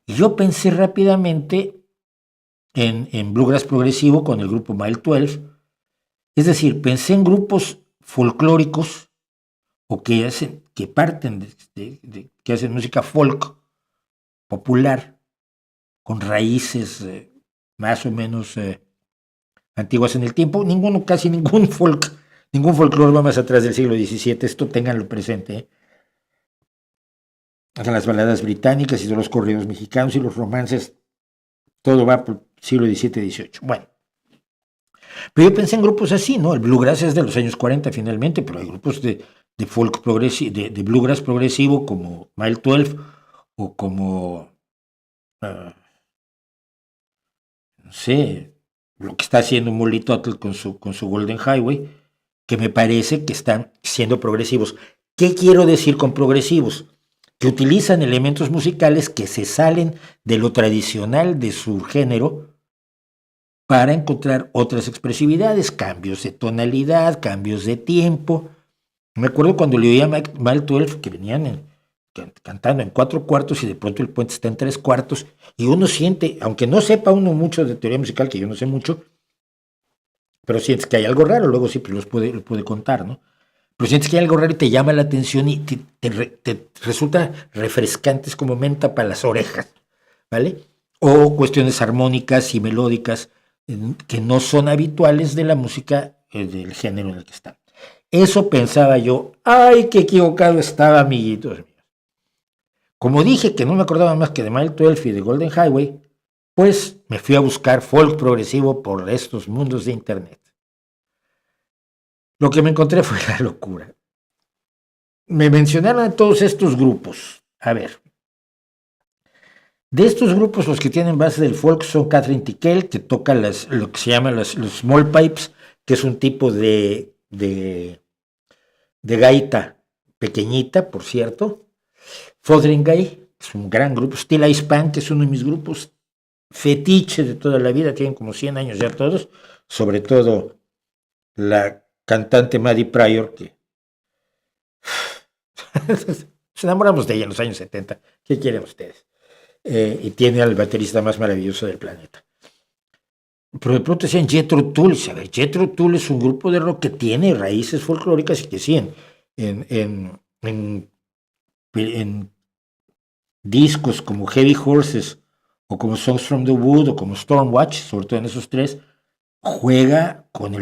y yo pensé rápidamente en bluegrass progresivo con el grupo Mile 12, es decir, pensé en grupos folclóricos o que parten que hacen música folk popular con raíces más o menos antiguas en el tiempo. Casi ningún folclore va más atrás del siglo XVII, esto ténganlo presente. Las baladas británicas y los corridos mexicanos y los romances, todo va por siglo XVII, XVIII. Bueno, pero yo pensé en grupos así, ¿no? El bluegrass es de los años 40 finalmente, pero hay grupos de folk progresivo, de bluegrass progresivo como Mile 12 o como no sé, lo que está haciendo Molly Tuttle con su Golden Highway, que me parece que están siendo progresivos. ¿Qué quiero decir con progresivos? Que utilizan elementos musicales que se salen de lo tradicional de su género para encontrar otras expresividades, cambios de tonalidad, cambios de tiempo. Me acuerdo cuando le oía a Mile 12 que venían cantando en 4/4 y de pronto el puente está en 3/4 y uno siente, aunque no sepa uno mucho de teoría musical, que yo no sé mucho, pero sientes que hay algo raro, luego sí lo puede contar, ¿no? Pero sientes que hay algo raro y te llama la atención y te resulta refrescante, es como menta para las orejas, ¿vale? O cuestiones armónicas y melódicas que no son habituales de la música del género en el que están. Eso pensaba yo. ¡Ay, qué equivocado estaba, amiguitos! Como dije que no me acordaba más que de Mile 12 y de Golden Highway, pues me fui a buscar folk progresivo por estos mundos de internet. Lo que me encontré fue la locura. Me mencionaron a todos estos grupos. A ver. De estos grupos, los que tienen base del folk son Catherine Tiquel, que toca lo que se llama los small pipes, que es un tipo de gaita pequeñita, por cierto. Fotheringay, que es un gran grupo. Still Ice Pan, que es uno de mis grupos fetiche de toda la vida, tienen como 100 años ya todos, sobre todo la cantante Maddie Pryor, que nos enamoramos de ella en los años 70. ¿Qué quieren ustedes? Y tiene al baterista más maravilloso del planeta. Pero de pronto decían Jethro Tull. A ver, Jethro Tull es un grupo de rock que tiene raíces folclóricas y que sí, en discos como Heavy Horses o como Songs from the Wood o como Stormwatch, sobre todo en esos tres, juega con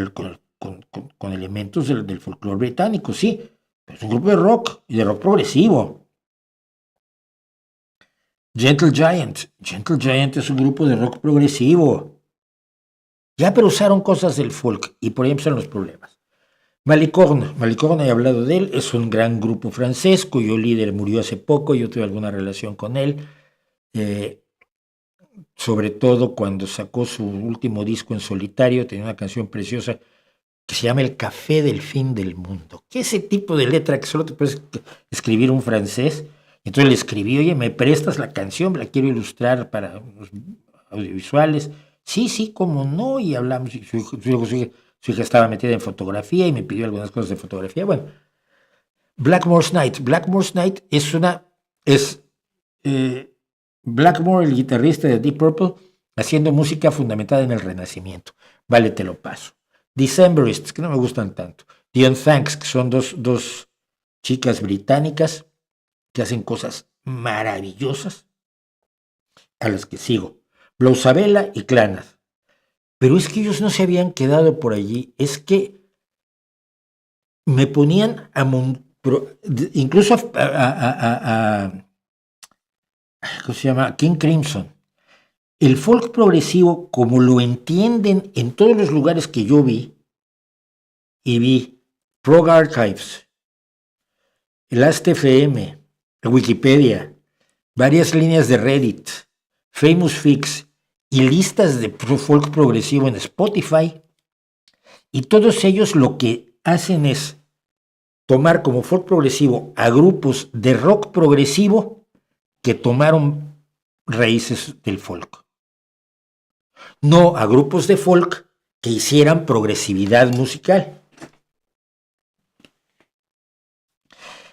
elementos del folclore británico, sí, pero es un grupo de rock y de rock progresivo. Gentle Giant es un grupo de rock progresivo. Ya, pero usaron cosas del folk y por ahí empezaron los problemas. Malicorne, he hablado de él, es un gran grupo francés cuyo líder murió hace poco, yo tuve alguna relación con él, sobre todo cuando sacó su último disco en solitario, tenía una canción preciosa que se llama El Café del Fin del Mundo, que ese tipo de letra que solo te puedes escribir un francés. Entonces le escribí, oye, ¿me prestas la canción? La quiero ilustrar para los audiovisuales. Sí, cómo no, y hablamos, y su hija estaba metida en fotografía y me pidió algunas cosas de fotografía. Bueno, Blackmore's Night es Blackmore, el guitarrista de Deep Purple, haciendo música fundamentada en el Renacimiento. Vale, te lo paso. Decemberists, que no me gustan tanto. The Unthanks, que son dos chicas británicas que hacen cosas maravillosas, a las que sigo. Blousabella y Clannad. Pero es que ellos no se habían quedado por allí, es que me ponían incluso ¿cómo se llama? King Crimson. El folk progresivo, como lo entienden en todos los lugares que yo vi, y vi Prog Archives, el Last.fm, Wikipedia, varias líneas de Reddit, Famous Fix y listas de folk progresivo en Spotify, y todos ellos lo que hacen es tomar como folk progresivo a grupos de rock progresivo que tomaron raíces del folk, no a grupos de folk que hicieran progresividad musical.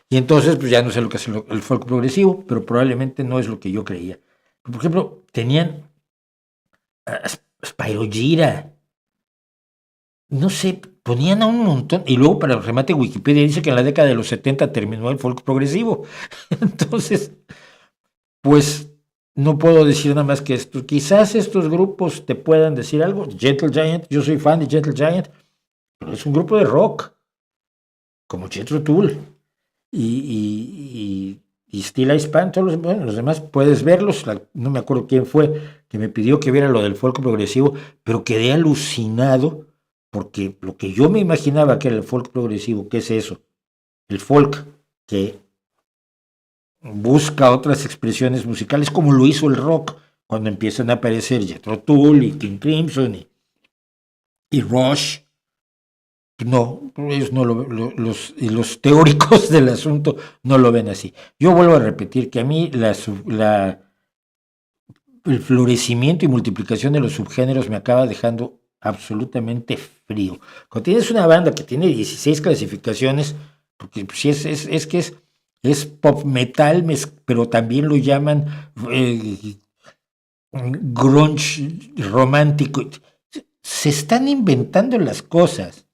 Y entonces, pues ya no sé lo que es el folk progresivo, pero probablemente no es lo que yo creía. Por ejemplo, tenían Spyro Gyra, no sé, ponían a un montón, y luego para el remate Wikipedia dice que en la década de los 70 terminó el folk progresivo. Entonces, pues no puedo decir nada más que esto. Quizás estos grupos te puedan decir algo. Gentle Giant, yo soy fan de Gentle Giant, pero es un grupo de rock, como Jethro Tull. Y Still Ice Pan, todos los demás puedes verlos. No me acuerdo quién fue que me pidió que viera lo del folk progresivo, pero quedé alucinado porque lo que yo me imaginaba que era el folk progresivo, ¿qué es eso? El folk que busca otras expresiones musicales, como lo hizo el rock cuando empiezan a aparecer Jethro Tull y King Crimson y Rush. No, ellos no los teóricos del asunto no lo ven así. Yo vuelvo a repetir que a mí el florecimiento y multiplicación de los subgéneros me acaba dejando absolutamente frío. Cuando tienes una banda que tiene 16 clasificaciones, porque si es pop metal, pero también lo llaman grunge romántico. Se están inventando las cosas.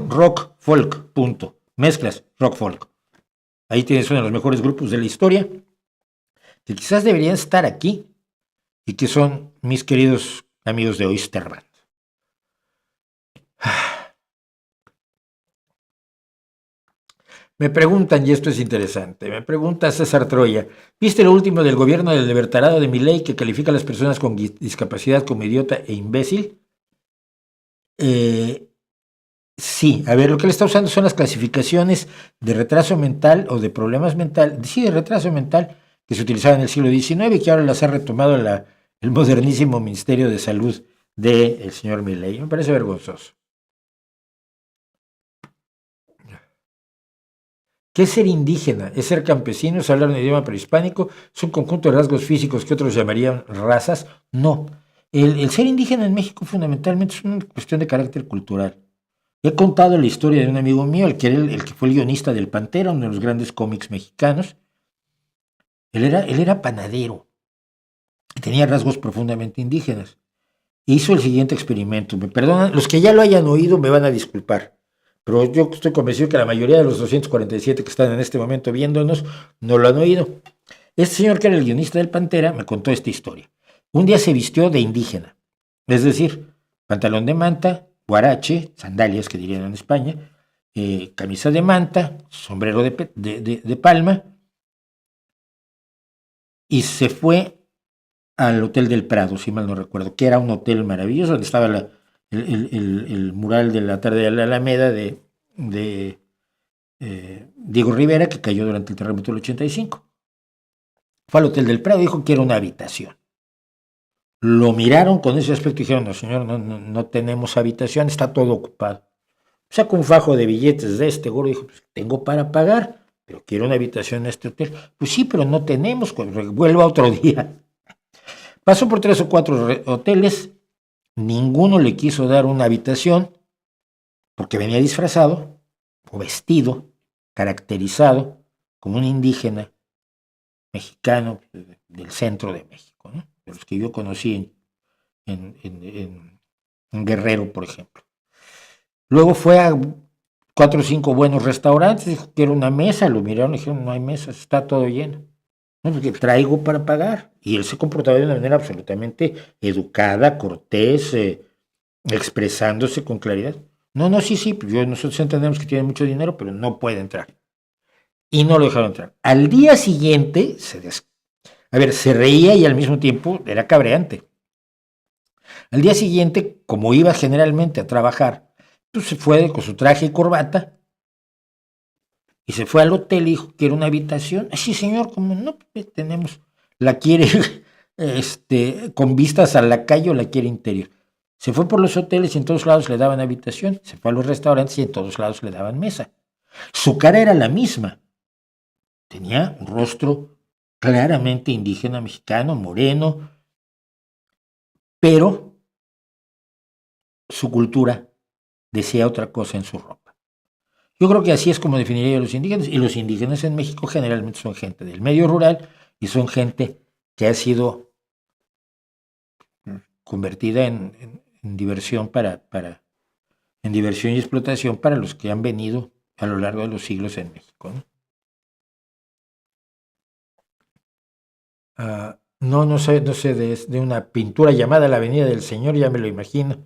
Rock, folk, punto. Mezclas, rock, folk. Ahí tienes uno de los mejores grupos de la historia, que quizás deberían estar aquí, y que son mis queridos amigos de Oyster Band. Me preguntan, y esto es interesante, me pregunta César Troya, ¿viste lo último del gobierno del libertarado de Milei que califica a las personas con discapacidad como idiota e imbécil? Sí, a ver, lo que él está usando son las clasificaciones de retraso mental o de problemas mentales, sí, de retraso mental, que se utilizaban en el siglo XIX y que ahora las ha retomado el modernísimo Ministerio de Salud del señor Milei. Me parece vergonzoso. ¿Qué es ser indígena? ¿Es ser campesino? ¿Es hablar un idioma prehispánico? ¿Es un conjunto de rasgos físicos que otros llamarían razas? No. El ser indígena en México fundamentalmente es una cuestión de carácter cultural. He contado la historia de un amigo mío, el que fue el guionista del Pantera, uno de los grandes cómics mexicanos. Él era panadero y tenía rasgos profundamente indígenas. Hizo el siguiente experimento. Me perdonan, los que ya lo hayan oído me van a disculpar, pero yo estoy convencido que la mayoría de los 247 que están en este momento viéndonos no lo han oído. Este señor, que era el guionista del Pantera, me contó esta historia. Un día se vistió de indígena, es decir, pantalón de manta, guarache, sandalias que dirían en España, camisa de manta, sombrero de palma, y se fue al Hotel del Prado, si mal no recuerdo, que era un hotel maravilloso donde estaba el mural de la tarde de la Alameda de Diego Rivera, que cayó durante el terremoto del 85. Fue al Hotel del Prado y dijo que era una habitación. Lo miraron con ese aspecto y dijeron: no, señor, no tenemos habitación, está todo ocupado. Sacó un fajo de billetes de este gordo y dijo: pues tengo para pagar, pero quiero una habitación en este hotel. Pues sí, pero no tenemos, vuelva otro día. Pasó por 3 o 4 hoteles, ninguno le quiso dar una habitación porque venía disfrazado o vestido, caracterizado como un indígena mexicano del centro de México, ¿no? De los que yo conocí en Guerrero, por ejemplo. Luego fue a 4 o 5 buenos restaurantes, dijo que era una mesa, lo miraron y dijeron: no hay mesas, está todo lleno. No, porque traigo para pagar. Y él se comportaba de una manera absolutamente educada, cortés, expresándose con claridad. No, sí, nosotros entendemos que tiene mucho dinero, pero no puede entrar. Y no lo dejaron entrar. Al día siguiente, se reía y al mismo tiempo era cabreante. Al día siguiente, como iba generalmente a trabajar, pues se fue con su traje y corbata y se fue al hotel y dijo que era una habitación. Sí, señor, como no tenemos, la quiere con vistas a la calle o la quiere interior. Se fue por los hoteles y en todos lados le daban habitación. Se fue a los restaurantes y en todos lados le daban mesa. Su cara era la misma. Tenía un rostro claramente indígena mexicano, moreno, pero su cultura decía otra cosa en su ropa. Yo creo que así es como definiría a los indígenas, y los indígenas en México generalmente son gente del medio rural y son gente que ha sido convertida en diversión en diversión y explotación para los que han venido a lo largo de los siglos en México, ¿no? No sé de una pintura llamada La Avenida del Señor, ya me lo imagino.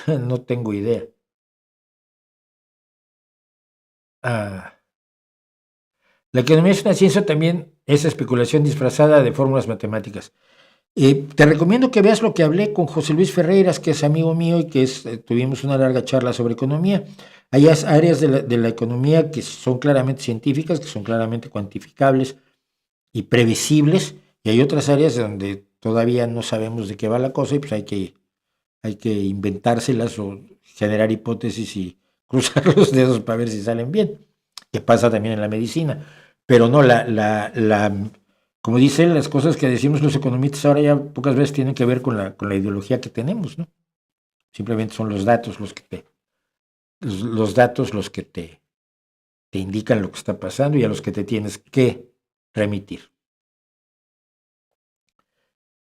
No tengo idea. La economía es una ciencia, también es especulación disfrazada de fórmulas matemáticas. Te recomiendo que veas lo que hablé con José Luis Ferreiras, que es amigo mío y que tuvimos una larga charla sobre economía. Hay áreas de la economía que son claramente científicas, que son claramente cuantificables y previsibles, y hay otras áreas donde todavía no sabemos de qué va la cosa y pues hay que inventárselas o generar hipótesis y cruzar los dedos para ver si salen bien, que pasa también en la medicina. Pero no, como dicen, las cosas que decimos los economistas ahora ya pocas veces tienen que ver con la ideología que tenemos, ¿no? Simplemente son los datos los que te indican lo que está pasando y a los que te tienes que remitir.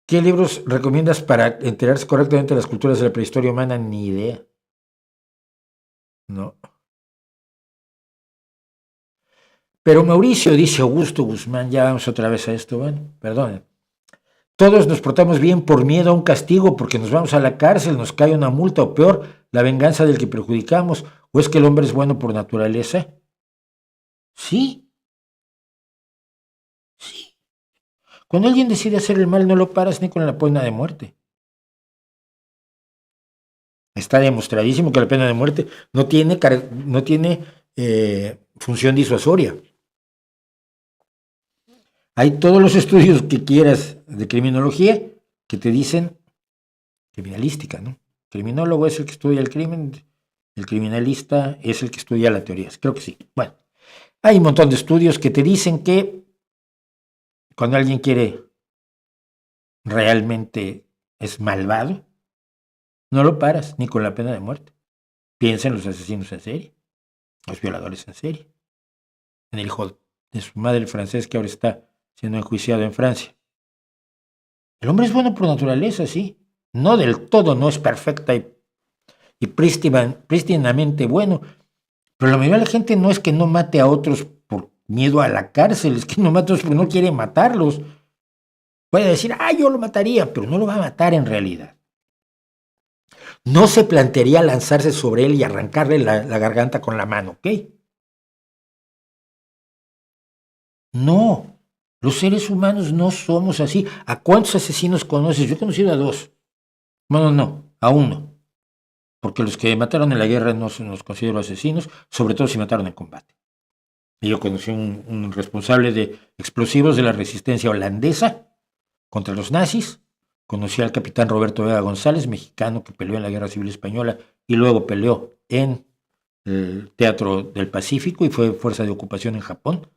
¿Qué libros recomiendas para enterarse correctamente de las culturas de la prehistoria humana? Ni idea. No. Pero Mauricio, dice Augusto Guzmán, ya vamos otra vez a esto, bueno, perdonen. Todos nos portamos bien por miedo a un castigo, porque nos vamos a la cárcel, nos cae una multa o peor, la venganza del que perjudicamos. ¿O es que el hombre es bueno por naturaleza? Sí. Cuando alguien decide hacer el mal, no lo paras ni con la pena de muerte. Está demostradísimo que la pena de muerte no tiene función disuasoria. Hay todos los estudios que quieras de criminología que te dicen criminalística, ¿no? Criminólogo es el que estudia el crimen, el criminalista es el que estudia la teoría. Creo que sí. Bueno, hay un montón de estudios que te dicen que cuando alguien quiere realmente es malvado, no lo paras ni con la pena de muerte. Piensa en los asesinos en serie, los violadores en serie, en el hijo de su madre francés que ahora está siendo enjuiciado en Francia. El hombre es bueno por naturaleza, sí. No del todo, no es perfecta y prístinamente bueno. Pero la mayoría de la gente no es que no mate a otros por miedo a la cárcel, es que no mata a otros porque no quiere matarlos. Puede decir, yo lo mataría, pero no lo va a matar en realidad. No se plantearía lanzarse sobre él y arrancarle la garganta con la mano, ¿ok? No, los seres humanos no somos así. ¿A cuántos asesinos conoces? Yo he conocido a 2. Bueno, no, a 1. Porque los que mataron en la guerra no se los considero asesinos, sobre todo si mataron en combate. Y yo conocí un responsable de explosivos de la resistencia holandesa contra los nazis. Conocí al capitán Roberto Vega González, mexicano que peleó en la Guerra Civil Española y luego peleó en el Teatro del Pacífico y fue fuerza de ocupación en Japón.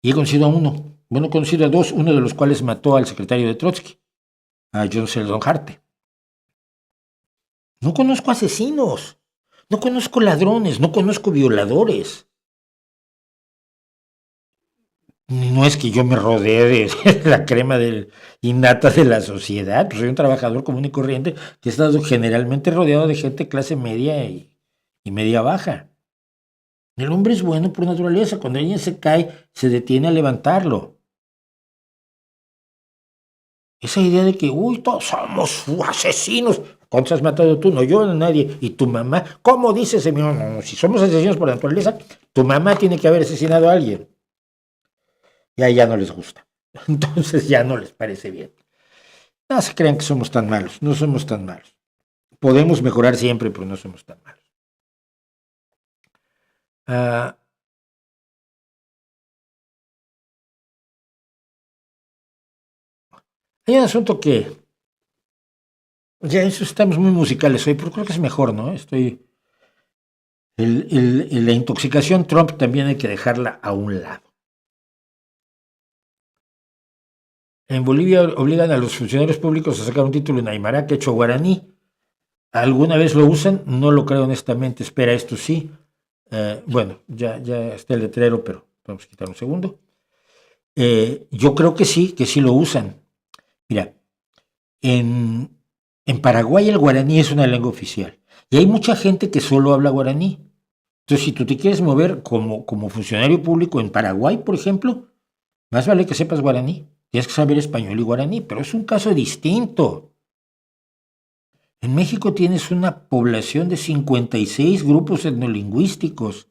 Y he conocido a 1, bueno, he conocido a 2, uno de los cuales mató al secretario de Trotsky, a John Sheldon Harte. No conozco asesinos, no conozco ladrones, no conozco violadores. No es que yo me rodee de la crema innata de la sociedad, pues soy un trabajador común y corriente que he estado generalmente rodeado de gente clase media y media baja. El hombre es bueno por naturaleza, cuando alguien se cae, se detiene a levantarlo. Esa idea de que, todos somos asesinos. ¿Cuántos has matado tú? No, yo, no, nadie. ¿Y tu mamá? ¿Cómo dice ese señor? No, si somos asesinos por naturaleza, tu mamá tiene que haber asesinado a alguien. Y ahí ya no les gusta. Entonces ya no les parece bien. No se crean que somos tan malos. No somos tan malos. Podemos mejorar siempre, pero no somos tan malos. Hay un asunto que ya eso estamos muy musicales hoy, pero creo que es mejor, ¿no? La intoxicación Trump también hay que dejarla a un lado. En Bolivia obligan a los funcionarios públicos a sacar un título en aymara, quechua, guaraní. ¿Alguna vez lo usan? No lo creo honestamente. Espera, esto sí. Bueno, ya está el letrero, pero vamos a quitar un segundo. Yo creo que sí lo usan. Mira, en Paraguay el guaraní es una lengua oficial y hay mucha gente que solo habla guaraní. Entonces, si tú te quieres mover como funcionario público en Paraguay, por ejemplo, más vale que sepas guaraní. Tienes que saber español y guaraní, pero es un caso distinto. En México tienes una población de 56 grupos etnolingüísticos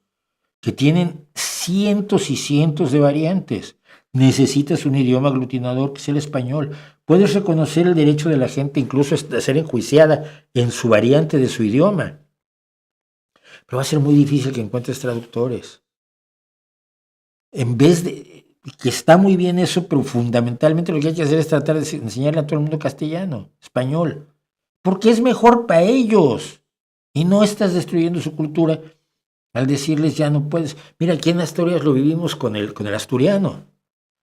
que tienen cientos y cientos de variantes. Necesitas un idioma aglutinador que es el español. Puedes reconocer el derecho de la gente incluso a ser enjuiciada en su variante de su idioma. Pero va a ser muy difícil que encuentres traductores. En vez de... que está muy bien eso, pero fundamentalmente lo que hay que hacer es tratar de enseñarle a todo el mundo castellano, español. Porque es mejor para ellos. Y no estás destruyendo su cultura al decirles ya no puedes. Mira, aquí en Asturias lo vivimos con el asturiano.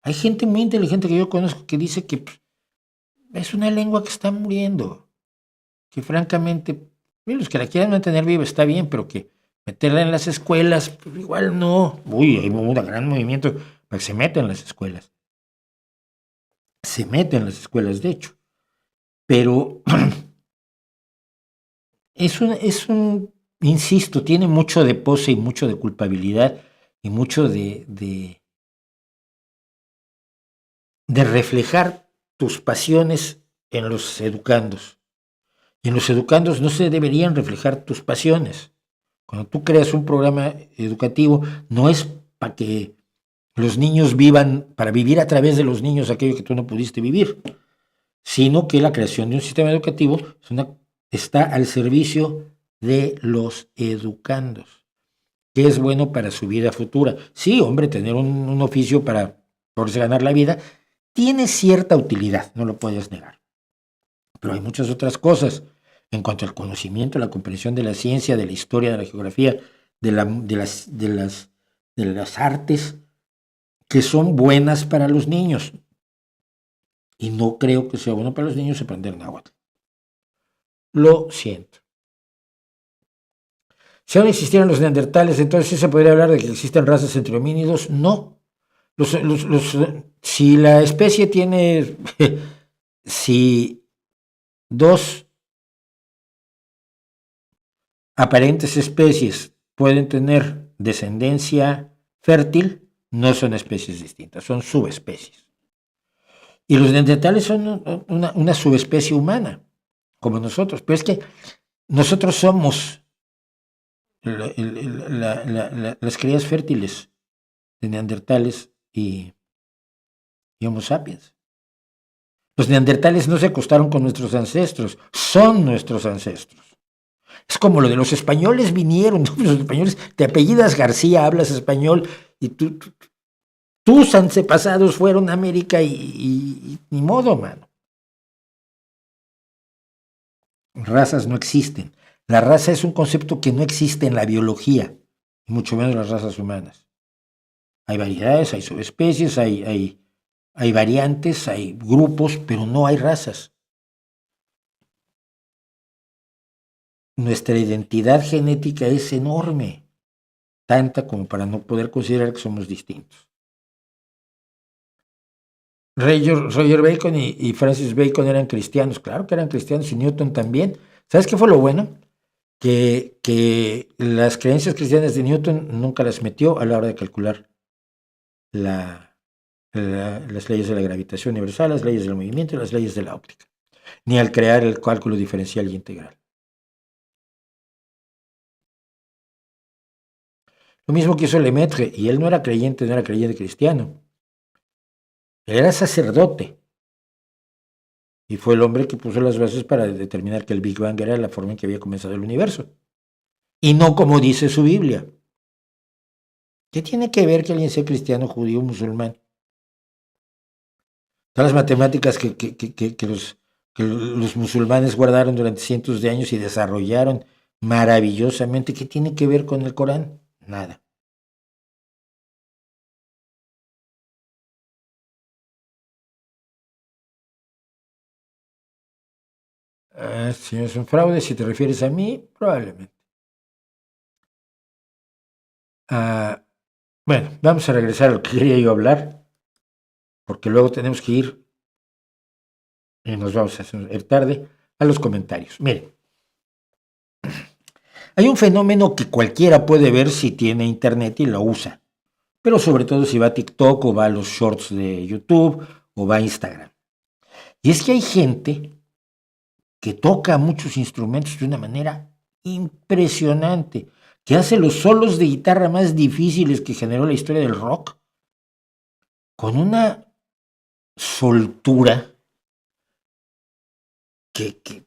Hay gente muy inteligente que yo conozco que dice que es una lengua que está muriendo. Que francamente, los que la quieran mantener viva está bien, pero que meterla en las escuelas, igual no. Hay un gran movimiento para que se metan en las escuelas. Se meten en las escuelas, de hecho. Pero insisto, tiene mucho de pose y mucho de culpabilidad y mucho de reflejar tus pasiones en los educandos. Y en los educandos no se deberían reflejar tus pasiones. Cuando tú creas un programa educativo, no es para que los niños vivan, para vivir a través de los niños aquello que tú no pudiste vivir, sino que la creación de un sistema educativo está al servicio de los educandos, que es bueno para su vida futura. Sí, hombre, tener un oficio para poderse ganar la vida, tiene cierta utilidad, no lo puedes negar. Pero hay muchas otras cosas en cuanto al conocimiento, la comprensión de la ciencia, de la historia, de la geografía, de las artes, que son buenas para los niños. Y no creo que sea bueno para los niños aprender náhuatl. Lo siento. Si ahora existieran los neandertales, entonces sí se podría hablar de que existen razas entre homínidos. No. Si la especie tiene, si dos aparentes especies pueden tener descendencia fértil, no son especies distintas, son subespecies. Y los neandertales son una subespecie humana, como nosotros. Pero es que nosotros somos las crías fértiles de neandertales y Homo sapiens. Los neandertales no se acostaron con nuestros ancestros, son nuestros ancestros. Es como lo de los españoles vinieron, los españoles, te apellidas García, hablas español y tus antepasados fueron a América y ni modo, mano. Razas no existen. La raza es un concepto que no existe en la biología, y mucho menos las razas humanas. Hay variedades, hay subespecies, hay variantes, hay grupos, pero no hay razas. Nuestra identidad genética es enorme, tanta como para no poder considerar que somos distintos. Roger Bacon y Francis Bacon eran cristianos, claro que eran cristianos, y Newton también. ¿Sabes qué fue lo bueno? Que las creencias cristianas de Newton nunca las metió a la hora de calcular las leyes de la gravitación universal, las leyes del movimiento y las leyes de la óptica, ni al crear el cálculo diferencial y integral. Lo mismo que hizo Lemaitre, y él no era creyente cristiano. Él era sacerdote. Y fue el hombre que puso las bases para determinar que el Big Bang era la forma en que había comenzado el universo. Y no como dice su Biblia. ¿Qué tiene que ver que alguien sea cristiano, judío, musulmán? Todas las matemáticas que los musulmanes guardaron durante cientos de años y desarrollaron maravillosamente, ¿qué tiene que ver con el Corán? Nada. Si es un fraude, si te refieres a mí, probablemente. Bueno, vamos a regresar a lo que quería yo hablar, porque luego tenemos que ir, y nos vamos a hacer tarde, a los comentarios. Miren, hay un fenómeno que cualquiera puede ver si tiene internet y lo usa, pero sobre todo si va a TikTok o va a los shorts de YouTube o va a Instagram. Y es que hay gente que toca muchos instrumentos de una manera impresionante, que hace los solos de guitarra más difíciles que generó la historia del rock, con una soltura que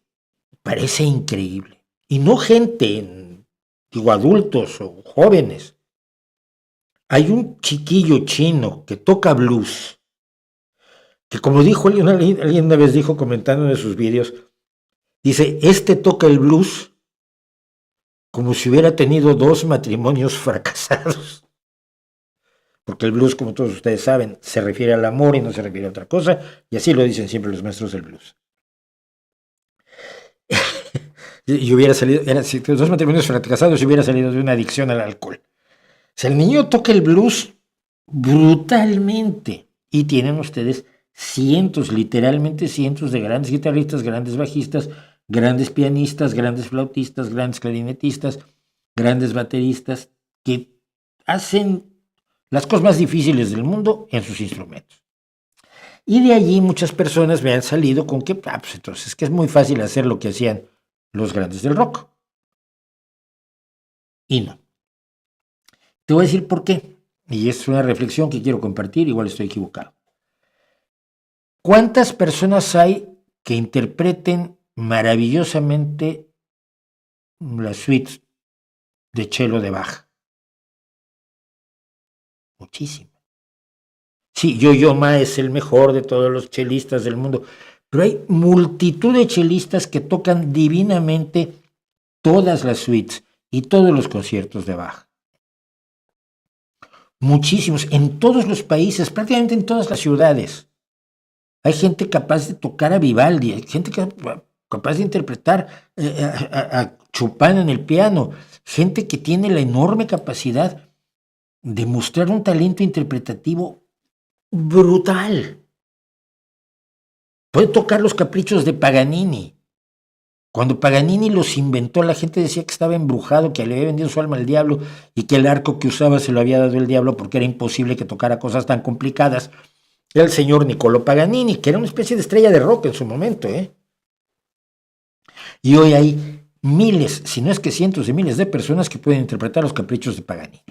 parece increíble. Y no gente, digo adultos o jóvenes. Hay un chiquillo chino que toca blues, que como dijo alguien una vez dijo comentando en sus vídeos, dice, toca el blues como si hubiera tenido 2 matrimonios fracasados. Porque el blues, como todos ustedes saben, se refiere al amor y no se refiere a otra cosa, y así lo dicen siempre los maestros del blues. Y hubiera salido, si 2 matrimonios fracasados, y hubiera salido de una adicción al alcohol. O sea, el niño toca el blues brutalmente, y tienen ustedes cientos, literalmente cientos de grandes guitarristas, grandes bajistas, grandes pianistas, grandes flautistas, grandes clarinetistas, grandes bateristas, que hacen las cosas más difíciles del mundo en sus instrumentos. Y de allí muchas personas me han salido con que, pues entonces que es muy fácil hacer lo que hacían los grandes del rock. Y no. Te voy a decir por qué. Y es una reflexión que quiero compartir, igual estoy equivocado. ¿Cuántas personas hay que interpreten maravillosamente la suite de cello de Bach? Muchísimas. Sí, Yo-Yo Ma es el mejor de todos los chelistas del mundo, pero hay multitud de chelistas que tocan divinamente todas las suites y todos los conciertos de Bach. Muchísimos, en todos los países, prácticamente en todas las ciudades. Hay gente capaz de tocar a Vivaldi, hay gente capaz de interpretar a Chopin en el piano, gente que tiene la enorme capacidad de mostrar un talento interpretativo brutal. Puede tocar los caprichos de Paganini. Cuando Paganini los inventó, la gente decía que estaba embrujado, que le había vendido su alma al diablo y que el arco que usaba se lo había dado el diablo porque era imposible que tocara cosas tan complicadas. Era el señor Niccolò Paganini, que era una especie de estrella de rock en su momento, ¿eh? Y hoy hay miles, si no es que cientos de miles de personas que pueden interpretar los caprichos de Paganini.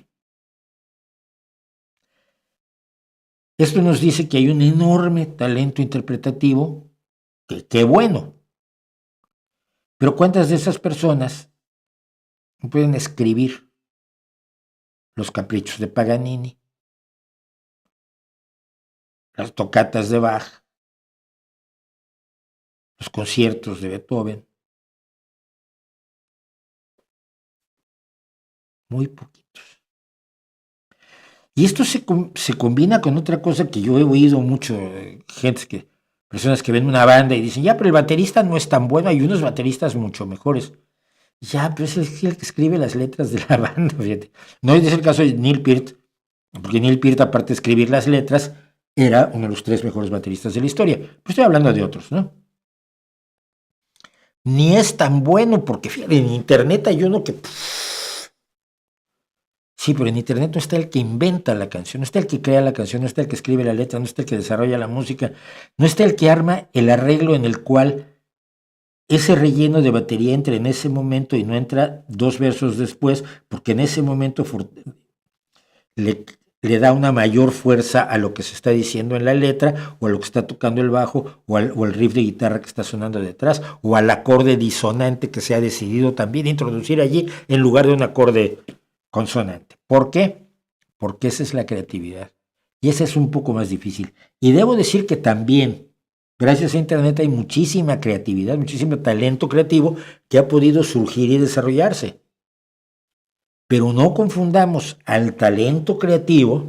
Esto nos dice que hay un enorme talento interpretativo, que qué bueno. Pero ¿cuántas de esas personas pueden escribir los caprichos de Paganini, las tocatas de Bach, los conciertos de Beethoven? Muy poquitos. Y esto se combina con otra cosa que yo he oído mucho, personas que ven una banda y dicen, ya, pero el baterista no es tan bueno, hay unos bateristas mucho mejores. Ya, pero es el que escribe las letras de la banda, fíjate. No es el caso de Neil Peart, porque Neil Peart, aparte de escribir las letras, era uno de los 3 mejores bateristas de la historia. Pero estoy hablando de otros, ¿no? Ni es tan bueno, porque fíjate, en internet hay uno que... Sí, pero en internet no está el que inventa la canción, no está el que crea la canción, no está el que escribe la letra, no está el que desarrolla la música, no está el que arma el arreglo en el cual ese relleno de batería entra en ese momento y no entra 2 versos después, porque en ese momento le da una mayor fuerza a lo que se está diciendo en la letra, o a lo que está tocando el bajo, o al riff de guitarra que está sonando detrás, o al acorde disonante que se ha decidido también introducir allí en lugar de un acorde consonante. ¿Por qué? Porque esa es la creatividad. Y esa es un poco más difícil. Y debo decir que también, gracias a Internet, hay muchísima creatividad, muchísimo talento creativo que ha podido surgir y desarrollarse. Pero no confundamos al talento creativo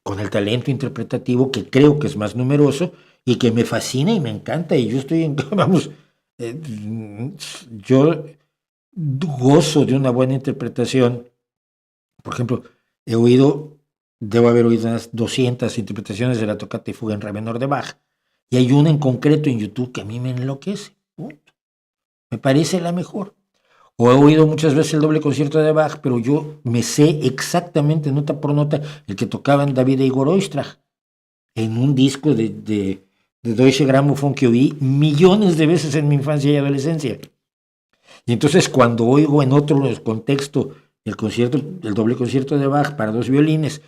con el talento interpretativo, que creo que es más numeroso y que me fascina y me encanta. Y yo estoy en, yo gozo de una buena interpretación. Por ejemplo, debo haber oído unas 200 interpretaciones de la tocata y fuga en re menor de Bach, y hay una en concreto en YouTube que a mí me enloquece. Me parece la mejor. O he oído muchas veces el doble concierto de Bach, pero yo me sé exactamente, nota por nota, el que tocaban David e Igor Oistrakh en un disco de Deutsche Grammophon que oí millones de veces en mi infancia y adolescencia. Y entonces cuando oigo en otro contexto el doble concierto de Bach para 2 violines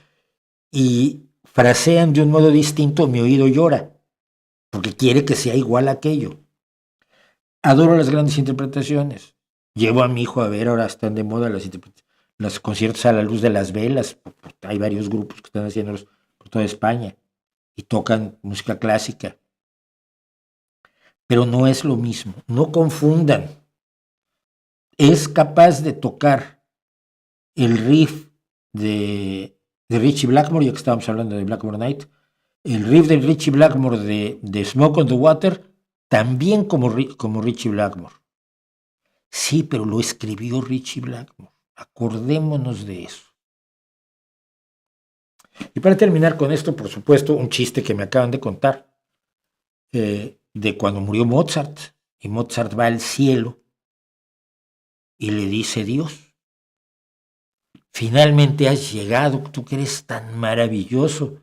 y frasean de un modo distinto, mi oído llora, porque quiere que sea igual a aquello. Adoro las grandes interpretaciones. Llevo a mi hijo a ver, ahora están de moda los conciertos a la luz de las velas. Hay varios grupos que están haciéndolos por toda España y tocan música clásica. Pero no es lo mismo, no confundan. Es capaz de tocar el riff de Ritchie Blackmore, ya que estábamos hablando de Blackmore Night, el riff de Ritchie Blackmore de Smoke on the Water, también como Ritchie Blackmore. Sí, pero lo escribió Ritchie Blackmore. Acordémonos de eso. Y para terminar con esto, por supuesto, un chiste que me acaban de contar, de cuando murió Mozart, y Mozart va al cielo y le dice: Dios, finalmente has llegado, tú que eres tan maravilloso,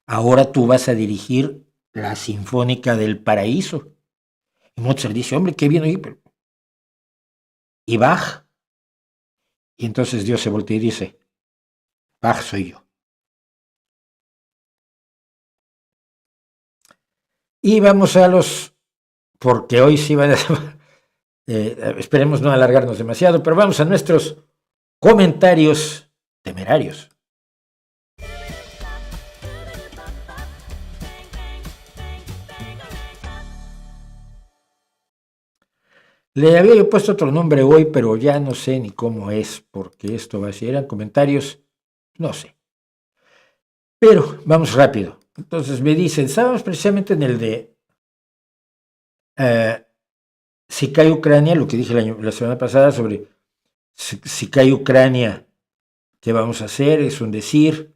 ahora tú vas a dirigir la Sinfónica del Paraíso. Y Mozart dice: hombre, qué bien oí, pero... ¿y Bach? Y entonces Dios se voltea y dice: Bach soy yo. Y vamos porque hoy sí van a... esperemos no alargarnos demasiado, pero vamos a nuestros comentarios temerarios. Le había yo puesto otro nombre hoy, pero ya no sé ni cómo es, porque esto va a ser, eran comentarios, no sé. Pero vamos rápido. Entonces me dicen, estábamos precisamente en el de si cae Ucrania, lo que dije la semana pasada sobre si cae Ucrania, ¿qué vamos a hacer? Es un decir.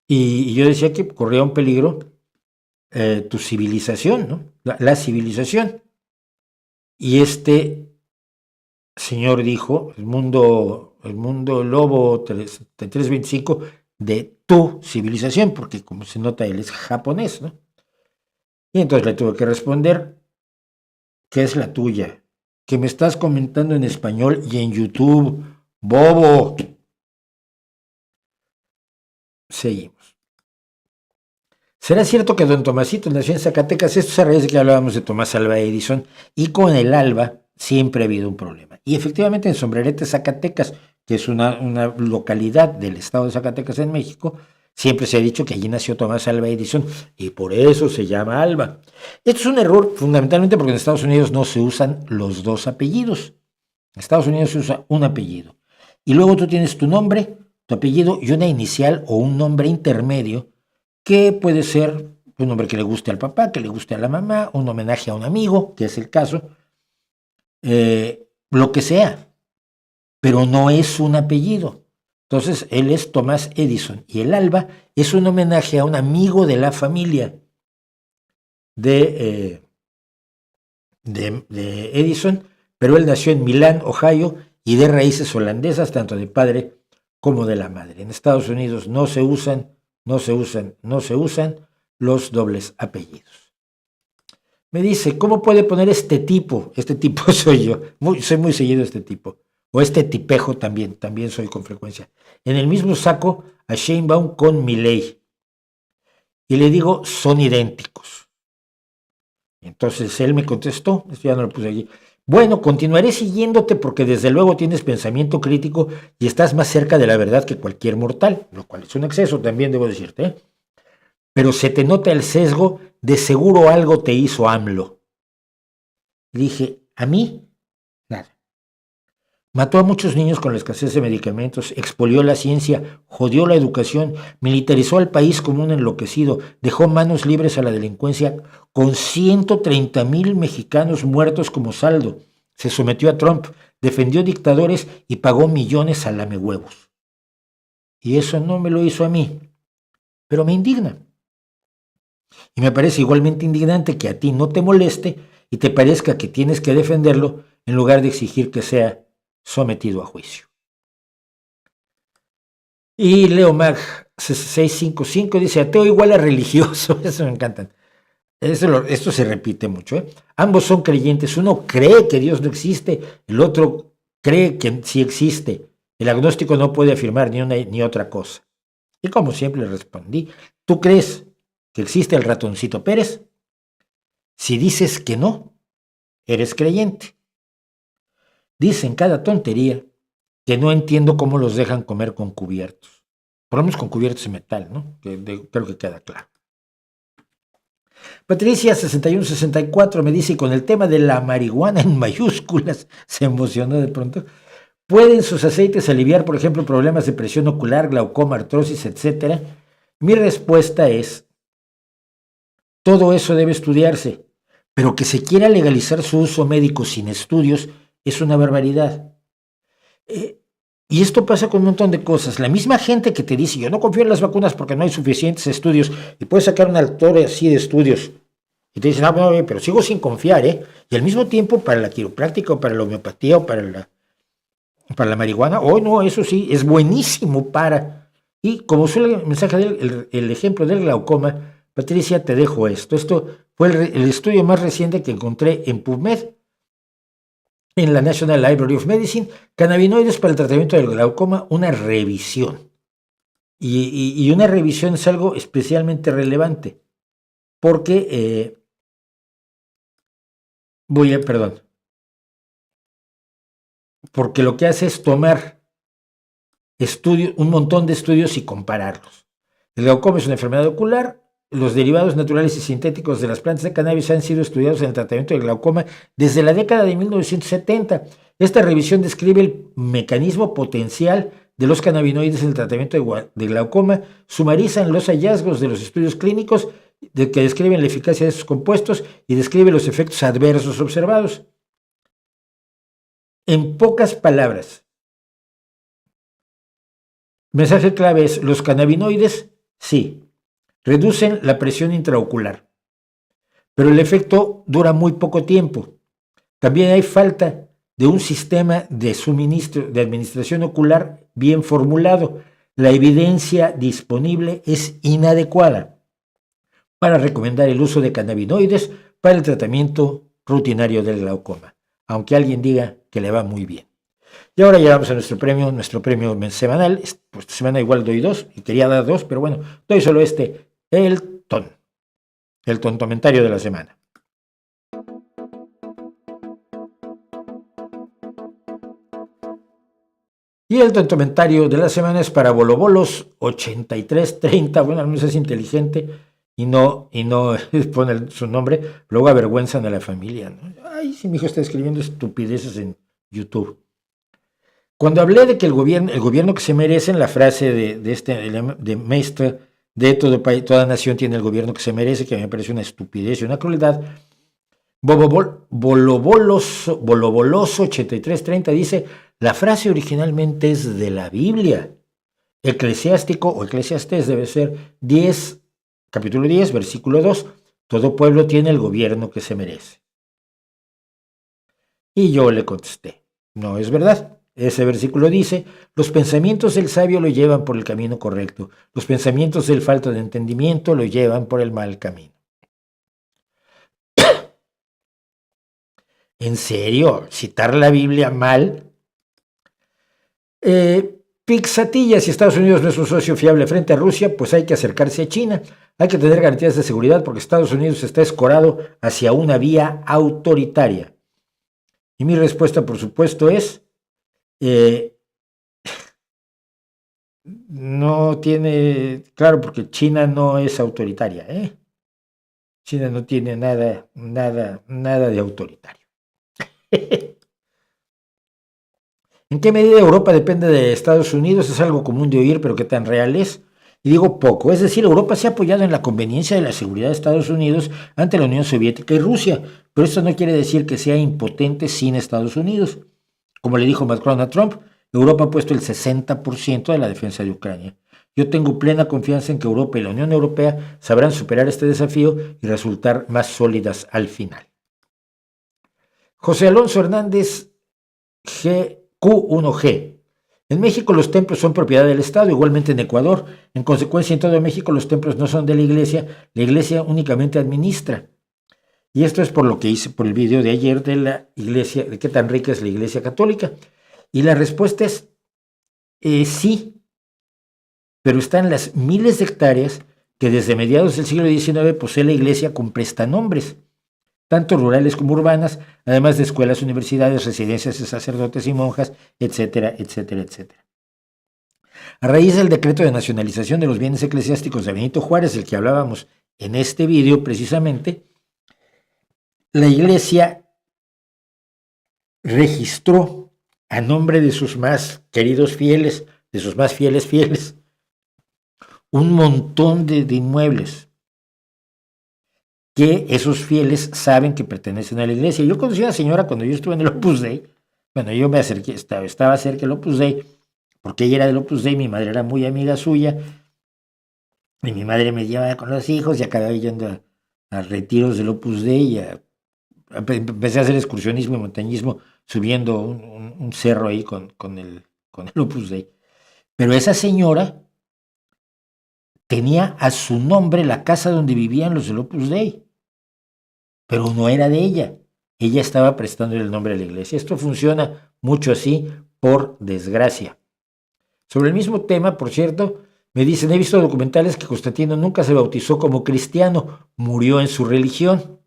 Y yo decía que corría un peligro tu civilización, ¿no? La civilización. Y este señor dijo, el mundo lobo 325, de tu civilización, porque como se nota, él es japonés, ¿no? Y entonces le tuve que responder, ¿qué es la tuya? Que me estás comentando en español y en YouTube, bobo. Seguimos. ¿Será cierto que don Tomasito nació en Zacatecas? Esto es a raíz de que hablábamos de Tomás Alva Edison, y con el Alba siempre ha habido un problema. Y efectivamente en Sombrerete, Zacatecas, que es una localidad del estado de Zacatecas en México, siempre se ha dicho que allí nació Tomás Alva Edison y por eso se llama Alba. Esto es un error fundamentalmente porque en Estados Unidos no se usan los dos apellidos. En Estados Unidos se usa un apellido. Y luego tú tienes tu nombre, tu apellido y una inicial o un nombre intermedio que puede ser un nombre que le guste al papá, que le guste a la mamá, un homenaje a un amigo, que es el caso, lo que sea, pero no es un apellido. Entonces, él es Tomás Edison y el Alba es un homenaje a un amigo de la familia de Edison, pero él nació en Milán, Ohio, y de raíces holandesas, tanto de padre como de la madre. En Estados Unidos no se usan los dobles apellidos. Me dice, ¿cómo puede poner este tipo? Este tipo soy yo, soy muy seguido este tipo. O este tipejo también soy con frecuencia. En el mismo saco a Sheinbaum con Milei. Y le digo, son idénticos. Entonces él me contestó, esto ya no lo puse allí. Bueno, continuaré siguiéndote porque desde luego tienes pensamiento crítico y estás más cerca de la verdad que cualquier mortal, lo cual es un exceso también, debo decirte, ¿eh? Pero se te nota el sesgo, de seguro algo te hizo AMLO. Le dije, ¿a mí? Nada. Mató a muchos niños con la escasez de medicamentos, expolió la ciencia, jodió la educación, militarizó al país como un enloquecido, dejó manos libres a la delincuencia con 130,000 mexicanos muertos como saldo. Se sometió a Trump, defendió dictadores y pagó millones a lamehuevos. Y eso no me lo hizo a mí, pero me indigna. Y me parece igualmente indignante que a ti no te moleste y te parezca que tienes que defenderlo en lugar de exigir que sea sometido a juicio. Y Leo Mag 655 dice, ateo igual a religioso. Eso me encantan. Esto se repite mucho, ¿eh? Ambos son creyentes. Uno cree que Dios no existe, el otro cree que sí existe. El agnóstico no puede afirmar ni una ni otra cosa. Y como siempre le respondí, ¿tú crees que existe el ratoncito Pérez? Si dices que no, eres creyente. Dicen cada tontería que no entiendo cómo los dejan comer con cubiertos. Por lo menos con cubiertos de metal, ¿no? Creo que queda claro. Patricia 6164 me dice, y con el tema de la marihuana en mayúsculas, se emocionó de pronto. ¿Pueden sus aceites aliviar, por ejemplo, problemas de presión ocular, glaucoma, artrosis, etcétera? Mi respuesta es, todo eso debe estudiarse, pero que se quiera legalizar su uso médico sin estudios es una barbaridad. Y esto pasa con un montón de cosas. La misma gente que te dice, yo no confío en las vacunas porque no hay suficientes estudios, y puedes sacar un autor así de estudios, y te dicen, no, pero sigo sin confiar, ¿eh? Y al mismo tiempo, para la quiropráctica, o para la homeopatía, o para la marihuana, no, eso sí, es buenísimo para... Y como suele el mensaje el ejemplo del glaucoma, Patricia, te dejo esto. Esto fue el estudio más reciente que encontré en PubMed, en la National Library of Medicine, cannabinoides para el tratamiento del glaucoma, una revisión. Y una revisión es algo especialmente relevante, porque porque lo que hace es tomar un montón de estudios y compararlos. El glaucoma es una enfermedad ocular, los derivados naturales y sintéticos de las plantas de cannabis han sido estudiados en el tratamiento del glaucoma desde la década de 1970. Esta revisión describe el mecanismo potencial de los cannabinoides en el tratamiento de glaucoma, sumarizan los hallazgos de los estudios clínicos que describen la eficacia de estos compuestos y describe los efectos adversos observados. En pocas palabras, el mensaje clave es: los cannabinoides, sí, reducen la presión intraocular, pero el efecto dura muy poco tiempo. También hay falta de un sistema de suministro de administración ocular bien formulado. La evidencia disponible es inadecuada para recomendar el uso de cannabinoides para el tratamiento rutinario del glaucoma, aunque alguien diga que le va muy bien. Y ahora llegamos a nuestro premio semanal. Pues esta semana igual doy 2, y quería dar 2, pero bueno, doy solo el tontomentario de la semana. Y el tontomentario de la semana es para Bolobolos 8330. Bueno, al menos es inteligente y no pone su nombre, luego avergüenzan a la familia, ¿no? Ay, si mi hijo está escribiendo estupideces en YouTube. Cuando hablé de que el gobierno que se merecen, la frase de Maestre de toda nación tiene el gobierno que se merece, que me parece una estupidez y una crueldad, Boloboloso 8330 dice: la frase originalmente es de la Biblia. Eclesiástico o Eclesiastés debe ser capítulo 10, versículo 2. Todo pueblo tiene el gobierno que se merece. Y yo le contesté: no es verdad. Ese versículo dice: los pensamientos del sabio lo llevan por el camino correcto. Los pensamientos del falto de entendimiento lo llevan por el mal camino. ¿En serio? ¿Citar la Biblia mal? Pixatilla: si Estados Unidos no es un socio fiable frente a Rusia, pues hay que acercarse a China. Hay que tener garantías de seguridad porque Estados Unidos está escorado hacia una vía autoritaria. Y mi respuesta, por supuesto, es: no tiene, claro, porque China no es autoritaria, China no tiene nada de autoritario. ¿En qué medida Europa depende de Estados Unidos? Es algo común de oír, pero ¿qué tan real es? Y digo poco. Es decir, Europa se ha apoyado en la conveniencia de la seguridad de Estados Unidos ante la Unión Soviética y Rusia, pero esto no quiere decir que sea impotente sin Estados Unidos. Como le dijo Macron a Trump, Europa ha puesto el 60% de la defensa de Ucrania. Yo tengo plena confianza en que Europa y la Unión Europea sabrán superar este desafío y resultar más sólidas al final. José Alonso Hernández Q1G. En México los templos son propiedad del Estado, igualmente en Ecuador. En consecuencia, en todo México los templos no son de la iglesia únicamente administra. Y esto es por lo que hice por el video de ayer de la iglesia, de qué tan rica es la iglesia católica. Y la respuesta es sí, pero están las miles de hectáreas que desde mediados del siglo XIX posee la iglesia con prestanombres, tanto rurales como urbanas, además de escuelas, universidades, residencias de sacerdotes y monjas, etcétera, etcétera, etcétera. A raíz del decreto de nacionalización de los bienes eclesiásticos de Benito Juárez, del que hablábamos en este video precisamente, la iglesia registró a nombre de sus más queridos fieles, de sus más fieles, un montón de inmuebles que esos fieles saben que pertenecen a la iglesia. Yo conocí a una señora cuando yo estuve en el Opus Dei. Bueno, yo me acerqué, estaba cerca del Opus Dei, porque ella era del Opus Dei, mi madre era muy amiga suya, y mi madre me llevaba con los hijos y acababa yendo a retiros del Opus Dei. Empecé a hacer excursionismo y montañismo subiendo un cerro ahí con el Opus Dei. Pero esa señora tenía a su nombre la casa donde vivían los del Opus Dei, pero no era de ella. Ella estaba prestándole el nombre a la iglesia. Esto funciona mucho así, por desgracia. Sobre el mismo tema, por cierto, me dicen: he visto documentales que Constantino nunca se bautizó como cristiano, murió en su religión.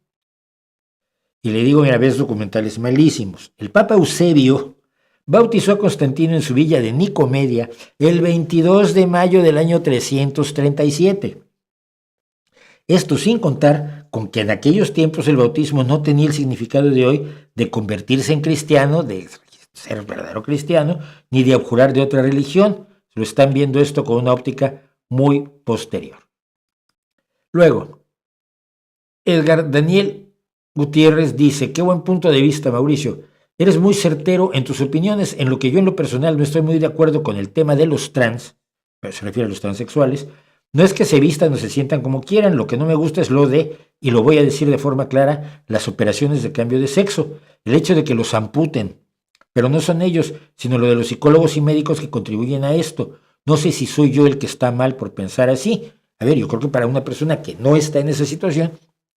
Y le digo: mira, ves documentales malísimos. El Papa Eusebio bautizó a Constantino en su villa de Nicomedia el 22 de mayo del año 337. Esto sin contar con que en aquellos tiempos el bautismo no tenía el significado de hoy de convertirse en cristiano, de ser verdadero cristiano, ni de abjurar de otra religión. Lo están viendo esto con una óptica muy posterior. Luego, Edgar Daniel Gutiérrez dice: qué buen punto de vista, Mauricio. Eres muy certero en tus opiniones, en lo que yo en lo personal no estoy muy de acuerdo con el tema de los trans, pero se refiere a los transexuales. No es que se vistan o se sientan como quieran, lo que no me gusta es lo de, y lo voy a decir de forma clara, las operaciones de cambio de sexo, el hecho de que los amputen. Pero no son ellos, sino lo de los psicólogos y médicos que contribuyen a esto. No sé si soy yo el que está mal por pensar así. A ver, yo creo que para una persona que no está en esa situación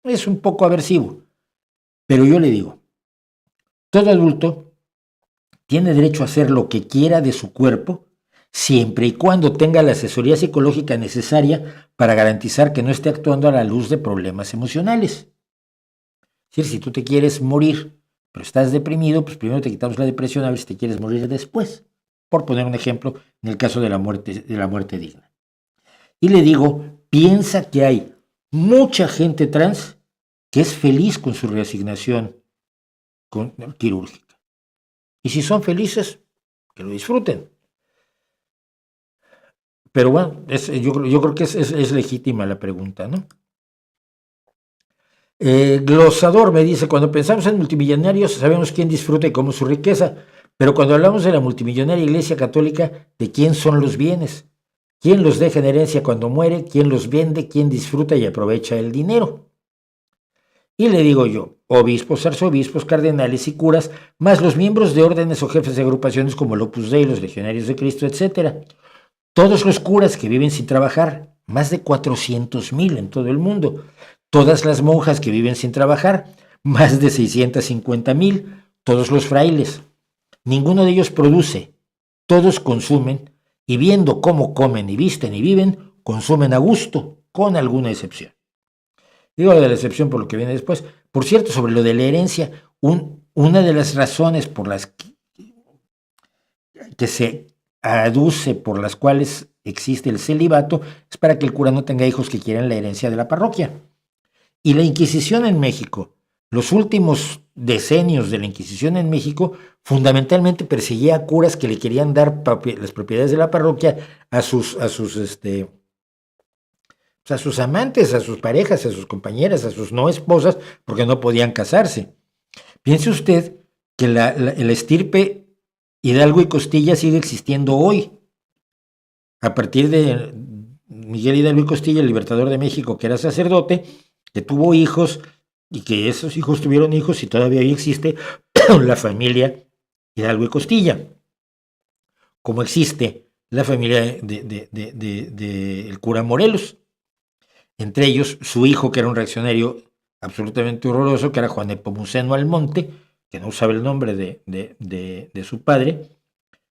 es un poco aversivo. Pero yo le digo, todo adulto tiene derecho a hacer lo que quiera de su cuerpo, siempre y cuando tenga la asesoría psicológica necesaria para garantizar que no esté actuando a la luz de problemas emocionales. Es decir, si tú te quieres morir, pero estás deprimido, pues primero te quitamos la depresión a ver si te quieres morir después. Por poner un ejemplo, en el caso de la muerte digna. Y le digo, piensa que hay mucha gente trans que es feliz con su reasignación quirúrgica. Y si son felices, que lo disfruten. Pero bueno, yo creo que es legítima la pregunta, ¿no? Glosador me dice: cuando pensamos en multimillonarios sabemos quién disfruta y cómo su riqueza, pero cuando hablamos de la multimillonaria Iglesia Católica, ¿de quién son los bienes? ¿Quién los deja en herencia cuando muere? ¿Quién los vende? ¿Quién disfruta y aprovecha el dinero? Y le digo yo, obispos, arzobispos, cardenales y curas, más los miembros de órdenes o jefes de agrupaciones como el Opus Dei, los Legionarios de Cristo, etc. Todos los curas que viven sin trabajar, más de 400,000 en todo el mundo. Todas las monjas que viven sin trabajar, más de 650,000. Todos los frailes. Ninguno de ellos produce, todos consumen, y viendo cómo comen y visten y viven, consumen a gusto, con alguna excepción. Digo de la excepción por lo que viene después. Por cierto, sobre lo de la herencia, una de las razones por las que se aduce por las cuales existe el celibato es para que el cura no tenga hijos que quieran la herencia de la parroquia. Y la Inquisición en México, los últimos decenios de la Inquisición en México, fundamentalmente perseguía a curas que le querían dar las propiedades de la parroquia a sus amantes, a sus parejas, a sus compañeras, a sus no esposas, porque no podían casarse. Piense usted que la estirpe Hidalgo y Costilla sigue existiendo hoy. A partir de Miguel Hidalgo y Costilla, el libertador de México, que era sacerdote, que tuvo hijos y que esos hijos tuvieron hijos y todavía hoy existe la familia Hidalgo y Costilla. Como existe la familia del cura Morelos. Entre ellos, su hijo, que era un reaccionario absolutamente horroroso, que era Juan Nepomuceno Almonte, que no usaba el nombre de su padre,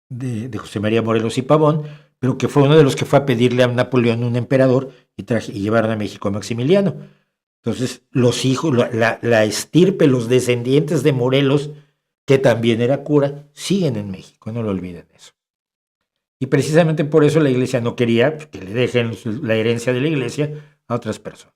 de José María Morelos y Pavón, pero que fue uno de los que fue a pedirle a Napoleón un emperador y llevaron a México a Maximiliano. Entonces, los hijos, la estirpe, los descendientes de Morelos, que también era cura, siguen en México, no lo olviden eso. Y precisamente por eso la iglesia no quería que le dejen la herencia de la iglesia a otras personas.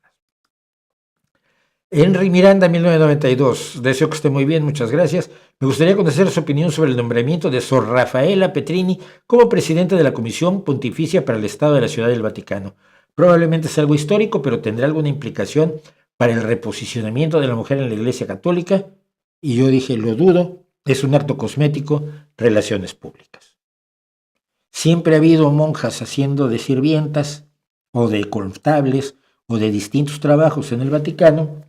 Henry Miranda, 1992. Deseo que esté muy bien, muchas gracias. Me gustaría conocer su opinión sobre el nombramiento de Sor Rafaela Petrini como presidenta de la Comisión Pontificia para el Estado de la Ciudad del Vaticano. Probablemente es algo histórico, pero tendrá alguna implicación para el reposicionamiento de la mujer en la Iglesia Católica. Y yo dije, lo dudo, es un acto cosmético, relaciones públicas. Siempre ha habido monjas haciendo de sirvientas o de contables o de distintos trabajos en el Vaticano.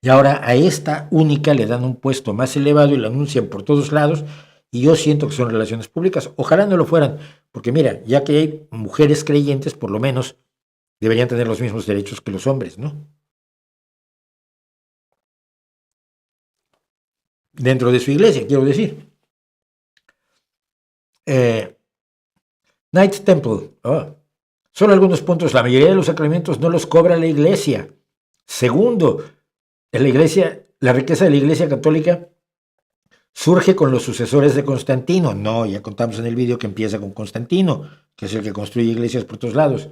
Y ahora a esta única le dan un puesto más elevado y la anuncian por todos lados, y yo siento que son relaciones públicas. Ojalá no lo fueran, porque mira, ya que hay mujeres creyentes, por lo menos deberían tener los mismos derechos que los hombres, ¿no? Dentro de su iglesia, quiero decir. Knights Temple. Solo algunos puntos. La mayoría de los sacramentos no los cobra la iglesia. Segundo, en la iglesia, la riqueza de la Iglesia Católica surge con los sucesores de Constantino. No, ya contamos en el vídeo que empieza con Constantino, que es el que construye iglesias por todos lados.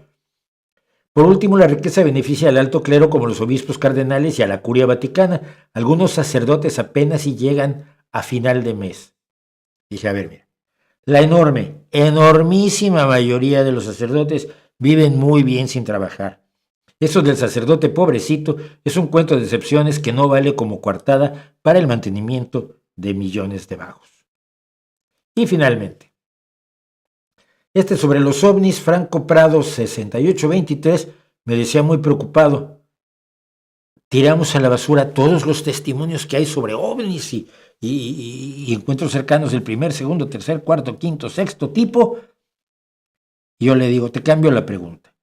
Por último, la riqueza beneficia al alto clero como los obispos cardenales y a la curia vaticana. Algunos sacerdotes apenas si llegan a final de mes. Dije, a ver, mira, la enormísima mayoría de los sacerdotes viven muy bien sin trabajar. Eso del sacerdote pobrecito es un cuento de excepciones que no vale como coartada para el mantenimiento de millones de vagos. Y finalmente, sobre los ovnis, Franco Prado 6823 me decía muy preocupado: tiramos a la basura todos los testimonios que hay sobre ovnis y encuentros cercanos del primer, segundo, tercer, cuarto, quinto, sexto tipo. Y yo le digo, te cambio la pregunta.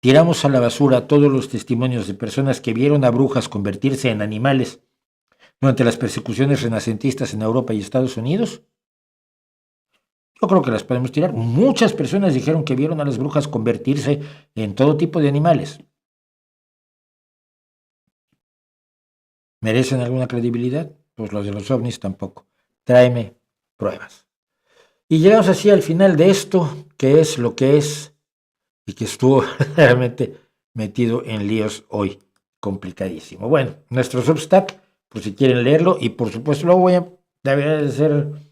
¿Tiramos a la basura todos los testimonios de personas que vieron a brujas convertirse en animales durante las persecuciones renacentistas en Europa y Estados Unidos? Yo creo que las podemos tirar. Muchas personas dijeron que vieron a las brujas convertirse en todo tipo de animales. ¿Merecen alguna credibilidad? Pues los de los ovnis tampoco. Tráeme pruebas. Y llegamos así al final de esto, que es lo que es, y que estuvo realmente metido en líos hoy, complicadísimo. Bueno, nuestro Substack, por si quieren leerlo, y por supuesto luego voy a hacer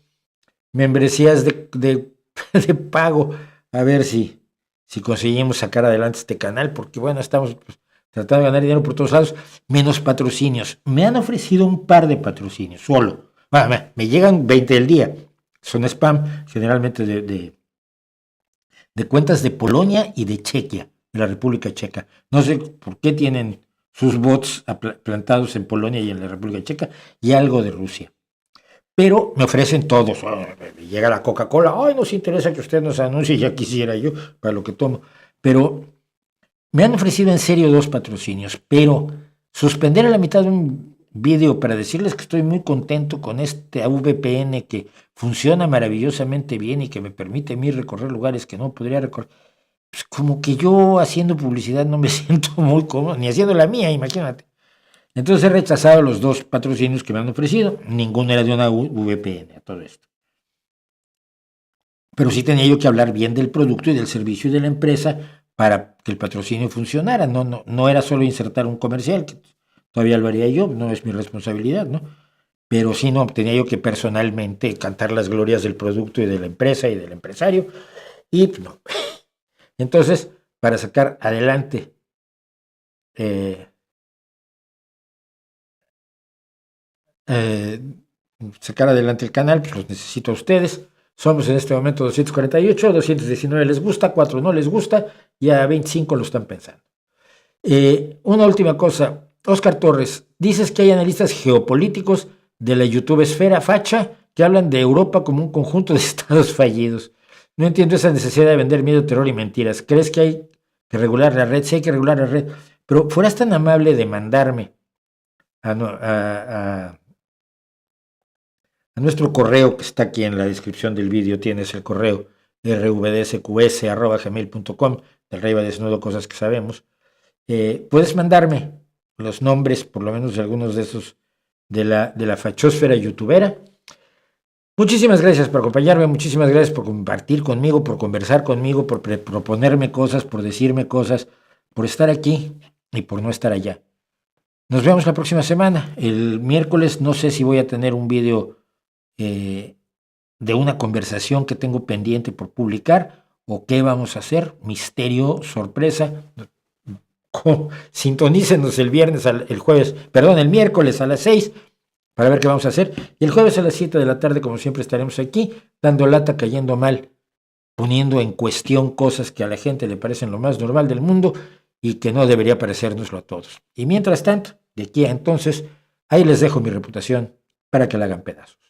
membresías de pago, a ver si conseguimos sacar adelante este canal, porque bueno, estamos tratando de ganar dinero por todos lados, menos patrocinios. Me han ofrecido un par de patrocinios, solo. Me llegan 20 al día. Son spam, generalmente de cuentas de Polonia y de Chequia, de la República Checa. No sé por qué tienen sus bots plantados en Polonia y en la República Checa, y algo de Rusia. Pero me ofrecen todos. Llega la Coca-Cola, ay, nos interesa que usted nos anuncie, ya quisiera yo, para lo que tomo. Pero me han ofrecido en serio 2 patrocinios, pero suspender a la mitad de un video para decirles que estoy muy contento con este VPN que funciona maravillosamente bien y que me permite a mí recorrer lugares que no podría recorrer. Pues como que yo haciendo publicidad no me siento muy cómodo, ni haciendo la mía, imagínate. Entonces he rechazado los 2 patrocinios que me han ofrecido. Ninguno era de una VPN a todo esto. Pero sí tenía yo que hablar bien del producto y del servicio y de la empresa para que el patrocinio funcionara. No era solo insertar un comercial, que todavía lo haría yo, no es mi responsabilidad, ¿no? Pero sí, no, tenía yo que personalmente cantar las glorias del producto y de la empresa y del empresario. Y no. Entonces, para sacar adelante el canal, pues los necesito a ustedes. Somos en este momento 248, 219 les gusta, 4 no les gusta, y a 25 lo están pensando. Una última cosa, Oscar Torres, dices que hay analistas geopolíticos de la YouTube esfera facha que hablan de Europa como un conjunto de estados fallidos. No entiendo esa necesidad de vender miedo, terror y mentiras. ¿Crees que hay que regular la red? Sí hay que regular la red, pero fueras tan amable de mandarme a nuestro correo, que está aquí en la descripción del vídeo. Tienes el correo rvdsqs@gmail.com, del Rey va desnudo, cosas que sabemos. Puedes mandarme los nombres, por lo menos de algunos de esos, de la fachósfera youtubera. Muchísimas gracias por acompañarme, muchísimas gracias por compartir conmigo, por conversar conmigo, por proponerme cosas, por decirme cosas, por estar aquí y por no estar allá. Nos vemos la próxima semana. El miércoles no sé si voy a tener un video de una conversación que tengo pendiente por publicar, o qué vamos a hacer, misterio, sorpresa. Sintonícenos el miércoles a las 6 para ver qué vamos a hacer, y el jueves a las 7 de la tarde, como siempre, estaremos aquí dando lata, cayendo mal, poniendo en cuestión cosas que a la gente le parecen lo más normal del mundo y que no debería parecérnoslo a todos. Y mientras tanto, de aquí a entonces, ahí les dejo mi reputación para que la hagan pedazos.